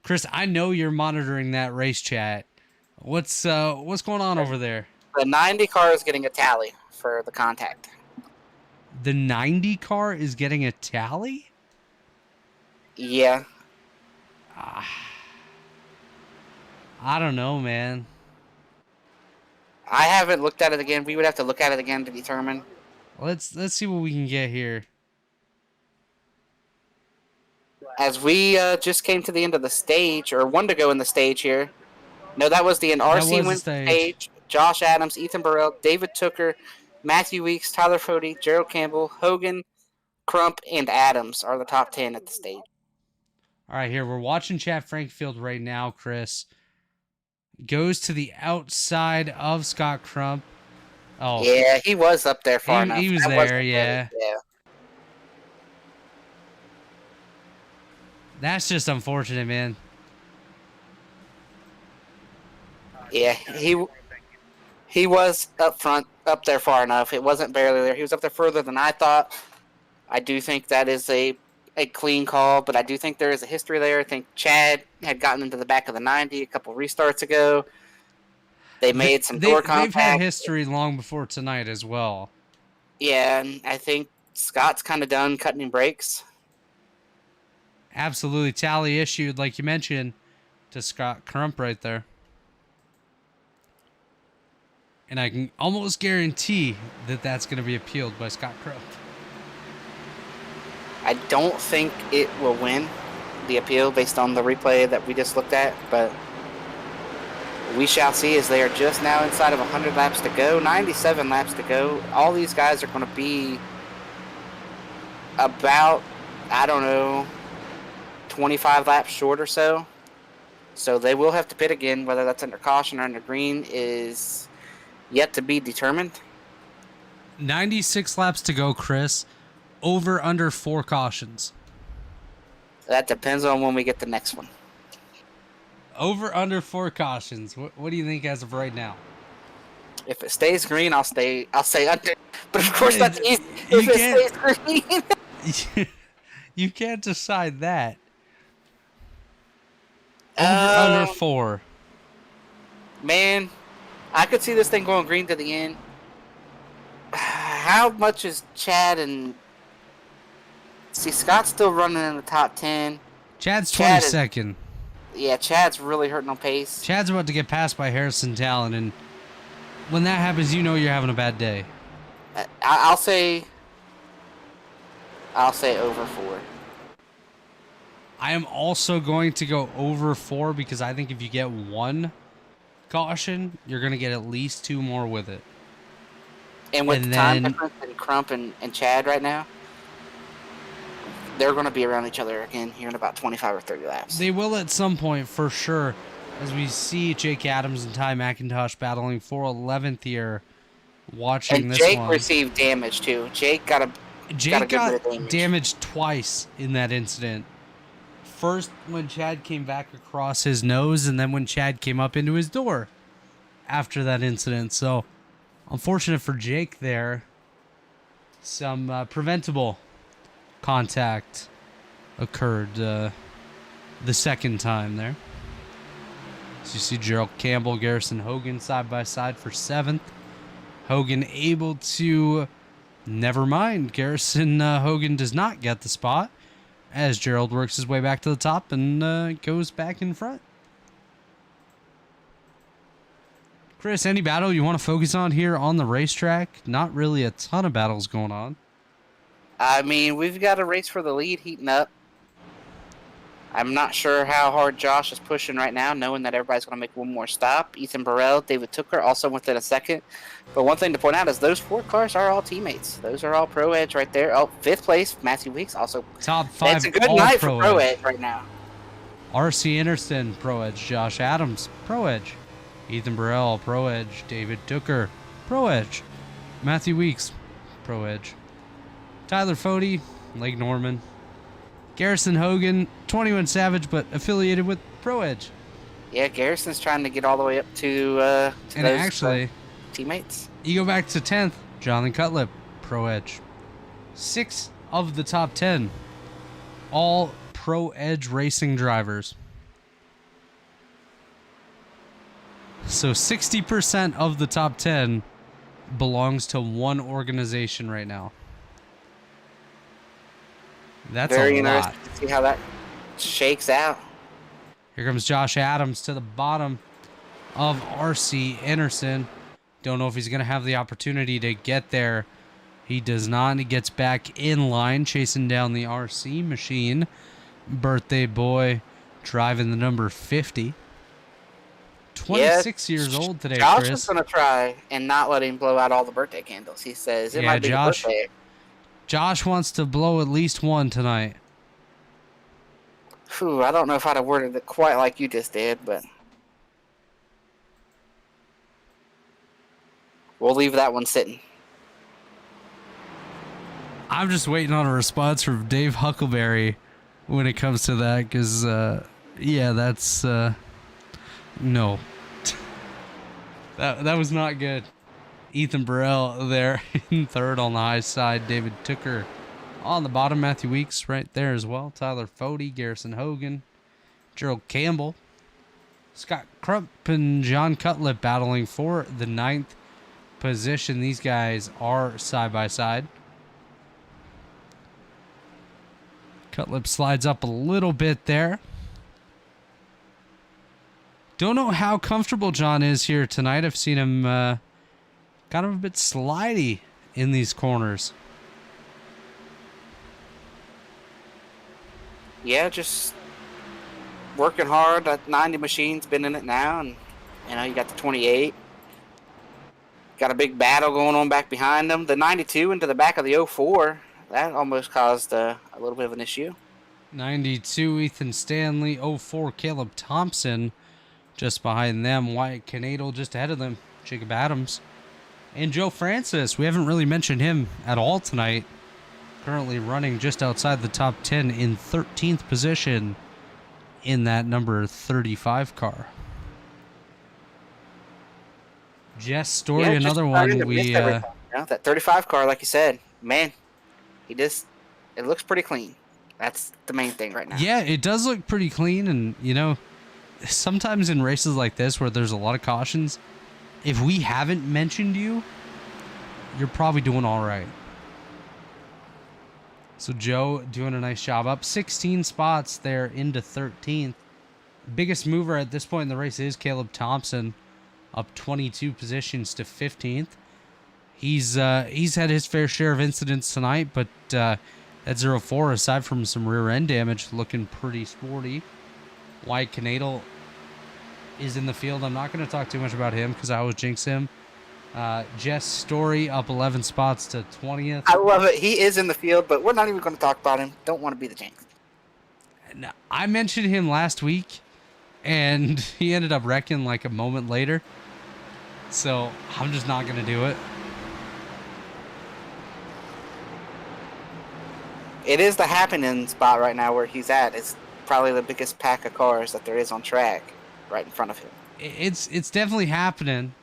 Chris, I know you're monitoring that race chat. What's going on over there? The 90 car is getting a tally for the contact. The 90 car is getting a tally? Yeah. I don't know, man. I haven't looked at it again. We would have to look at it again to determine. Let's see what we can get here. As we just came to the end of the stage, or one to go in the stage here. No, that was the RC win stage. Josh Adams, Ethan Burrell, David Tooker, Matthew Weeks, Tyler Fody, Gerald Campbell, Hogan, Crump, and Adams are the top 10 at the stage. All right, here we're watching Chad Frankfield right now, Chris. Goes to the outside of Scott Crump. Oh, yeah, he was up there far enough. He was there, yeah. That's just unfortunate, man. Yeah, he was up front, up there far enough. It wasn't barely there. He was up there further than I thought. I do think that is a clean call, but I do think there is a history there. I think Chad had gotten into the back of the 90 a couple restarts ago. They made some door contact. They've had history long before tonight as well. Yeah, and I think Scott's kind of done cutting him brakes. Absolutely. Tally issued, like you mentioned, to Scott Crump right there. And I can almost guarantee that that's going to be appealed by Scott Crump. I don't think it will win the appeal based on the replay that we just looked at, but we shall see, as they are just now inside of 100 laps to go, 97 laps to go. All these guys are going to be about, 25 laps short or so. So they will have to pit again. Whether that's under caution or under green is yet to be determined. 96 laps to go, Chris. Over under 4 cautions. That depends on when we get the next one. Over under 4 cautions. What do you think as of right now? If it stays green, I'll say under. But of course that's easy. If it stays green. You can't decide that. Under 4. Man, I could see this thing going green to the end. How much is Chad and... See, Scott's still running in the top 10. Chad's 22nd. Yeah, Chad's really hurting on pace. Chad's about to get passed by Harrison Talon, and when that happens, you know you're having a bad day. I'll say over 4. I am also going to go over 4 because I think if you get 1 caution, you're going to get at least 2 more with it. And with And the time then- difference in Crump and Chad right now, they're going to be around each other again here in about 25 or 30 laps. They will at some point, for sure, as we see Jake Adams and Ty McIntosh battling for 11th here. Watching And this Jake one. received damage, too. Jake got a Jake good bit of got damaged twice in that incident. First, when Chad came back across his nose, and then when Chad came up into his door after that incident. So, unfortunate for Jake there. Some preventable contact occurred the second time there. So you see Gerald Campbell, Garrison Hogan side by side for 7th. Hogan able to... Never mind. Garrison Hogan does not get the spot as Gerald works his way back to the top and goes back in front. Chris, any battle you want to focus on here on the racetrack? Not really a ton of battles going on. I mean, we've got a race for the lead heating up. I'm not sure how hard Josh is pushing right now, knowing that everybody's going to make one more stop. Ethan Burrell, David Tooker also within a second. But one thing to point out is those 4 cars are all teammates. Those are all Pro Edge right there. Oh, 5th place, Matthew Weeks also. Top 5 It's a good all night for Pro Pro Edge. Edge right now. RC Anderson, Pro Edge. Josh Adams, Pro Edge. Ethan Burrell, Pro Edge. David Tooker, Pro Edge. Matthew Weeks, Pro Edge. Tyler Fody, Lake Norman. Garrison Hogan, 21 Savage, but affiliated with Pro Edge. Yeah, Garrison's trying to get all the way up to And those actually, teammates. you go back to 10th, Jonathan Cutlip, Pro Edge. 6 of the top 10, all Pro Edge racing drivers. So 60% of the top 10 belongs to one organization right now. That's Very a lot. interesting to see how that shakes out. Here comes Josh Adams to the bottom of RC Anderson. Don't know if he's going to have the opportunity to get there. He does not. He gets back in line, chasing down the RC machine. Birthday boy driving the number 50. 26 years old today, Josh Chris. is going to try and not let him blow out all the birthday candles. He says it Yeah, might be Josh. his birthday. Josh wants to blow at least one tonight. Phew, I don't know if I'd have worded it quite like you just did, but we'll leave that one sitting. I'm just waiting on a response from Dave Huckleberry when it comes to that, because, yeah, that's, no. That was not good. Ethan Burrell there in 3rd on the high side. David Tooker on the bottom. Matthew Weeks right there as well. Tyler Fody, Garrison Hogan, Gerald Campbell, Scott Crump, and John Cutlip battling for the 9th position. These guys are side by side. Cutlip slides up a little bit there. Don't know how comfortable John is here tonight. I've seen him kind of a bit slidey in these corners. Yeah, just working hard. That 90 machine's been in it now, and you know you got the 28. Got a big battle going on back behind them. The 92 into the back of the 04. That almost caused a little bit of an issue. 92, Ethan Stanley. 04, Caleb Thompson. Just behind them. Wyatt Canadle just ahead of them. Jacob Adams. And Joe Francis. We haven't really mentioned him at all tonight. Currently running just outside the top 10 in 13th position in that number 35 car. Jess Story, Yeah, another just one starting to miss everything, you know, that 35 car, like you said, man, it looks pretty clean. That's the main thing right now. Yeah, it does look pretty clean, and you know, sometimes in races like this where there's a lot of cautions, if we haven't mentioned you, you're probably doing all right. So Joe doing a nice job, up 16 spots there into 13th. Biggest mover at this point in the race is Caleb Thompson, up 22 positions to 15th. He's had his fair share of incidents tonight, but that 04, aside from some rear end damage, looking pretty sporty. Wyatt Canadle is in the field. I'm not going to talk too much about him because I always jinx him. Jess Story up 11 spots to 20th. I love it. He is in the field, but we're not even going to talk about him. Don't want to be the jinx. Now, I mentioned him last week, and he ended up wrecking like a moment later. So I'm just not going to do it. It is the happening spot right now where he's at. It's probably the biggest pack of cars that there is on track right in front of him. It's definitely happening.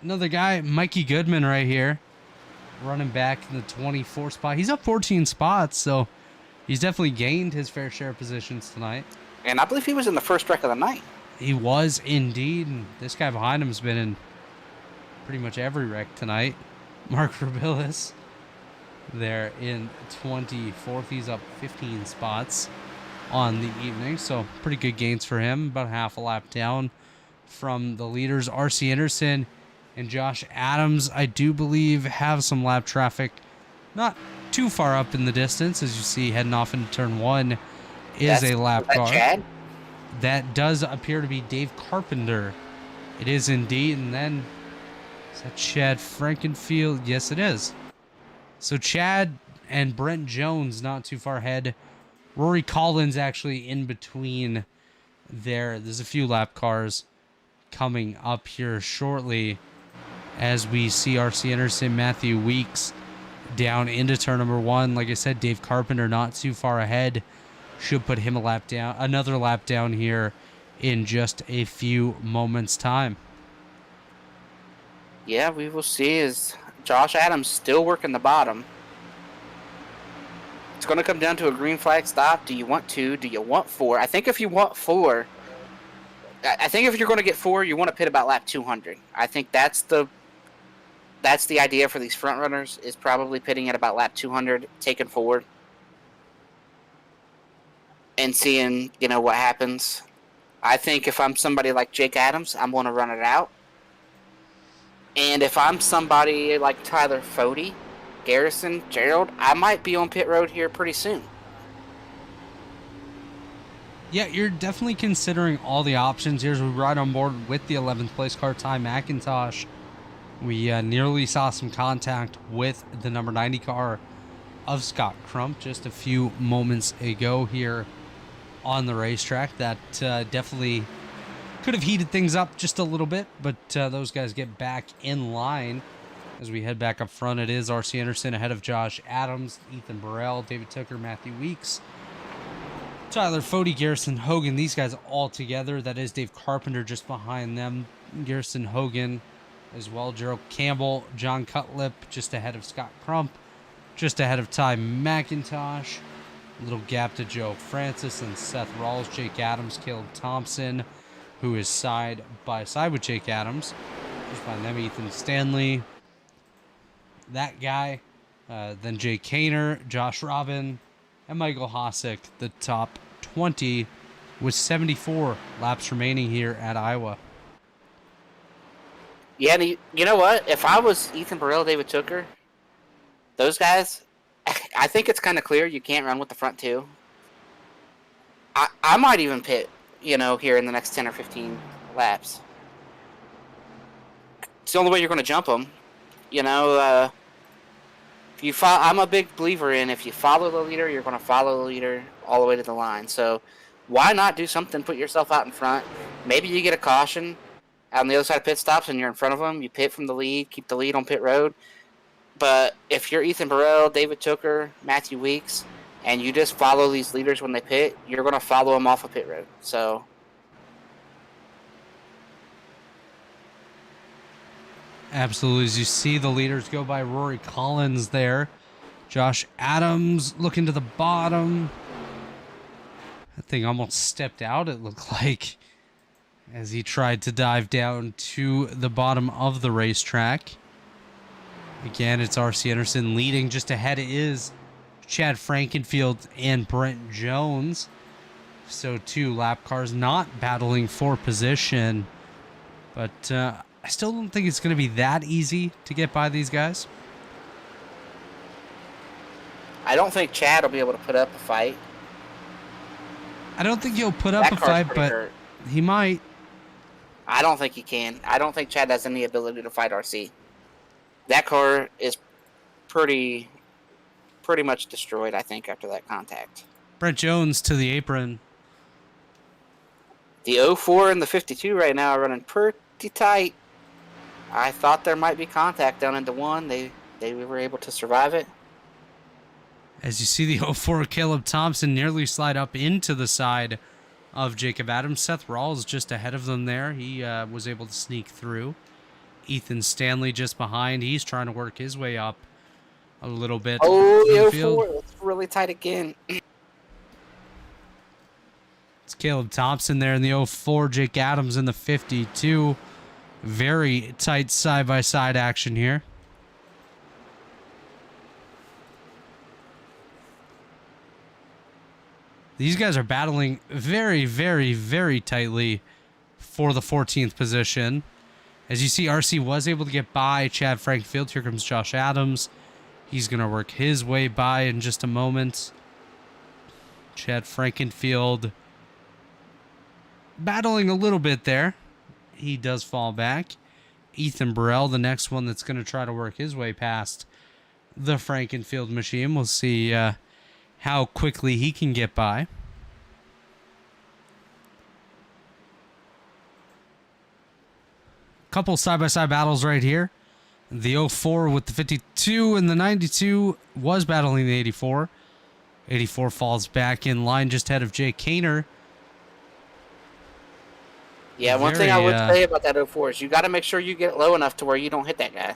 Another guy, Mikey Goodman right here, running back in the 24th spot. He's up 14 spots, so he's definitely gained his fair share of positions tonight. And I believe he was in the first wreck of the night. He was indeed, and this guy behind him has been in pretty much every wreck tonight. Mark Rubilis there in 24th. He's up 15 spots on the evening, so pretty good gains for him. About half a lap down from the leaders. RC Anderson and Josh Adams, I do believe, have some lap traffic not too far up in the distance. As you see, heading off into turn 1 is a lap car. Chad? That does appear to be Dave Carpenter. It is indeed. And then, is that Chad Frankenfield? Yes, it is. So Chad and Brent Jones not too far ahead. Rory Collins actually in between there. There's a few lap cars coming up here shortly as we see RC Anderson, Matthew Weeks down into turn number 1. Like I said, Dave Carpenter not too far ahead. Should put him a lap down, another lap down here in just a few moments' time. Yeah, we will see. Is Josh Adams still working the bottom? It's going to come down to a green flag stop. Do you want 2? Do you want 4? I think if you want 4, I think if you're going to get 4, you want to pit about lap 200. I think that's the idea for these front runners, is probably pitting at about lap 200, taking forward, and seeing, what happens. I think if I'm somebody like Jake Adams, I'm going to run it out. And if I'm somebody like Tyler Fody, Garrison, Gerald, I might be on pit road here pretty soon. Yeah, you're definitely considering all the options here as we ride on board with the 11th place car, Ty McIntosh. We nearly saw some contact with the number 90 car of Scott Crump just a few moments ago here on the racetrack. That definitely could have heated things up just a little bit, but those guys get back in line as we head back up front. It is RC Anderson ahead of Josh Adams, Ethan Burrell, David Tooker, Matthew Weeks, Tyler Fody, Garrison Hogan. These guys all together. That is Dave Carpenter just behind them. Garrison Hogan as well. Gerald Campbell, John Cutlip just ahead of Scott Crump, just ahead of Ty McIntosh. A little gap to Joe Francis and Seth Rawls. Jake Adams, Caleb Thompson, who is side by side with Jake Adams. Just behind them, Ethan Stanley, that guy. Then Jay Kaner, Josh Robin, and Michael Hosick, the top 20 with 74 laps remaining here at Iowa. Yeah, and you know what? If I was Ethan Burrell, David Tooker, those guys, I think it's kind of clear you can't run with the front 2. I might even pit, here in the next 10 or 15 laps. It's the only way you're going to jump them. If you I'm a big believer in, if you follow the leader, you're going to follow the leader all the way to the line. So why not do something, put yourself out in front? Maybe you get a caution on the other side of pit stops and you're in front of them. You pit from the lead, keep the lead on pit road. But if you're Ethan Burrell, David Tooker, Matthew Weeks, and you just follow these leaders when they pit, you're going to follow them off of pit road. So absolutely. As you see the leaders go by, Rory Collins there. Josh Adams looking to the bottom. That thing almost stepped out, it looked like, as he tried to dive down to the bottom of the racetrack. Again, it's RC Anderson leading. Just ahead is Chad Frankenfield and Brent Jones. So 2 lap cars not battling for position. But I still don't think it's going to be that easy to get by these guys. I don't think Chad will be able to put up a fight. I don't think he'll put up a fight, but he might. I don't think he can. I don't think Chad has any ability to fight RC. That car is pretty much destroyed, I think, after that contact. Brett Jones to the apron. The 04 and the 52 right now are running pretty tight. I thought there might be contact down into one. They were able to survive it. As you see the 04 Caleb Thompson nearly slide up into the side of Jacob Adams. Seth Rawls just ahead of them there. He was able to sneak through. Ethan Stanley just behind. He's trying to work his way up a little bit. Oh, the 04. It's really tight again. It's Caleb Thompson there in the 04. Jake Adams in the 52. Very tight side-by-side action here. These guys are battling very, very, very tightly for the 14th position. As you see, RC was able to get by Chad Frankfield. Here comes Josh Adams. He's going to work his way by in just a moment. Chad Frankenfield battling a little bit there. He does fall back. Ethan Burrell, the next one that's going to try to work his way past the Frankenfield machine. We'll see how quickly he can get by. Couple side-by-side battles right here. The 04 with the 52 and the 92 was battling the 84. 84 falls back in line just ahead of Jake Kaner. Yeah, one thing I would say about that 04 is you got to make sure you get low enough to where you don't hit that guy.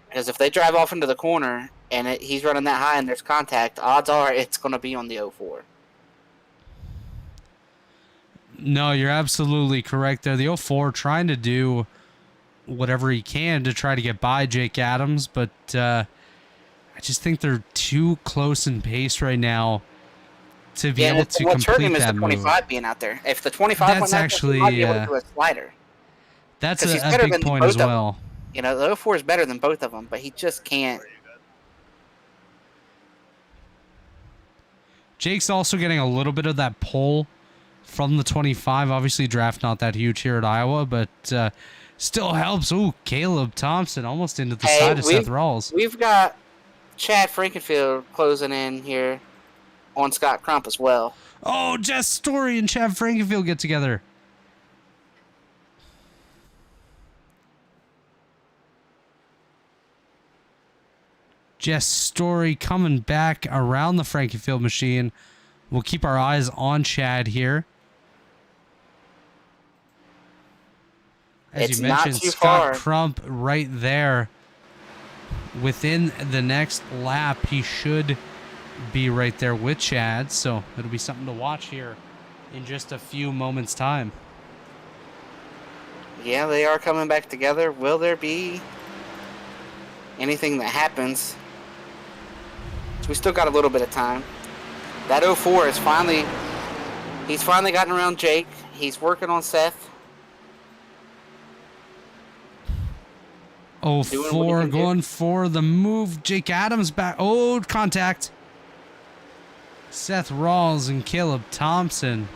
Because if they drive off into the corner and he's running that high and there's contact, odds are it's going to be on the 04. No, you're absolutely correct there. The 04 trying to do whatever he can to try to get by Jake Adams, but I just think they're too close in pace right now to be able to what's hurting complete him is that the move. 25 being out there. If the 25 That's went out actually, there, he might be able to do a slider. That's 'Cause he's a better big than point both as of them. well. You know, the 04 is better than both of them, but he just can't. Jake's also getting a little bit of that pull from the 25. Obviously, draft not that huge here at Iowa, but still helps. Ooh, Caleb Thompson almost into the side of Seth Rawls. We've got Chad Frankenfield closing in here on Scott Crump as well. Oh, Jess Story and Chad Frankenfield get together. Jess Story coming back around the Frankenfield machine. We'll keep our eyes on Chad here. As It's you mentioned, not too Scott far. Crump right there. Within the next lap, he should be right there with Chad. So it'll be something to watch here in just a few moments' time. Yeah, they are coming back together. Will there be anything that happens? So we still got a little bit of time. That 04 is he's finally gotten around Jake. He's working on Seth. 04 going for the move. Jake Adams back. Oh, contact. Seth Rawls and Caleb Thompson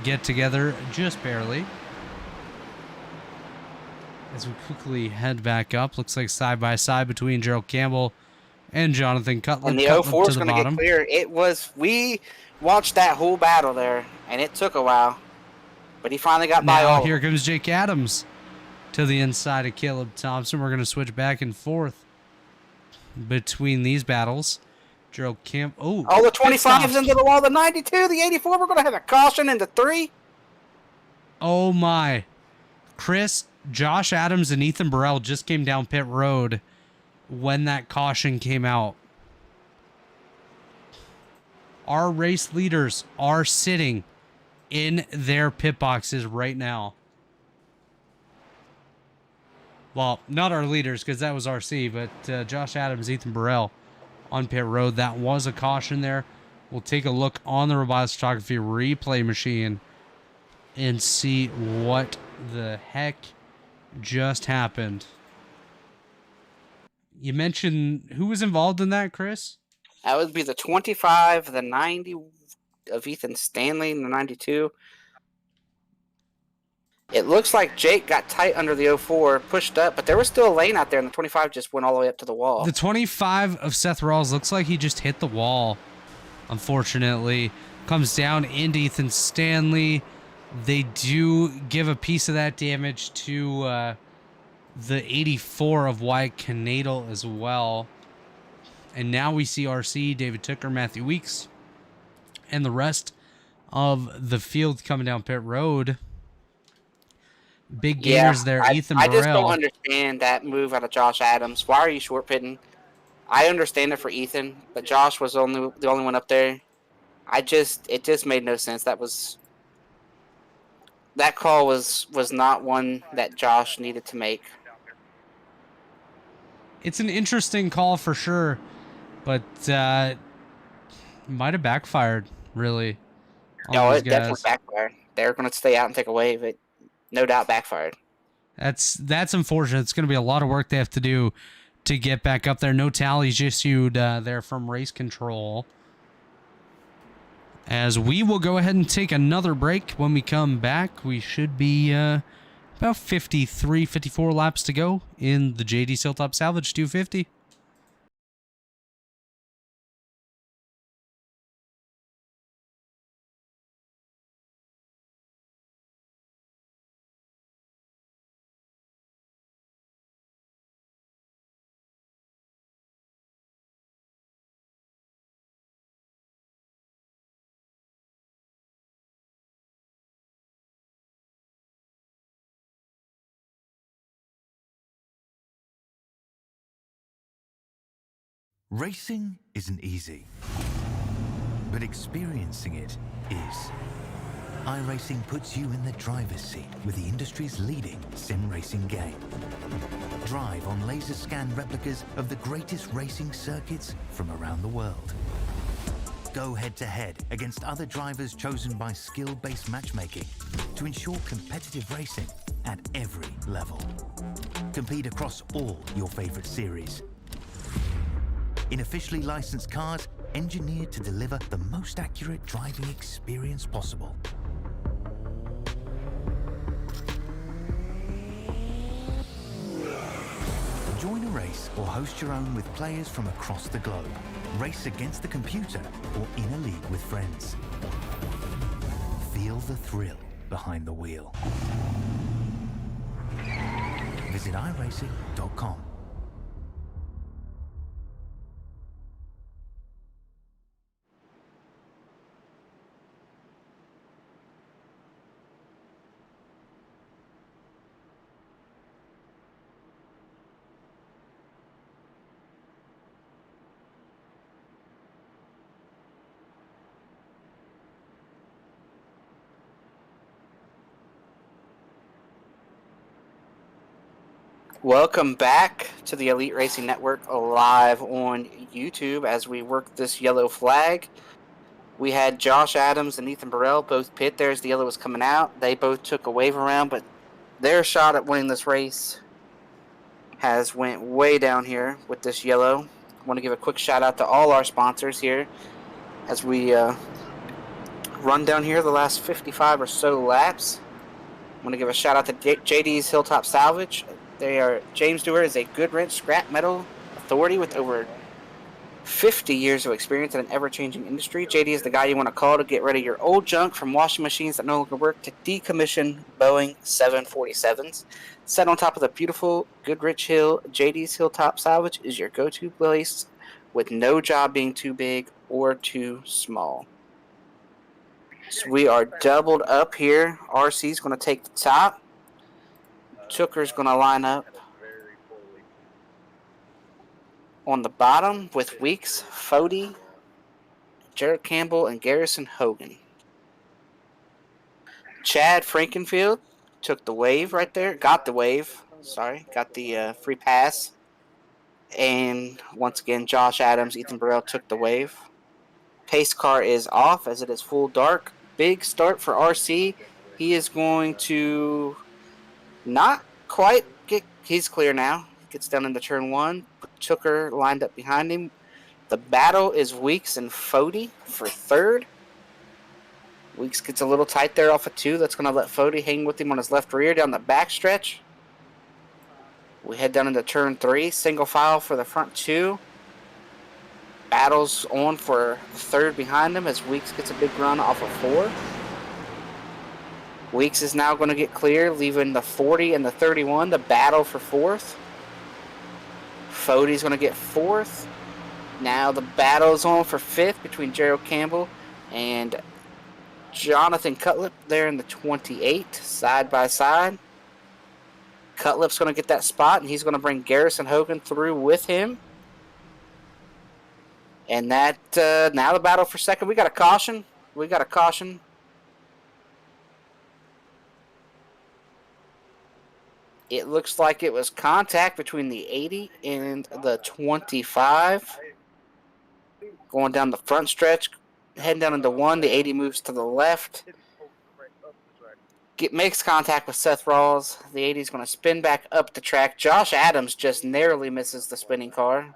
get together just barely. As we quickly head back up, looks like side by side between Gerald Campbell and Jonathan Cutler. And the 04 is going to get clear. We watched that whole battle there, and it took a while. But he finally got by all. Now here comes Jake Adams to the inside of Caleb Thompson. We're going to switch back and forth between these battles. Gerald Camp. Oh, the 25s into the wall. The 92, the 84. We're going to have a caution into 3. Oh, my. Chris, Josh Adams, and Ethan Burrell just came down pit road when that caution came out. Our race leaders are sitting in their pit boxes right now. Well, not our leaders, because that was RC, but Josh Adams, Ethan Burrell on pit road. That was a caution there. We'll take a look on the Robotics Photography replay machine and see what the heck just happened. You mentioned who was involved in that, Chris? That would be the 25, the 90 of Ethan Stanley, and the 92. It looks like Jake got tight under the 04, pushed up, but there was still a lane out there, and the 25 just went all the way up to the wall. The 25 of Seth Rawls looks like he just hit the wall, unfortunately. Comes down into Ethan Stanley. They do give a piece of that damage to the 84 of Wyatt Canadal as well. And now we see RC, David Tooker, Matthew Weeks, and the rest of the field coming down pit road. Big gainers there, Ethan Burrell. I just don't understand that move out of Josh Adams. Why are you short pitting? I understand it for Ethan, but Josh was the only one up there. It just made no sense. That call was not one that Josh needed to make. It's an interesting call for sure, but might have backfired, really. No, it definitely backfired. They're going to stay out and take a wave. It no doubt backfired. That's unfortunate. It's going to be a lot of work they have to do to get back up there. No tallies issued there from race control. As we will go ahead and take another break. When we come back, we should be about 53, 54 laps to go in the JD's Hilltop Salvage 250. Racing isn't easy, but experiencing it is. iRacing puts you in the driver's seat with the industry's leading sim racing game. Drive on laser scan replicas of the greatest racing circuits from around the world. Go head-to-head against other drivers chosen by skill-based matchmaking to ensure competitive racing at every level. Compete across all your favorite series. In officially licensed cars, engineered to deliver the most accurate driving experience possible. Join a race or host your own with players from across the globe. Race against the computer or in a league with friends. Feel the thrill behind the wheel. Visit iRacing.com. Welcome back to the Elite Racing Network live on YouTube as we work this yellow flag. We had Josh Adams and Ethan Burrell both pit there as the yellow was coming out. They both took a wave around, but their shot at winning this race has went way down here with this yellow. I want to give a quick shout out to all our sponsors here as we run down here the last 55 or so laps. I want to give a shout out to JD's Hilltop Salvage. James Dewar is a good wrench scrap metal authority with over 50 years of experience in an ever-changing industry. JD is the guy you want to call to get rid of your old junk from washing machines that no longer work to decommission Boeing 747s. Set on top of the beautiful Goodrich Hill, JD's Hilltop Salvage is your go-to place with no job being too big or too small. So we are doubled up here. RC's going to take the top. Tooker's going to line up on the bottom with Weeks, Fody, Jared Campbell, and Garrison Hogan. Chad Frankenfield took the wave right there. Got the wave. Got the free pass. And once again, Josh Adams, Ethan Burrell took the wave. Pace car is off as it is full dark. Big start for RC. He is going to not quite get. He's clear now. Gets down into turn one. Tooker lined up behind him. The battle is Weeks and Fody for third. Weeks gets a little tight there off of 2. That's going to let Fody hang with him on his left rear down the back stretch. We head down into turn 3. Single file for the front 2. Battles on for third behind him as Weeks gets a big run off of 4. Weeks is now going to get clear, leaving the 40 and the 31 to battle for 4th. Fody's going to get 4th. Now the battle's on for 5th between Gerald Campbell and Jonathan Cutlip there in the 28, side by side. Cutlip's going to get that spot, and he's going to bring Garrison Hogan through with him. And that now the battle for second. We got a caution. It looks like it was contact between the 80 and the 25. Going down the front stretch, heading down into 1. The 80 moves to the left. Makes contact with Seth Rawls. The 80 is going to spin back up the track. Josh Adams just narrowly misses the spinning car.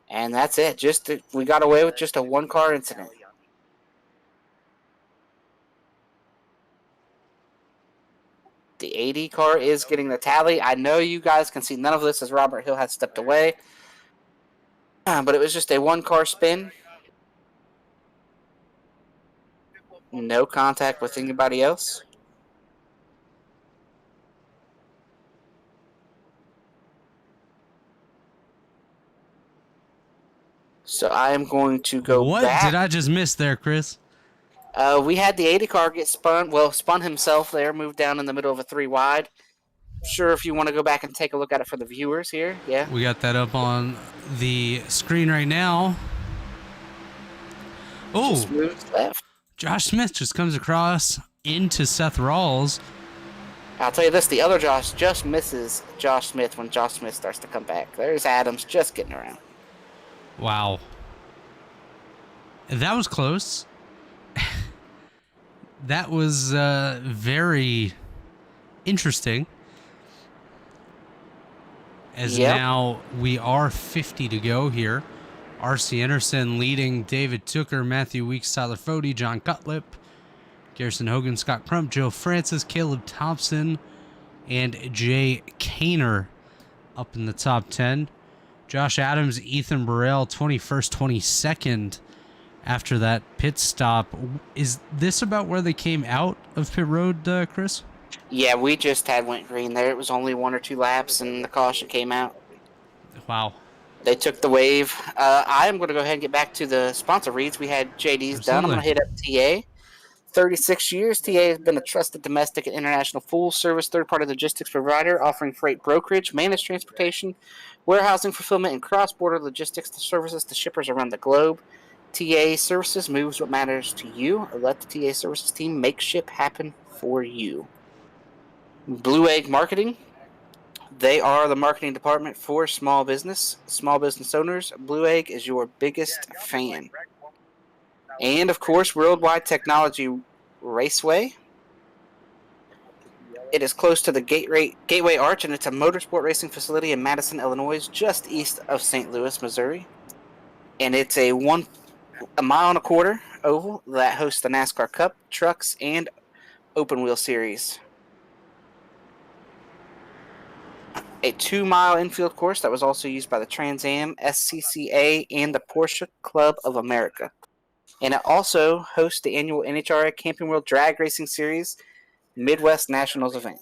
And that's it. We got away with just a 1-car incident. The 80 car is getting the tally. I know you guys can see none of this as Robert Hill has stepped away. But it was just a 1-car spin. No contact with anybody else. So I am going to go What back. did I just miss there, Chris? We had the 80 car get spun. Well, spun himself there, moved down in the middle of a 3 wide. Sure, if you want to go back and take a look at it for the viewers here. Yeah. We got that up on the screen right now. Oh, Just moved left. Josh Smith just comes across into Seth Rawls. I'll tell you this, the other Josh just misses Josh Smith when Josh Smith starts to come back. There's Adams just getting around. Wow. That was close. That was very interesting. As now we are 50 to go here. R.C. Anderson leading David Tooker, Matthew Weeks, Tyler Fody, John Cutlip, Garrison Hogan, Scott Crump, Joe Francis, Caleb Thompson, and Jay Kaner up in the top 10. Josh Adams, Ethan Burrell, 21st, 22nd after that pit stop. Is this about where they came out of pit road, Chris? Yeah, we just went green there. It was only 1 or 2 laps, and the caution came out. Wow. They took the wave. I am going to go ahead and get back to the sponsor reads. We had JD's done. I'm going to hit up TA. 36 years, TA has been a trusted domestic and international full-service third-party logistics provider offering freight brokerage, managed transportation, warehousing, fulfillment, and cross-border logistics services to shippers around the globe. TA Services moves what matters to you. Let the TA Services team make ship happen for you. Blue Egg Marketing. They are the marketing department for small business owners. Blue Egg is your biggest fan. And, of course, Worldwide Technology Raceway. It is close to the Gateway Arch, and it's a motorsport racing facility in Madison, Illinois, just east of St. Louis, Missouri. And it's a 1.25 mile oval that hosts the NASCAR Cup, Trucks, and Open Wheel Series. A 2-mile infield course that was also used by the Trans Am, SCCA, and the Porsche Club of America. And it also hosts the annual NHRA Camping World Drag Racing Series Midwest Nationals event.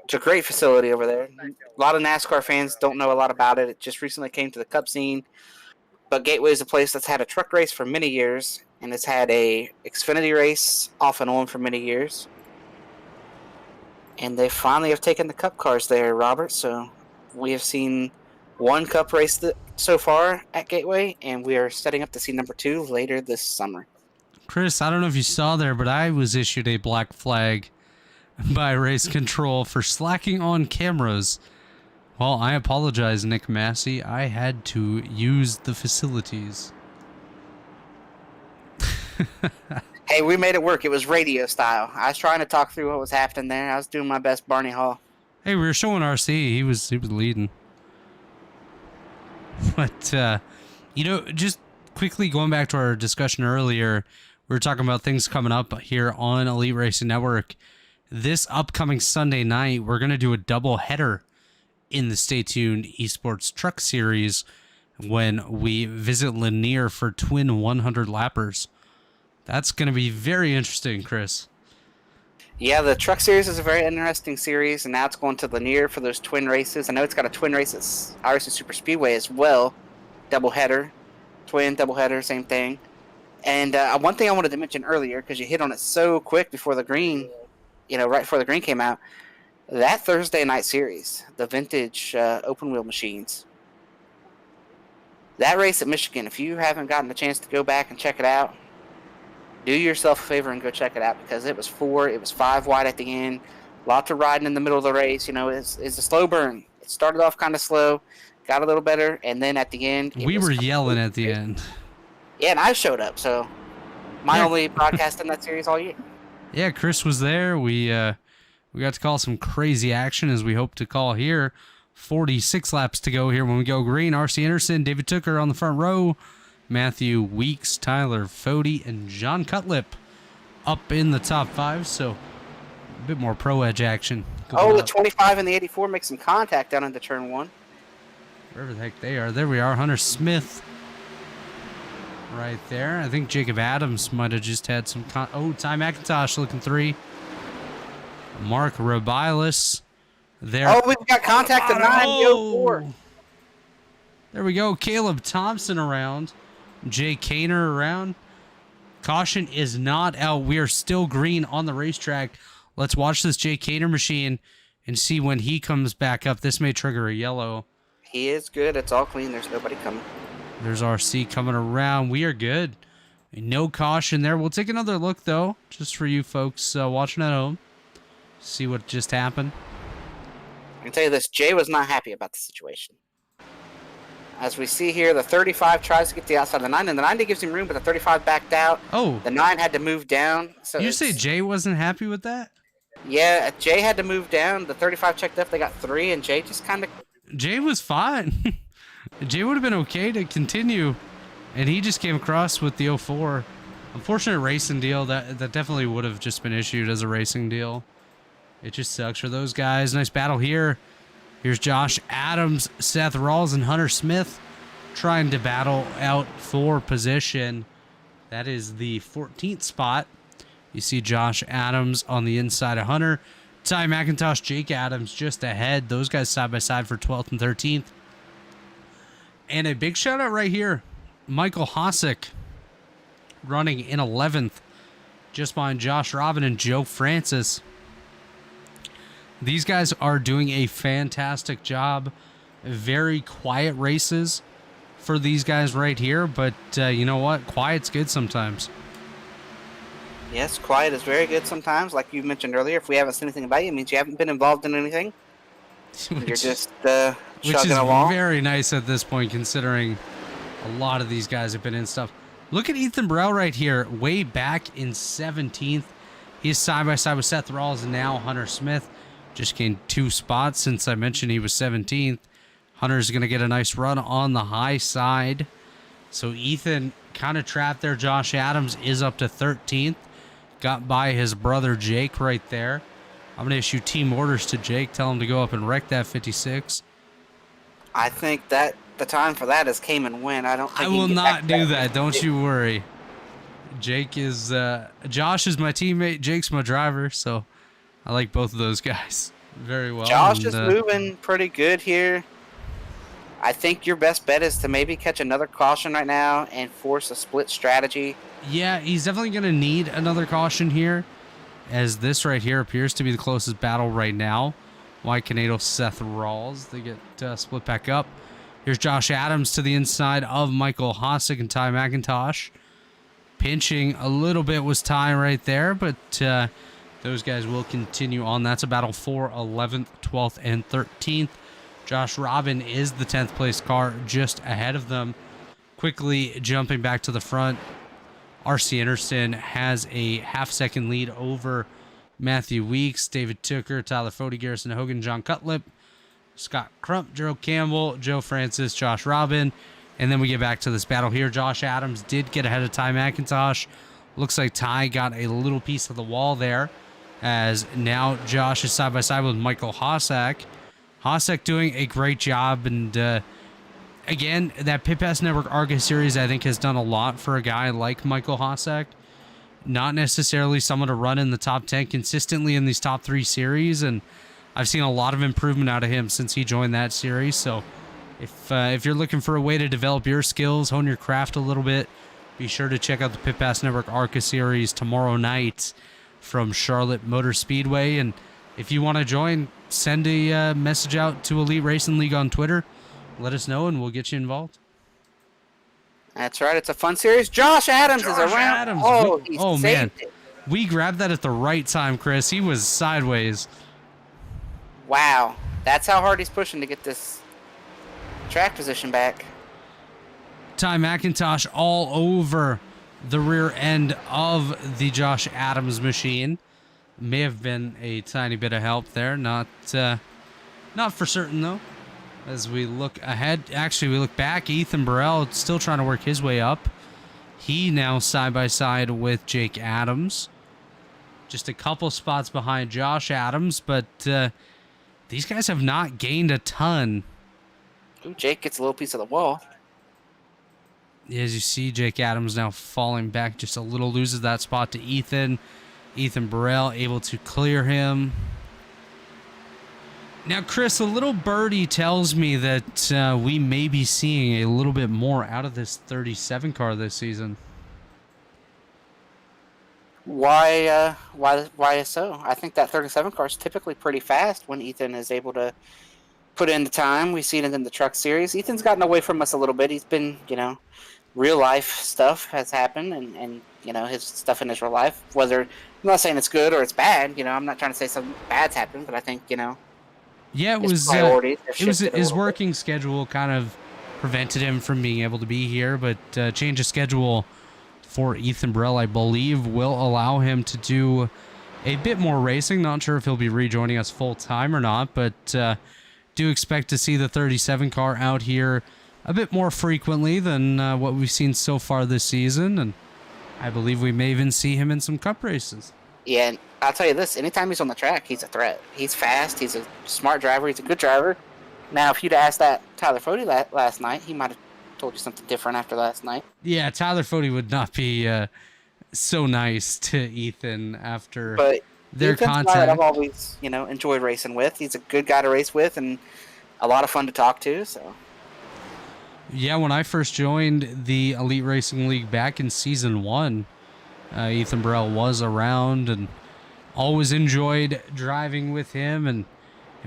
It's a great facility over there. A lot of NASCAR fans don't know a lot about it. It just recently came to the Cup scene. But Gateway is a place that's had a truck race for many years, and it's had a Xfinity race off and on for many years. And they finally have taken the Cup cars there, Robert. So we have seen 1 Cup race so far at Gateway, and we are setting up to see number 2 later this summer. Chris, I don't know if you saw there, but I was issued a black flag by race control for slacking on cameras. Well, I apologize, Nick Massey. I had to use the facilities. Hey, we made it work. It was radio style. I was trying to talk through what was happening there. I was doing my best Barney Hall. Hey, we were showing RC. He was leading. But, just quickly going back to our discussion earlier, we were talking about things coming up here on Elite Racing Network. This upcoming Sunday night, we're going to do a double header in the Stay Tuned Esports Truck Series when we visit Lanier for twin 100 lappers. That's going to be very interesting, Chris. Yeah, the Truck Series is a very interesting series, and now it's going to Lanier for those twin races. I know it's got a twin race at iRacing Super Speedway as well. Doubleheader. Twin, doubleheader, same thing. And one thing I wanted to mention earlier, because you hit on it so quick before the green, right before the green came out, that Thursday night series, the vintage open wheel machines, that race at Michigan, if you haven't gotten a chance to go back and check it out, do yourself a favor and go check it out, because it was 5 wide at the end, lots of riding in the middle of the race. It's a slow burn. It started off kind of slow, got a little better, and then at the end, we were yelling at the end. Yeah, and I showed up, so my only broadcast in that series all year. Yeah, Chris was there. We got to call some crazy action, as we hope to call here. 46 laps to go here when we go green. RC Anderson, David Tooker on the front row. Matthew Weeks, Tyler Fody, and John Cutlip up in the top 5. So a bit more pro edge action. The 25 and the 84 make some contact down into turn 1. Wherever the heck they are. There we are. Hunter Smith right there. I think Jacob Adams might have just had some... Ty McIntosh looking 3. Mark Robilis there. Oh, we've got contact at 9-4. There we go. Caleb Thompson around. Jay Kaner around. Caution is not out. We are still green on the racetrack. Let's watch this Jay Kaner machine and see when he comes back up. This may trigger a yellow. He is good. It's all clean. There's nobody coming. There's RC coming around. We are good. No caution there. We'll take another look, though, just for you folks watching at home. See what just happened. I can tell you this. Jay was not happy about the situation. As we see here, the 35 tries to get the outside of the 9, and the 90 gives him room, but the 35 backed out. Oh. The 9 had to move down. So you say Jay wasn't happy with that? Yeah, Jay had to move down. The 35 checked up. They got 3, and Jay just kind of... Jay was fine. Jay would have been okay to continue, and he just came across with the 04. Unfortunate racing deal. That definitely would have just been issued as a racing deal. It just sucks for those guys. Nice battle here. Here's Josh Adams, Seth Rawls, and Hunter Smith trying to battle out for position. That is the 14th spot. You see Josh Adams on the inside of Hunter. Ty McIntosh, Jake Adams just ahead. Those guys side by side for 12th and 13th. And a big shout out right here. Michael Hosick running in 11th. Just behind Josh Robin and Joe Francis. These guys are doing a fantastic job. Very quiet races for these guys right here. But you know what? Quiet's good sometimes. Yes, quiet is very good sometimes. Like you mentioned earlier, if we haven't seen anything about you, it means you haven't been involved in anything. You're just chugging along. Which is very nice at this point, considering a lot of these guys have been in stuff. Look at Ethan Burrell right here, way back in 17th. He's side by side with Seth Rawls and now Hunter Smith. Just gained 2 spots since I mentioned he was 17th. Hunter's going to get a nice run on the high side. So Ethan kind of trapped there. Josh Adams is up to 13th. Got by his brother Jake right there. I'm going to issue team orders to Jake. Tell him to go up and wreck that 56. I think that the time for that is came and win. I will not do that. Don't you worry. Jake is... Josh is my teammate. Jake's my driver, so... I like both of those guys very well. Josh is moving pretty good here. I think your best bet is to maybe catch another caution right now and force a split strategy. Yeah, he's definitely going to need another caution here, as this right here appears to be the closest battle right now. White Canado, Seth Rawls. They get split back up. Here's Josh Adams to the inside of Michael Hosick and Ty McIntosh. Pinching a little bit was Ty right there, but... those guys will continue on. That's a battle for 11th, 12th, and 13th. Josh Robin is the 10th place car just ahead of them. Quickly jumping back to the front, RC Anderson has a half-second lead over Matthew Weeks, David Tooker, Tyler Fody, Garrison Hogan, John Cutlip, Scott Crump, Gerald Campbell, Joe Francis, Josh Robin, And then we get back to this battle here. Josh Adams did get ahead of Ty McIntosh. Looks like Ty got a little piece of the wall there, as now Josh is side by side with Michael Hossack. Hossack doing a great job, and again, that Pit Pass Network ARCA series I think has done a lot for a guy like Michael Hossack. Not necessarily someone to run in the top 10 consistently in these top 3 series, and I've seen a lot of improvement out of him since he joined that series. So if you're looking for a way to develop your skills, hone your craft a little bit, be sure to check out the Pit Pass Network ARCA series tomorrow night from Charlotte Motor Speedway. And if you want to join, send a message out to Elite Racing League on Twitter. Let us know, and we'll get you involved. That's right. It's a fun series. Josh Adams is around. Adams. Oh, he saved man. it. We grabbed that at the right time, Chris. He was sideways. Wow. That's how hard he's pushing to get this track position back. Ty McIntosh all over the rear end of the Josh Adams machine. May have been a tiny bit of help there. Not for certain, though. As we look ahead, actually, we look back. Ethan Burrell still trying to work his way up. He now side by side with Jake Adams. Just a couple spots behind Josh Adams, but these guys have not gained a ton. Ooh, Jake gets a little piece of the wall. As you see, Jake Adams now falling back just a little, loses that spot to Ethan. Ethan Burrell able to clear him. Now, Chris, a little birdie tells me that we may be seeing a little bit more out of this 37 car this season. Why so? I think that 37 car is typically pretty fast when Ethan is able to put in the time. We've seen it in the truck series. Ethan's gotten away from us a little bit. He's been, real life stuff has happened, and his stuff in his real life. Whether I'm not saying it's good or it's bad. I'm not trying to say something bad's happened, but I think Yeah, it was his working schedule kind of prevented him from being able to be here, but change of schedule for Ethan Burrell, I believe, will allow him to do a bit more racing. Not sure if he'll be rejoining us full time or not, but do expect to see the 37 car out here a bit more frequently than what we've seen so far this season, and I believe we may even see him in some cup races. Yeah, and I'll tell you this, anytime he's on the track, he's a threat. He's fast, he's a smart driver, he's a good driver. Now, if you'd asked that Tyler Fody last night, he might have told you something different after last night. Yeah, Tyler Fody would not be so nice to Ethan after their Ethan's contact. I've always, enjoyed racing with. He's a good guy to race with and a lot of fun to talk to, so... Yeah, when I first joined the Elite Racing League back in Season 1, Ethan Burrell was around, and always enjoyed driving with him and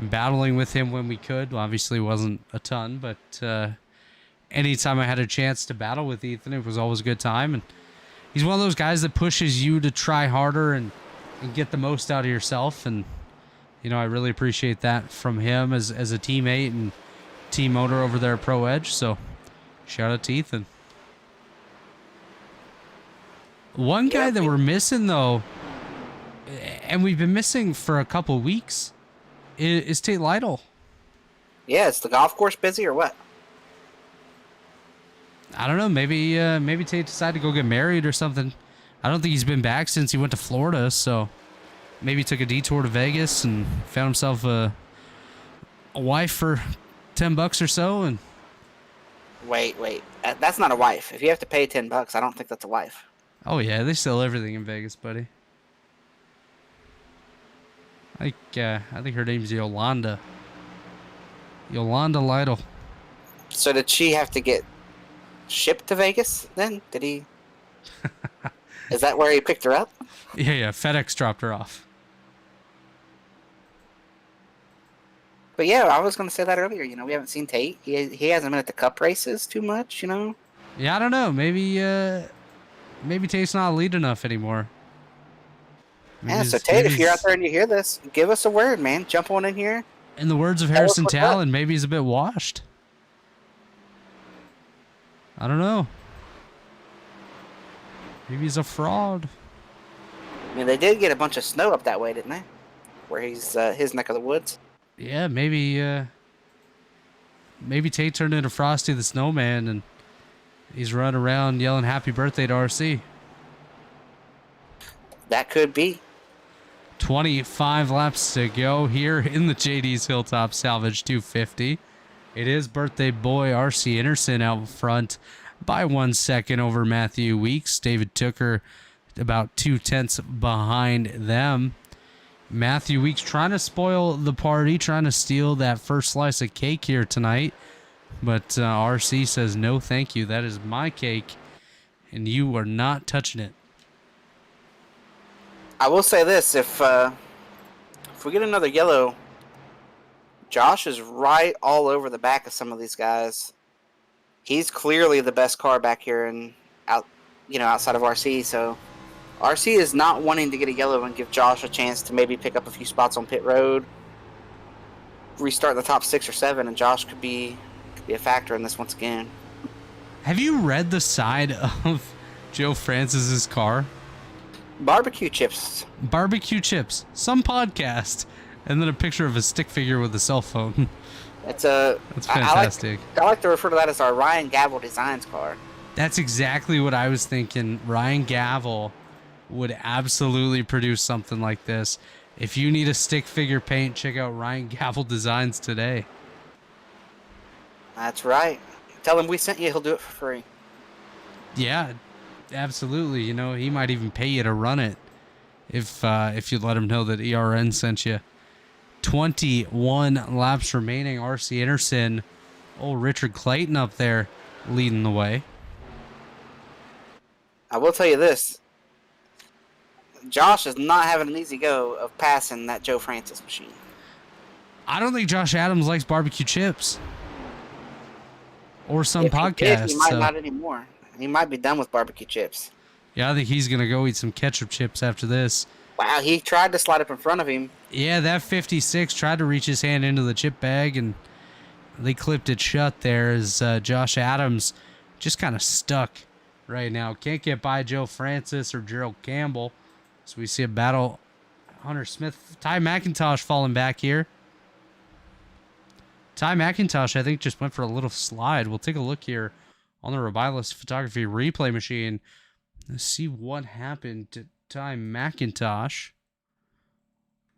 battling with him when we could. Well, obviously, wasn't a ton, but anytime I had a chance to battle with Ethan, it was always a good time. And he's one of those guys that pushes you to try harder and get the most out of yourself. And, I really appreciate that from him as a teammate and team owner over there at Pro Edge. So, shout out to Ethan. One guy that we're missing, though, and we've been missing for a couple weeks, is Tate Lytle. Yeah, is the golf course busy or what? I don't know. Maybe Tate decided to go get married or something. I don't think he's been back since he went to Florida, so maybe took a detour to Vegas and found himself a wife for $10 or so. And Wait. That's not a wife. If you have to pay $10, I don't think that's a wife. oh yeah, they sell everything in Vegas, buddy. I think her name's Yolanda. Yolanda Lytle. So did she have to get shipped to Vegas then? Did he? Is that where he picked her up? Yeah. FedEx dropped her off. But yeah, I was going to say that earlier. We haven't seen Tate. He hasn't been at the Cup races too much. Yeah, I don't know. Maybe Tate's not elite enough anymore. Yeah, so Tate, if you're out there and you hear this, give us a word, man. Jump on in here. In the words of Harrison Talon, maybe he's a bit washed. I don't know. Maybe he's a fraud. I mean, they did get a bunch of snow up that way, didn't they? Where he's his neck of the woods. Yeah, maybe Tate turned into Frosty the Snowman and He's running around yelling happy birthday to RC. That could be. 25 laps to go here in the JD's Hilltop Salvage 250. It is birthday boy RC Anderson out front by 1 second over Matthew Weeks. David Tooker about 2/10 behind them. Matthew Weeks trying to spoil the party, trying to steal that first slice of cake here tonight. But RC says, no, thank you. That is my cake, and you are not touching it. I will say this: if we get another yellow, Josh is right all over the back of some of these guys. He's clearly the best car back here and outside of RC. So RC is not wanting to get a yellow and give Josh a chance to maybe pick up a few spots on pit road, restart in the top 6 or 7, and Josh could be a factor in this once again. Have you read the side of Joe Francis's car? Barbecue chips. Barbecue chips. Some podcast. And then a picture of a stick figure with a cell phone. That's fantastic. I like to refer to that as our Ryan Gavel Designs car. That's exactly what I was thinking. Ryan Gavel would absolutely produce something like this. If you need a stick figure paint, check out Ryan Gavel Designs today. That's right. Tell him we sent you. He'll do it for free. Yeah, absolutely. You know, he might even pay you to run it if you let him know that ERN sent you. 21 laps remaining. RC Anderson, old Richard Clayton up there leading the way. I will tell you this. Josh is not having an easy go of passing that Joe Francis machine. I don't think Josh Adams likes barbecue chips. Or some If podcast. He might not anymore. He might be done with barbecue chips. Yeah, I think he's going to go eat some ketchup chips after this. Wow, he tried to slide up in front of him. Yeah, that 56 tried to reach his hand into the chip bag, and they clipped it shut there as Josh Adams just kind of stuck right now. Can't get by Joe Francis or Gerald Campbell. So we see a battle. Hunter Smith, Ty McIntosh falling back here. Ty McIntosh, I think, just went for a little slide. We'll take a look here on the Robilus Photography replay machine. Let's see what happened to Ty McIntosh.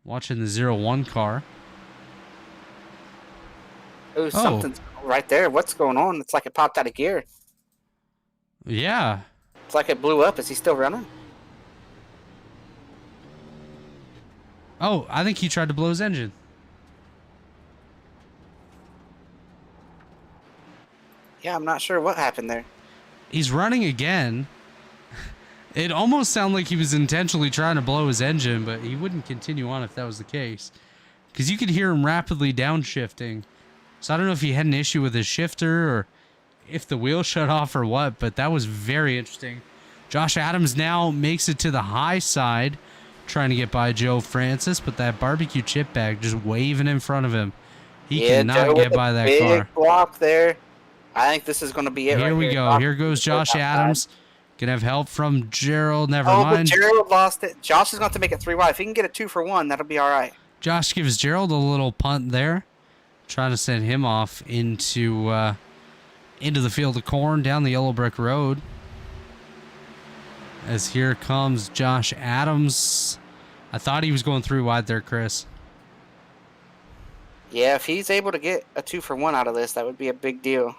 Watching the 01 car. Ooh, something's right there. What's going on? It's like it popped out of gear. Yeah. It's like it blew up. Is he still running? Oh, I think he tried to blow his engine. Yeah, I'm not sure what happened there. He's running again. It almost sounded like he was intentionally trying to blow his engine, but he wouldn't continue on if that was the case. Because you could hear him rapidly downshifting. So I don't know if he had an issue with his shifter or if the wheel shut off or what, but that was very interesting. Josh Adams now makes it to the high side, trying to get by Joe Francis, but that barbecue chip bag just waving in front of him. He cannot get by that car. Big block there. I think this is going to be it. Here we go. Here goes Josh Adams. Gonna have help from Gerald. Never mind. But Gerald lost it. Josh is going to have to make it 3 wide. If he can get a 2 for 1, that'll be all right. Josh gives Gerald a little punt there, trying to send him off into the field of corn down the yellow brick road. As here comes Josh Adams. I thought he was going 3 wide there, Chris. Yeah, if he's able to get a 2 for 1 out of this, that would be a big deal.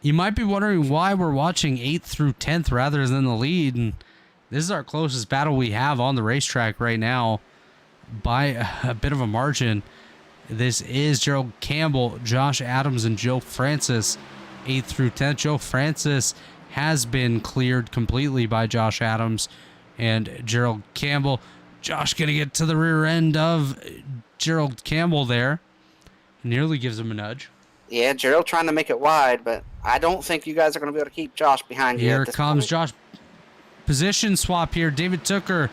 You might be wondering why we're watching 8th through 10th rather than the lead, and this is our closest battle we have on the racetrack right now by a bit of a margin. This is Gerald Campbell, Josh Adams, and Joe Francis, 8th through 10th. Joe Francis has been cleared completely by Josh Adams and Gerald Campbell. Josh going to get to the rear end of Gerald Campbell there. Nearly gives him a nudge. Yeah, Gerald trying to make it wide, but I don't think you guys are going to be able to keep Josh behind you. Here comes Josh. Position swap here. David Tooker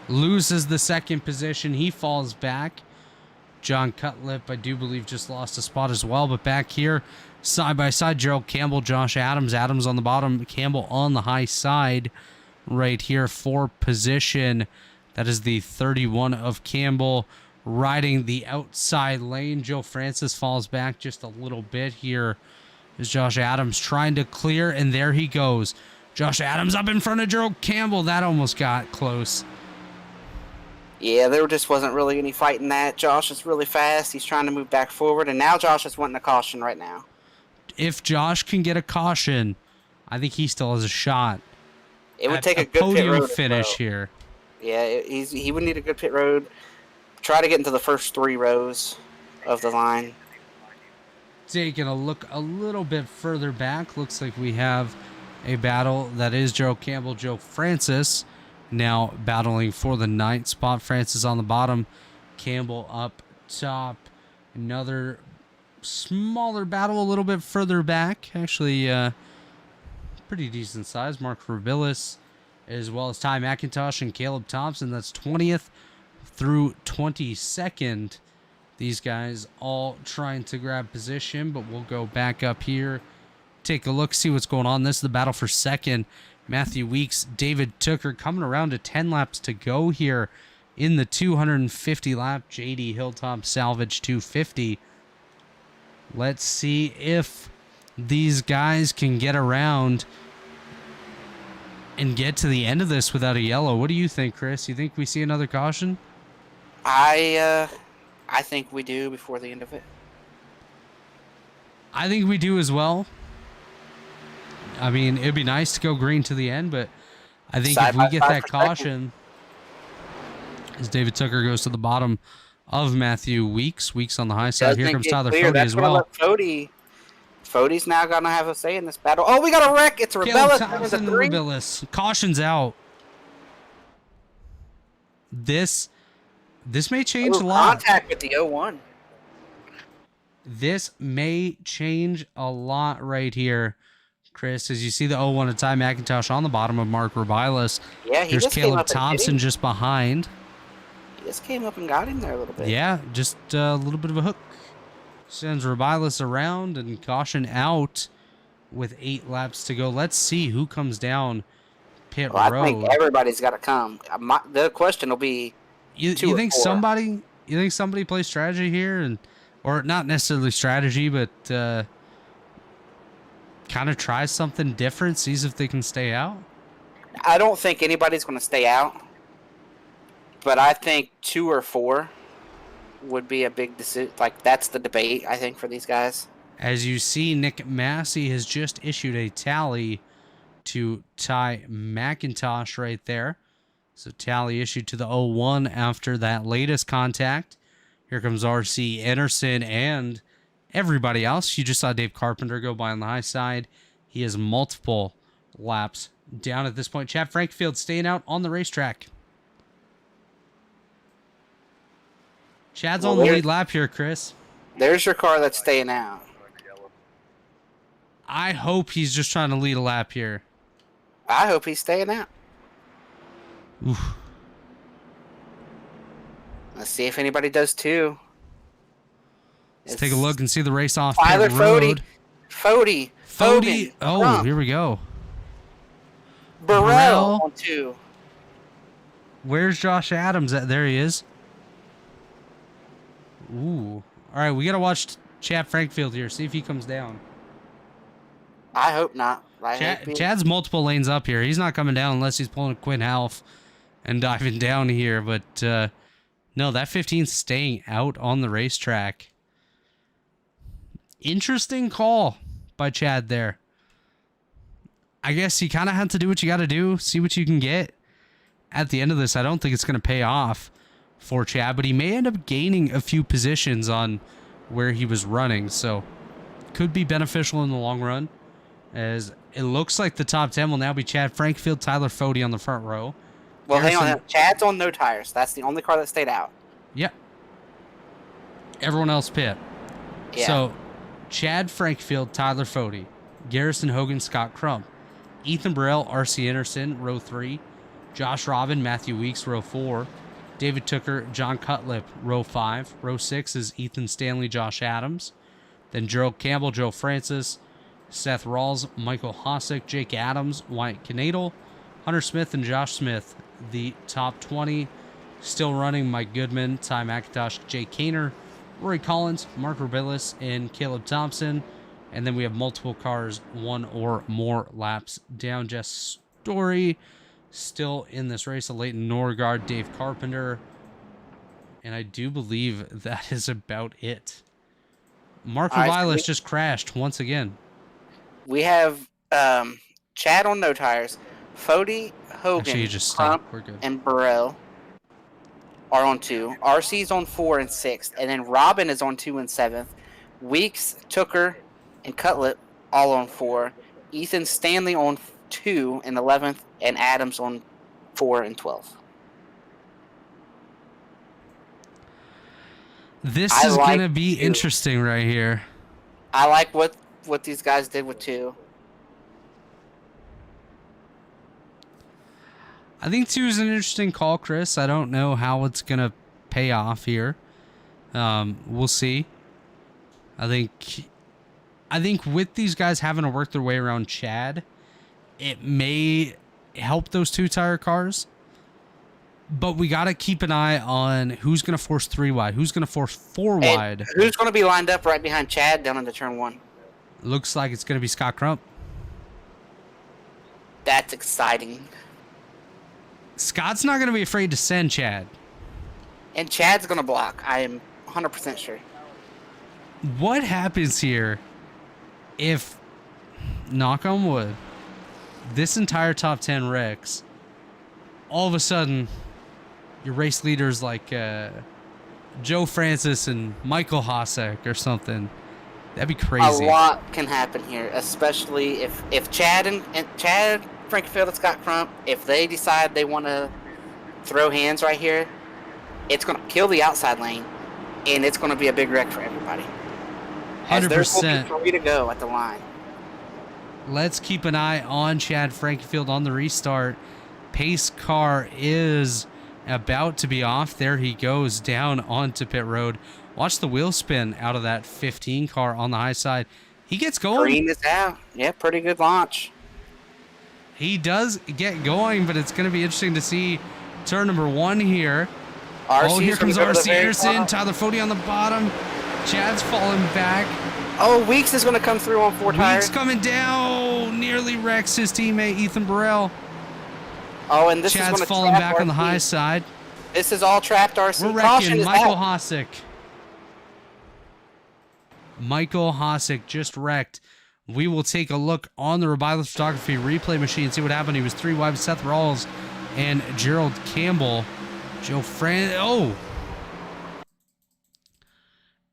loses the second position. He falls back. John Cutlip, I do believe, just lost a spot as well. But back here, side by side, Gerald Campbell, Josh Adams. Adams on the bottom, Campbell on the high side right here for position. That is the 31 of Campbell riding the outside lane. Joe Francis falls back just a little bit here Is Josh Adams trying to clear, and there he goes. Josh Adams up in front of Gerald Campbell. That almost got close. Yeah, there just wasn't really any fight in that. Josh is really fast. He's trying to move back forward, and now Josh is wanting a caution right now. If Josh can get a caution, I think he still has a shot. It would take a good pit podium road finish here. Yeah, he would need a good pit road. Try to get into the first 3 rows of the line. Taking a look a little bit further back, looks like we have a battle that is Gerald Campbell, Joe Francis, now battling for the 9th spot. Francis on the bottom, Campbell up top. Another smaller battle a little bit further back. Actually, pretty decent size. Mark Rubilis, as well as Ty McIntosh and Caleb Thompson. That's 20th through 22nd. These guys all trying to grab position, but we'll go back up here. Take a look, see what's going on. This is the battle for 2nd. Matthew Weeks, David Tooker coming around to 10 laps to go here in the 250 lap JD Hilltop Salvage 250. Let's see if these guys can get around and get to the end of this without a yellow. What do you think, Chris? You think we see another caution? I think we do before the end of it. I think we do as well. I mean, it'd be nice to go green to the end, but I think if we get that caution, as David Tooker goes to the bottom of Matthew Weeks. Weeks on the high side. Here comes Tyler Fody as well. Fody's now going to have a say in this battle. Oh, we got a wreck. It's Rubilis. Caution's out. This may change a lot. Contact with the 0-1. This may change a lot right here, Chris, as you see the 0-1 of Ty McIntosh on the bottom of Mark Rubilis. Yeah, here's Caleb Thompson just behind. He just came up and got him there a little bit. Yeah, just a little bit of a hook. Sends Rubilis around and caution out with 8 laps to go. Let's see who comes down pit road. I think everybody's got to come. The question will be, you think somebody plays strategy here, or not necessarily strategy, but kind of tries something different, sees if they can stay out? I don't think anybody's going to stay out, but I think 2 or 4 would be a big decision. Like, that's the debate, I think, for these guys. As you see, Nick Massey has just issued a tally to Ty McIntosh right there. So tally issued to the 0-1 after that latest contact. Here comes RC Anderson and everybody else. You just saw Dave Carpenter go by on the high side. He has multiple laps down at this point. Chad Frankfield staying out on the racetrack. Chad's on the lead lap here, Chris. There's your car that's staying out. I hope he's just trying to lead a lap here. I hope he's staying out. Oof. Let's see if anybody does too. Let's take a look and see the race off Tyler pit road. Fody. Oh, Trump. Here we go. Burrell on 2. Where's Josh Adams at? There he is. Ooh. All right, we got to watch Chad Frankfield here. See if he comes down. I hope not. Chad's multiple lanes up here. He's not coming down unless he's pulling a Quinn Half and diving down here. But no, that 15's staying out on the racetrack. Interesting call by Chad there. I guess you kind of have to do what you got to do. See what you can get. At the end of this, I don't think it's going to pay off for Chad, but he may end up gaining a few positions on where he was running, so could be beneficial in the long run, as it looks like the top 10 will now be Chad Frankfield, Tyler Fody on the front row. Well, hang on. Chad's on no tires. That's the only car that stayed out. Yep. Everyone else pit. Yeah. So, Chad Frankfield, Tyler Fody, Garrison Hogan, Scott Crump, Ethan Burrell, RC Anderson, row 3, Josh Robin, Matthew Weeks, row 4, David Tooker, John Cutlip, row 5. Row 6 is Ethan Stanley, Josh Adams. Then Gerald Campbell, Joe Francis, Seth Rawls, Michael Hosick, Jake Adams, Wyatt Knadel, Hunter Smith, and Josh Smith. The top 20 still running: Mike Goodman, Ty McIntosh, Jay Kaner, Rory Collins, Mark Rubilis, and Caleb Thompson. And then we have multiple cars, 1 or more laps down. Jess Story still in this race. Leighton Norgard, Dave Carpenter. And I do believe that is about it. Mark All right, Revilas just crashed once again. We have Chad on no tires. Fody, Hogan, Actually, you just Crump, stopped. We're good. and Burrell are on 2. RC's on 4 and 6th. And then Robin is on 2 and 7th. Weeks, Tooker, and Cutlet all on 4. Ethan Stanley on 2 and 11th. And Adams on 4 and 12th. This I is like going to be 2. interesting right here. I like what these guys did with 2. I think 2 is an interesting call, Chris. I don't know how it's going to pay off here. We'll see. I think with these guys having to work their way around Chad, it may help those 2-tire cars. But we got to keep an eye on who's going to force 3 wide, who's going to force 4 wide. And who's going to be lined up right behind Chad down into turn 1? Looks like it's going to be Scott Crump. That's exciting. Scott's not going to be afraid to send Chad. And Chad's going to block. I am 100% sure. What happens here if, knock on wood, this entire top 10 wrecks, all of a sudden, your race leaders like Joe Francis and Michael Hosek or something? That'd be crazy. A lot can happen here, especially if Chad and Chad, Frankfield, and Scott Crump, if they decide they want to throw hands right here, it's going to kill the outside lane, and it's going to be a big wreck for everybody. 100%. There's only 3 to go at the line. Let's keep an eye on Chad Frankfield on the restart. Pace car is about to be off. There he goes down onto pit road. Watch the wheel spin out of that 15 car on the high side. He gets going. Green is out. Yeah, pretty good launch. He does get going, but it's going to be interesting to see turn number 1 here. RC's here comes gonna go to RC the very Anderson. top. Tyler Fody on the bottom. Chad's falling back. Oh, Weeks is going to come through on 4 tires. Weeks coming down. Nearly wrecks his teammate, Ethan Burrell. Oh, and this is Chad's going to falling trap back on the RC. high side. This is all trapped RC. We're Caution wrecking is Michael out. Hosek. Michael Hosek just wrecked. We will take a look on the Revilas Photography replay machine, see what happened. He was 3 wide with Seth Rawls and Gerald Campbell.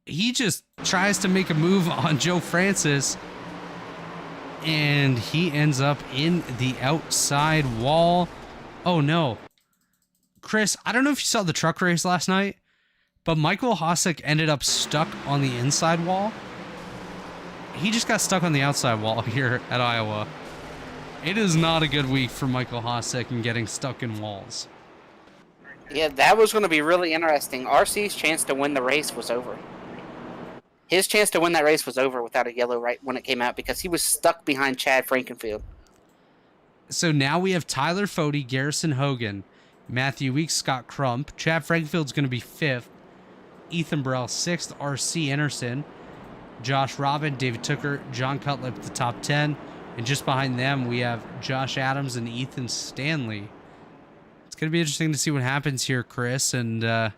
He just tries to make a move on Joe Francis, and he ends up in the outside wall. Oh no. Chris, I don't know if you saw the truck race last night, but Michael Hosek ended up stuck on the inside wall. He just got stuck on the outside wall here at Iowa. It is not a good week for Michael Hosek in getting stuck in walls. Yeah, that was going to be really interesting. RC's chance to win the race was over. His chance to win that race was over without a yellow right when it came out because he was stuck behind Chad Frankenfield. So now we have Tyler Fody, Garrison Hogan, Matthew Weeks, Scott Crump. Chad Frankfield's going to be 5th. Ethan Burrell 6th. RC Anderson, Josh Robin, David Tooker, John Cutlip, the top 10. And just behind them, we have Josh Adams and Ethan Stanley. It's going to be interesting to see what happens here, Chris. And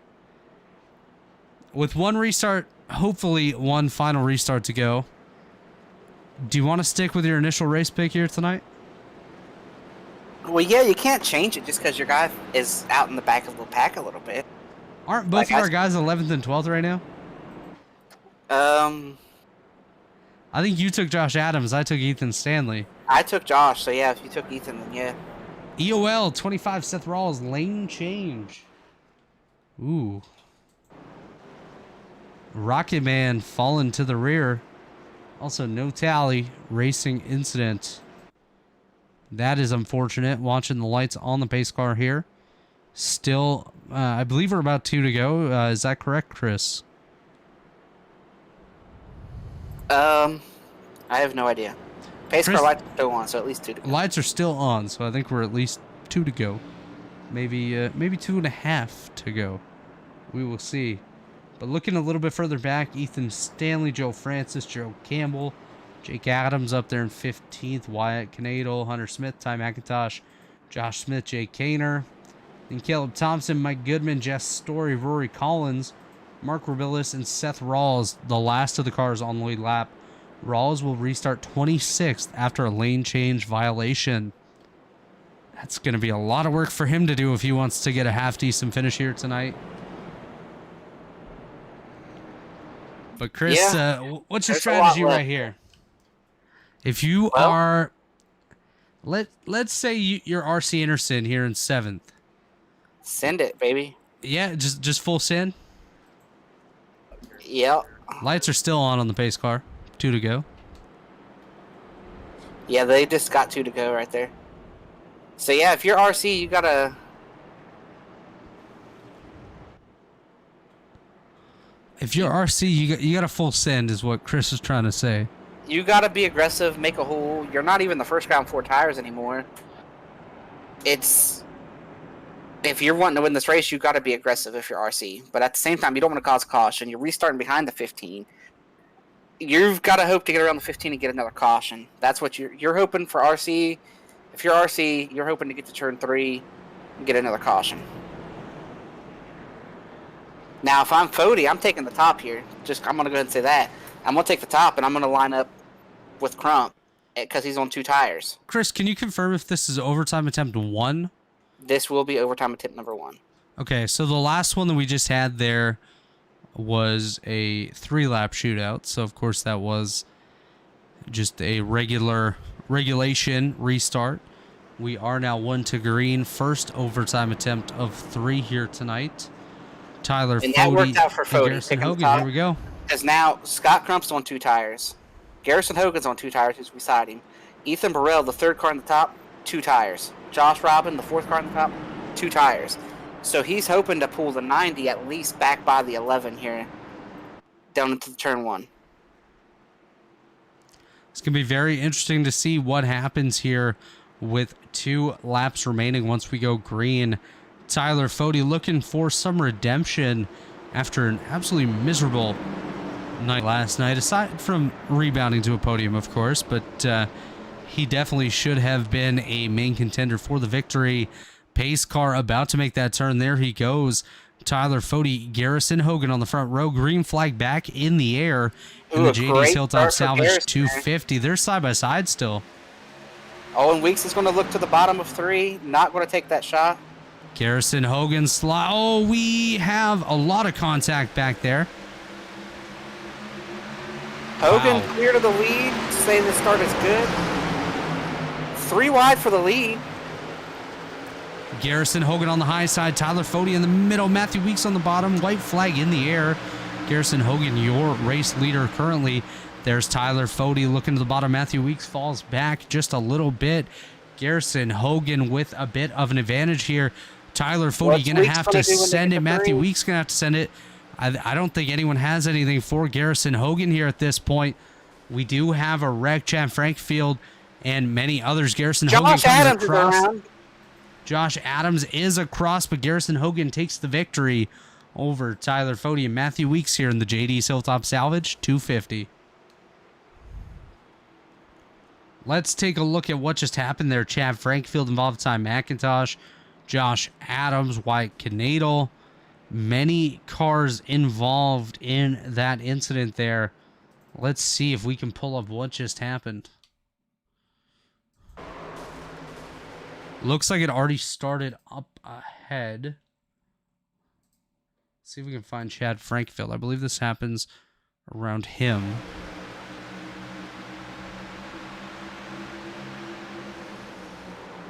with one restart, hopefully one final restart to go, do you want to stick with your initial race pick here tonight? Well, yeah, you can't change it just because your guy is out in the back of the pack a little bit. Aren't both of our guys 11th and 12th right now? I think you took Josh Adams. I took Ethan Stanley. I took Josh, so yeah, if you took Ethan, then yeah. EOL 25, Seth Rawls, lane change. Ooh. Rocket Man falling to the rear. Also, no tally. Racing incident. That is unfortunate. Watching the lights on the pace car here. Still, I believe we're about 2 to go. Is that correct, Chris? I have no idea. Pace car lights are still on, so at least 2 to go. Lights are still on, so I think we're at least 2 to go. Maybe 2.5 to go. We will see. But looking a little bit further back, Ethan Stanley, Joe Francis, Gerald Campbell, Jake Adams up there in 15th. Wyatt Canadle, Hunter Smith, Ty McIntosh, Josh Smith, Jake Kaner. Then Caleb Thompson, Mike Goodman, Jess Story, Rory Collins, Mark Rebillis, and Seth Rawls, the last of the cars on the lead lap. Rawls will restart 26th after a lane change violation. That's going to be a lot of work for him to do if he wants to get a half-decent finish here tonight. But Chris, what's your strategy right here? If you are, let's say you're RC Anderson here in 7th. Send it, baby. Yeah, just full send. Yep. Lights are still on the pace car. 2 to go. Yeah, they just got 2 to go right there. So yeah, if you're RC, you gotta. If you're RC, you got a full send, is what Chris is trying to say. You gotta be aggressive, make a hole. You're not even the first guy on 4 tires anymore. It's if you're wanting to win this race, you gotta be aggressive if you're RC. But at the same time, you don't want to cause caution. You're restarting behind the 15. You've got to hope to get around the 15 and get another caution. That's what you're hoping for RC. If you're RC, you're hoping to get to turn 3 and get another caution. Now, if I'm Fody, I'm taking the top here. I'm going to go ahead and say that. I'm going to take the top, and I'm going to line up with Crump because he's on 2 tires. Chris, can you confirm if this is overtime attempt 1? This will be overtime attempt number 1. Okay, so the last one that we just had there was a 3-lap shootout. So, of course, that was just a regulation restart. We are now 1 to green. First overtime attempt of 3 here tonight. Tyler and that Fody worked out for Fody. Garrison Hogan. Here we go. Because now Scott Crump's on 2 tires. Garrison Hogan's on 2 tires, who's beside him. Ethan Burrell, the 3rd car on the top, 2 tires. Josh Robin, the 4th car on the top, 2 tires. So he's hoping to pull the 90 at least back by the 11 here, down into the turn 1. It's going to be very interesting to see what happens here with 2 laps remaining once we go green. Tyler Fody looking for some redemption after an absolutely miserable night last night, aside from rebounding to a podium, of course, but he definitely should have been a main contender for the victory. Pace car about to make that turn. There he goes. Tyler Fody, Garrison Hogan on the front row. Green flag back in the air. In the JD's Hilltop Salvage 250. They're side by side still. Owen Weeks is going to look to the bottom of 3. Not going to take that shot. Garrison Hogan slide. Oh, we have a lot of contact back there. Hogan clear to the lead. Say the start is good. 3 wide for the lead. Garrison Hogan on the high side. Tyler Fody in the middle. Matthew Weeks on the bottom. White flag in the air. Garrison Hogan, your race leader currently. There's Tyler Fody looking to the bottom. Matthew Weeks falls back just a little bit. Garrison Hogan with a bit of an advantage here. Tyler Fody going to have to send it. Matthew Weeks going to have to send it. I don't think anyone has anything for Garrison Hogan here at this point. We do have a wreck, Chad Frankfield, and many others. Garrison Hogan comes across. Josh Adams is across, but Garrison Hogan takes the victory over Tyler Fody and Matthew Weeks here in the JD's Hilltop Salvage 250. Let's take a look at what just happened there. Chad Frankfield involved Ty McIntosh, Josh Adams, Wyatt Canadle. Many cars involved in that incident there. Let's see if we can pull up what just happened. Looks like it already started up ahead. Let's see if we can find Chad Frankfield. I believe this happens around him.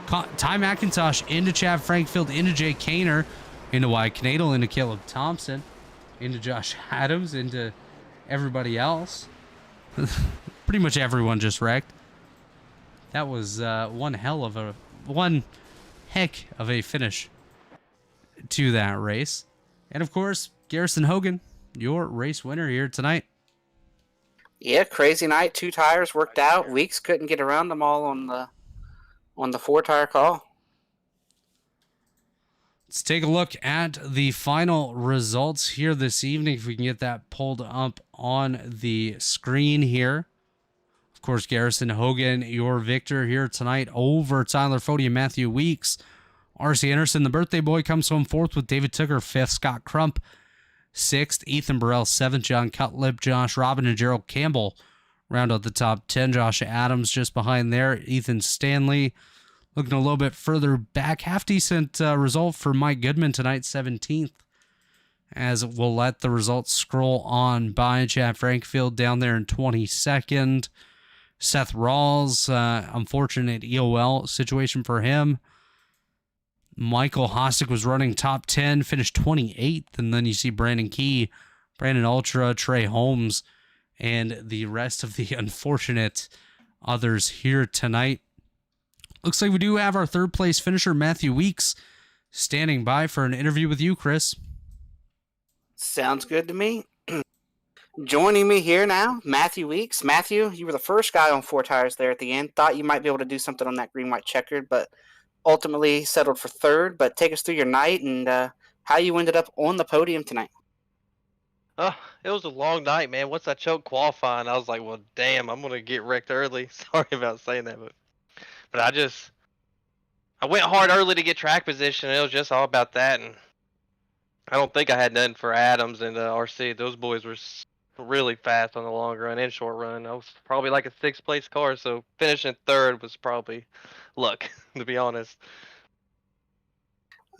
Ty McIntosh into Chad Frankfield, into Jake Kaner, into Wyatt Canadle, into Caleb Thompson, into Josh Adams, into everybody else. Pretty much everyone just wrecked. That was one heck of a finish to that race. And of course, Garrison Hogan, your race winner here tonight. Yeah, crazy night. 2 tires worked out. Weeks couldn't get around them all on the 4-tire call. Let's take a look at the final results here this evening. If we can get that pulled up on the screen here. Of course, Garrison Hogan, your victor here tonight over Tyler Fody and Matthew Weeks. R.C. Anderson, the birthday boy, comes home fourth with David Tooker fifth, Scott Crump sixth, Ethan Burrell seventh, John Cutlip, Josh Robin, and Gerald Campbell round out the top 10. Josh Adams just behind there, Ethan Stanley looking a little bit further back. Half decent result for Mike Goodman tonight, 17th. As we'll let the results scroll on by. Chad Frankfield down there in 22nd. Seth Rawls, unfortunate EOL situation for him. Michael Hossack was running top 10, finished 28th. And then you see Brandon Key, Brandon Ultra, Trey Holmes, and the rest of the unfortunate others here tonight. Looks like we do have our third place finisher, Matthew Weeks, standing by for an interview with you, Chris. Sounds good to me. Joining me here now, Matthew Weeks. Matthew, you were the first guy on 4 tires there at the end. Thought you might be able to do something on that green-white checkered, but ultimately settled for third. But take us through your night and how you ended up on the podium tonight. It was a long night, man. Once I choked qualifying, I was like, well, damn, I'm going to get wrecked early. Sorry about saying that, but I went hard early to get track position. It was just all about that, and I don't think I had nothing for Adams and RC. Those boys were really fast on the long run and short run. I was probably like a 6th place car, so finishing third was probably luck, to be honest.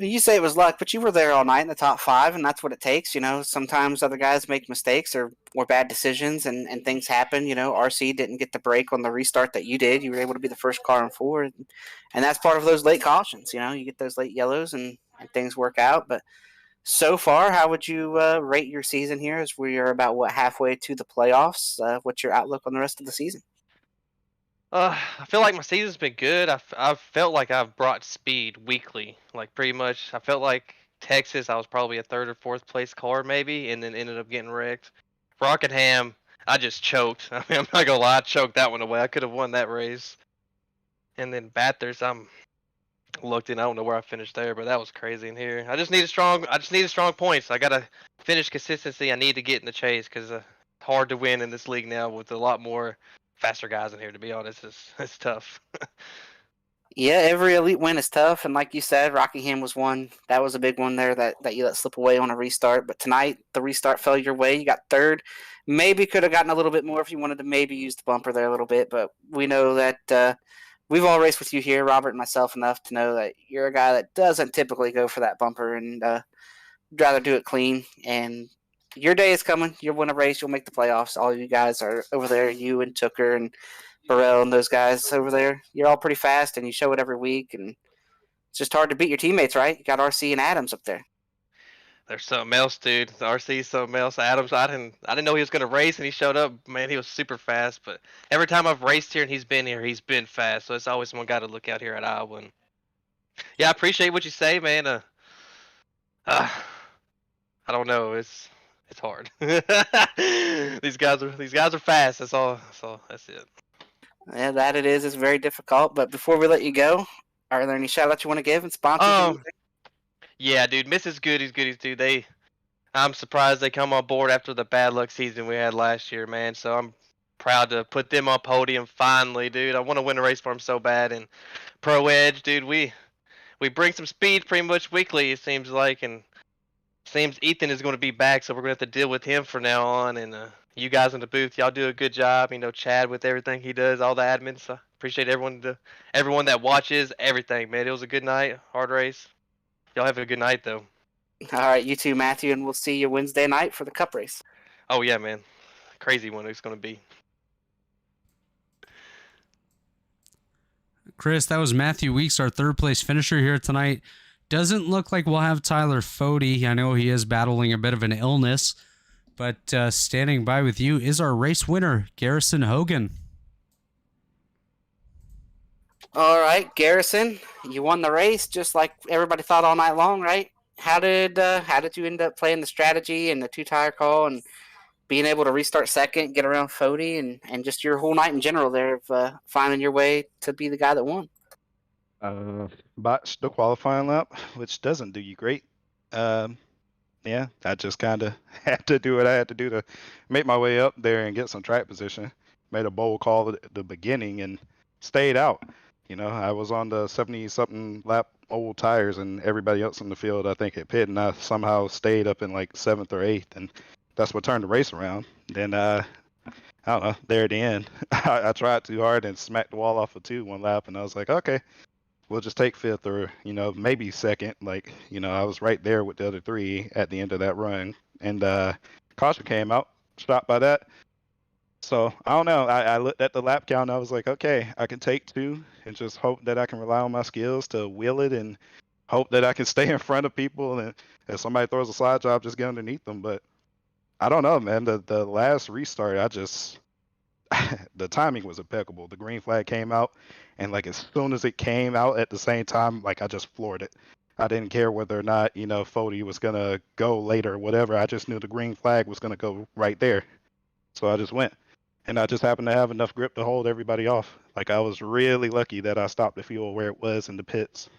You say it was luck, but you were there all night in the top 5, and that's what it takes. You know, sometimes other guys make mistakes or bad decisions, and things happen. You know, RC didn't get the break on the restart that you did. You were able to be the first car on 4, and that's part of those late cautions. You know, you get those late yellows, and things work out. But so far, how would you rate your season here as we are about, halfway to the playoffs? What's your outlook on the rest of the season? I feel like my season's been good. I've felt like I've brought speed weekly. Like pretty much, I felt like Texas, I was probably a 3rd or 4th place car maybe, and then ended up getting wrecked. Rockingham, I just choked. I mean, I'm not gonna lie, I choked that one away. I could have won that race. And then Bathurst, I'm looked in. I don't know where I finished there, but that was crazy in here. I just needed strong points. I gotta finish consistency. I need to get in the chase because it's hard to win in this league now with a lot more faster guys in here. To be honest, it's tough. Yeah, every elite win is tough, and like you said, Rockingham was one. That was a big one there that you let slip away on a restart. But tonight, the restart fell your way. You got third. Maybe could have gotten a little bit more if you wanted to maybe use the bumper there a little bit. But we know that we've all raced with you here, Robert and myself, enough to know that you're a guy that doesn't typically go for that bumper and rather do it clean. And your day is coming. You'll win a race. You'll make the playoffs. All you guys are over there, you and Tooker and Burrell and those guys over there. You're all pretty fast, and you show it every week. And it's just hard to beat your teammates, right? You got RC and Adams up there. There's something else, dude. RC's something else. Adams, I didn't know he was gonna race, and he showed up. Man, he was super fast. But every time I've raced here and he's been here, he's been fast. So it's always one guy to look out here at Iowa. And yeah, I appreciate what you say, man. I don't know. It's hard. These guys are fast. That's all. That's it. Yeah, that it is. It's very difficult. But before we let you go, are there any shout-outs you want to give and sponsors? Yeah, dude. Mrs. Goodies, dude. I'm surprised they come on board after the bad luck season we had last year, man. So I'm proud to put them on podium finally, dude. I want to win a race for them so bad. And Pro Edge, dude, we bring some speed pretty much weekly, it seems like, and seems Ethan is going to be back, so we're going to have to deal with him from now on. And you guys in the booth, y'all do a good job. You know, Chad with everything he does, all the admin. So appreciate everyone that watches everything, man. It was a good night, hard race. Y'all have a good night, though. All right, you too, Matthew, and we'll see you Wednesday night for the Cup race. Oh, yeah, man. Crazy one it's going to be. Chris, that was Matthew Weeks, our 3rd place finisher here tonight. Doesn't look like we'll have Tyler Fody. I know he is battling a bit of an illness, but standing by with you is our race winner, Garrison Hogan. All right, Garrison, you won the race just like everybody thought all night long, right? How did you end up playing the strategy and the 2-tire call and being able to restart second, get around Fody, and just your whole night in general there of finding your way to be the guy that won? Botched the qualifying lap, which doesn't do you great. Yeah, I just kind of had to do what I had to do to make my way up there and get some track position. made a bold call at the beginning and stayed out. I was on the 70-something lap old tires, and everybody else in the field, I think, at pit, and I somehow stayed up in like 7th or 8th, and that's what turned the race around. Then, I don't know, there at the end, I tried too hard and smacked the wall off of 2 one lap, and I was like, okay, we'll just take 5th or, maybe 2nd. Like, I was right there with the other 3 at the end of that run, and caution came out, stopped by that. So I don't know. I looked at the lap count. And I was like, okay, I can take 2 and just hope that I can rely on my skills to wheel it and hope that I can stay in front of people. And if somebody throws a slide job, just get underneath them. But I don't know, man. The last restart, the timing was impeccable. The green flag came out, and like as soon as it came out at the same time, like I just floored it. I didn't care whether or not, Fody was gonna go later or whatever. I just knew the green flag was gonna go right there. So I just went. And I just happened to have enough grip to hold everybody off. Like I was really lucky that I stopped the fuel where it was in the pits.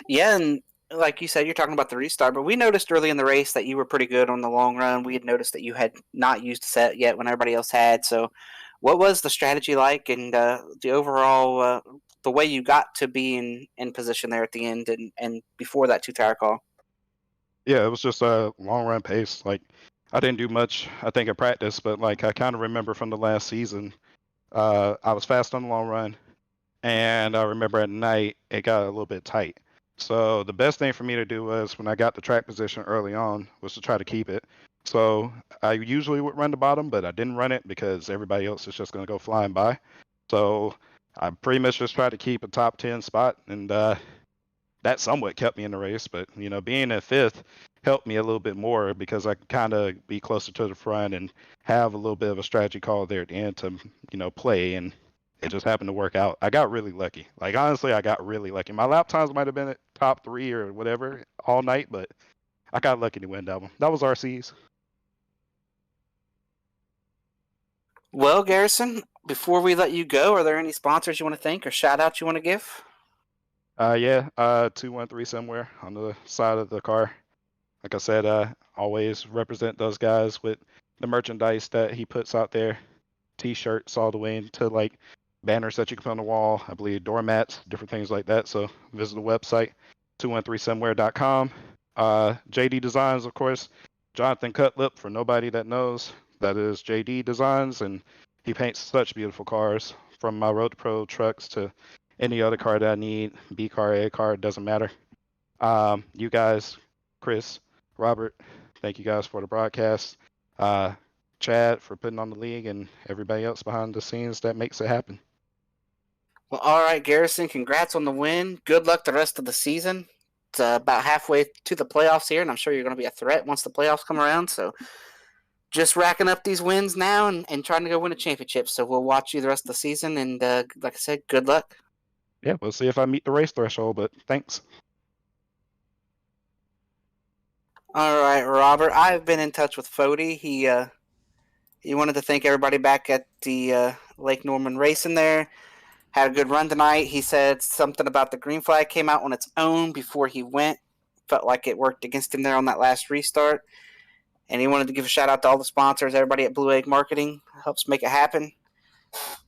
Yeah, and like you said, you're talking about the restart, but we noticed early in the race that you were pretty good on the long run. We had noticed that you had not used set yet when everybody else had. So, what was the strategy like, and the overall the way you got to be in position there at the end and before that 2-tire call? Yeah, it was just a long run pace. Like I didn't do much, I think, in practice, but like I kind of remember from the last season, I was fast on the long run, and I remember at night it got a little bit tight. So the best thing for me to do was when I got the track position early on was to try to keep it. So I usually would run the bottom, but I didn't run it because everybody else is just going to go flying by. So I pretty much just tried to keep a top 10 spot, and that somewhat kept me in the race. But being at 5th helped me a little bit more because I could kind of be closer to the front and have a little bit of a strategy call there at the end to play, and it just happened to work out. I got really lucky. Like honestly, I got really lucky. My lap times might have been at top 3 or whatever all night, but I got lucky to win that one. That was RC's. Well, Garrison, before we let you go, are there any sponsors you want to thank or shout outs you want to give? Yeah, 213 somewhere on the side of the car. Like I said, always represent those guys with the merchandise that he puts out there. T-shirts all the way into like banners that you can put on the wall. I believe doormats, different things like that. So visit the website, 213somewhere.com. JD Designs, of course. Jonathan Cutlip, for nobody that knows, that is JD Designs, and he paints such beautiful cars, from my Road to Pro trucks to any other car that I need, B car, A car, it doesn't matter. You guys, Chris, Robert, thank you guys for the broadcast. Chad for putting on the league, and everybody else behind the scenes that makes it happen. Well, all right, Garrison, congrats on the win. Good luck the rest of the season. It's about halfway to the playoffs here, and I'm sure you're going to be a threat once the playoffs come around. So just racking up these wins now and trying to go win a championship. So we'll watch you the rest of the season, and like I said, good luck. Yeah, we'll see if I meet the race threshold, but thanks. All right, Robert. I've been in touch with Fody. He wanted to thank everybody back at the Lake Norman racing there. Had a good run tonight. He said something about the green flag came out on its own before he went. Felt like it worked against him there on that last restart. And he wanted to give a shout out to all the sponsors, everybody at Blue Egg Marketing helps make it happen.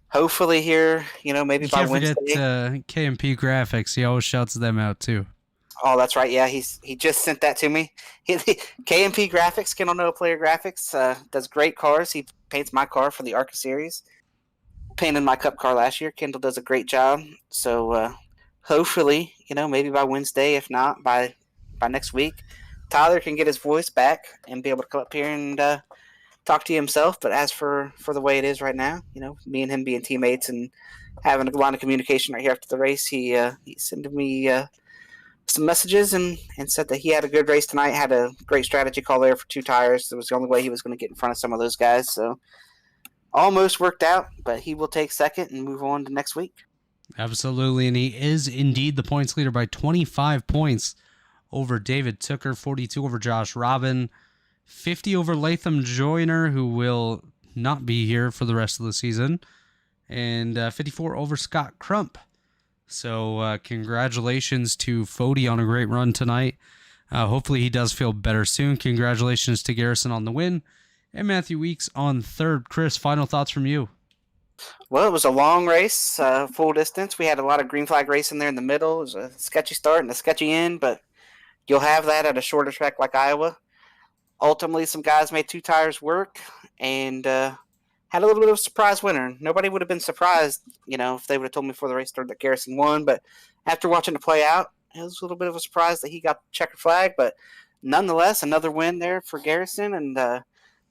Hopefully here, maybe You by can't Wednesday. forget KMP Graphics. He always shouts them out too. Oh, that's right. Yeah, he just sent that to me. KMP Graphics, Kendall No Player Graphics, does great cars. He paints my car for the ARCA series. Painted my Cup car last year. Kendall does a great job. So hopefully, maybe by Wednesday, if not by next week, Tyler can get his voice back and be able to come up here and talk to you himself. But as for the way it is right now, me and him being teammates and having a line of communication right here after the race, he sent me some messages and said that he had a good race tonight, had a great strategy call there for 2 tires. It was the only way he was going to get in front of some of those guys. So almost worked out, but he will take second and move on to next week. Absolutely, and he is indeed the points leader by 25 points over David Tooker, 42 over Josh Robin, 50 over Latham Joyner, who will not be here for the rest of the season, and 54 over Scott Crump. So congratulations to Fody on a great run tonight. Hopefully he does feel better soon. Congratulations to Garrison on the win. and Matthew Weeks on third. Chris, final thoughts from you? Well, it was a long race, full distance. We had a lot of green flag racing there in the middle. It was a sketchy start and a sketchy end, but you'll have that at a shorter track like Iowa. Ultimately, some guys made 2 tires work and had a little bit of a surprise winner. Nobody would have been surprised, if they would have told me before the race started that Garrison won. But after watching it play out, it was a little bit of a surprise that he got the checkered flag. But nonetheless, another win there for Garrison, and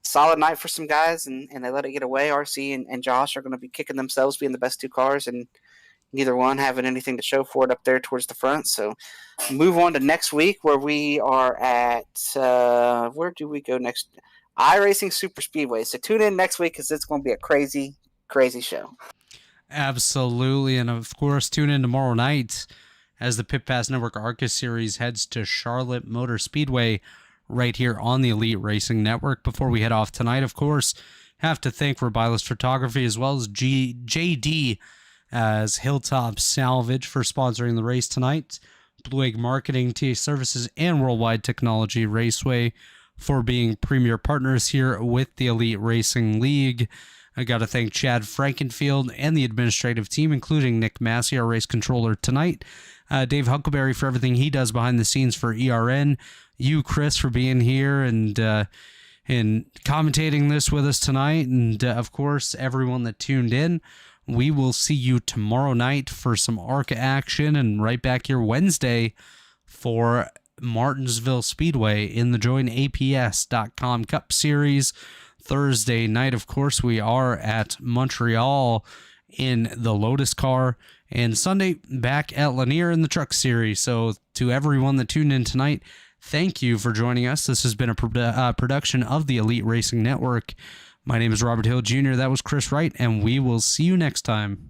solid night for some guys, and they let it get away. RC and Josh are going to be kicking themselves being the best 2 cars, and neither one having anything to show for it up there towards the front. So move on to next week, where we are at where do we go next? iRacing Super Speedway. So tune in next week because it's going to be a crazy, crazy show. Absolutely. And of course, tune in tomorrow night as the Pit Pass Network ARCA Series heads to Charlotte Motor Speedway right here on the Elite Racing Network. Before we head off tonight, of course, have to thank Robilus Photography as well as JD as Hilltop Salvage for sponsoring the race tonight. Blue Egg Marketing, TA Services, and Worldwide Technology Raceway for being premier partners here with the Elite Racing League. I got to thank Chad Frankenfield and the administrative team, including Nick Massey, our race controller tonight. Dave Huckleberry for everything he does behind the scenes for ERN. You, Chris, for being here and commentating this with us tonight. And, of course, everyone that tuned in. We will see you tomorrow night for some ARCA action and right back here Wednesday for Martinsville Speedway in the joinaps.com Cup Series. Thursday night, of course, we are at Montreal in the Lotus car, and Sunday back at Lanier in the Truck Series. So to everyone that tuned in tonight, thank you for joining us. This has been a production of the Elite Racing Network. My name is Robert Hill Jr. That was Chris Wright, and we will see you next time.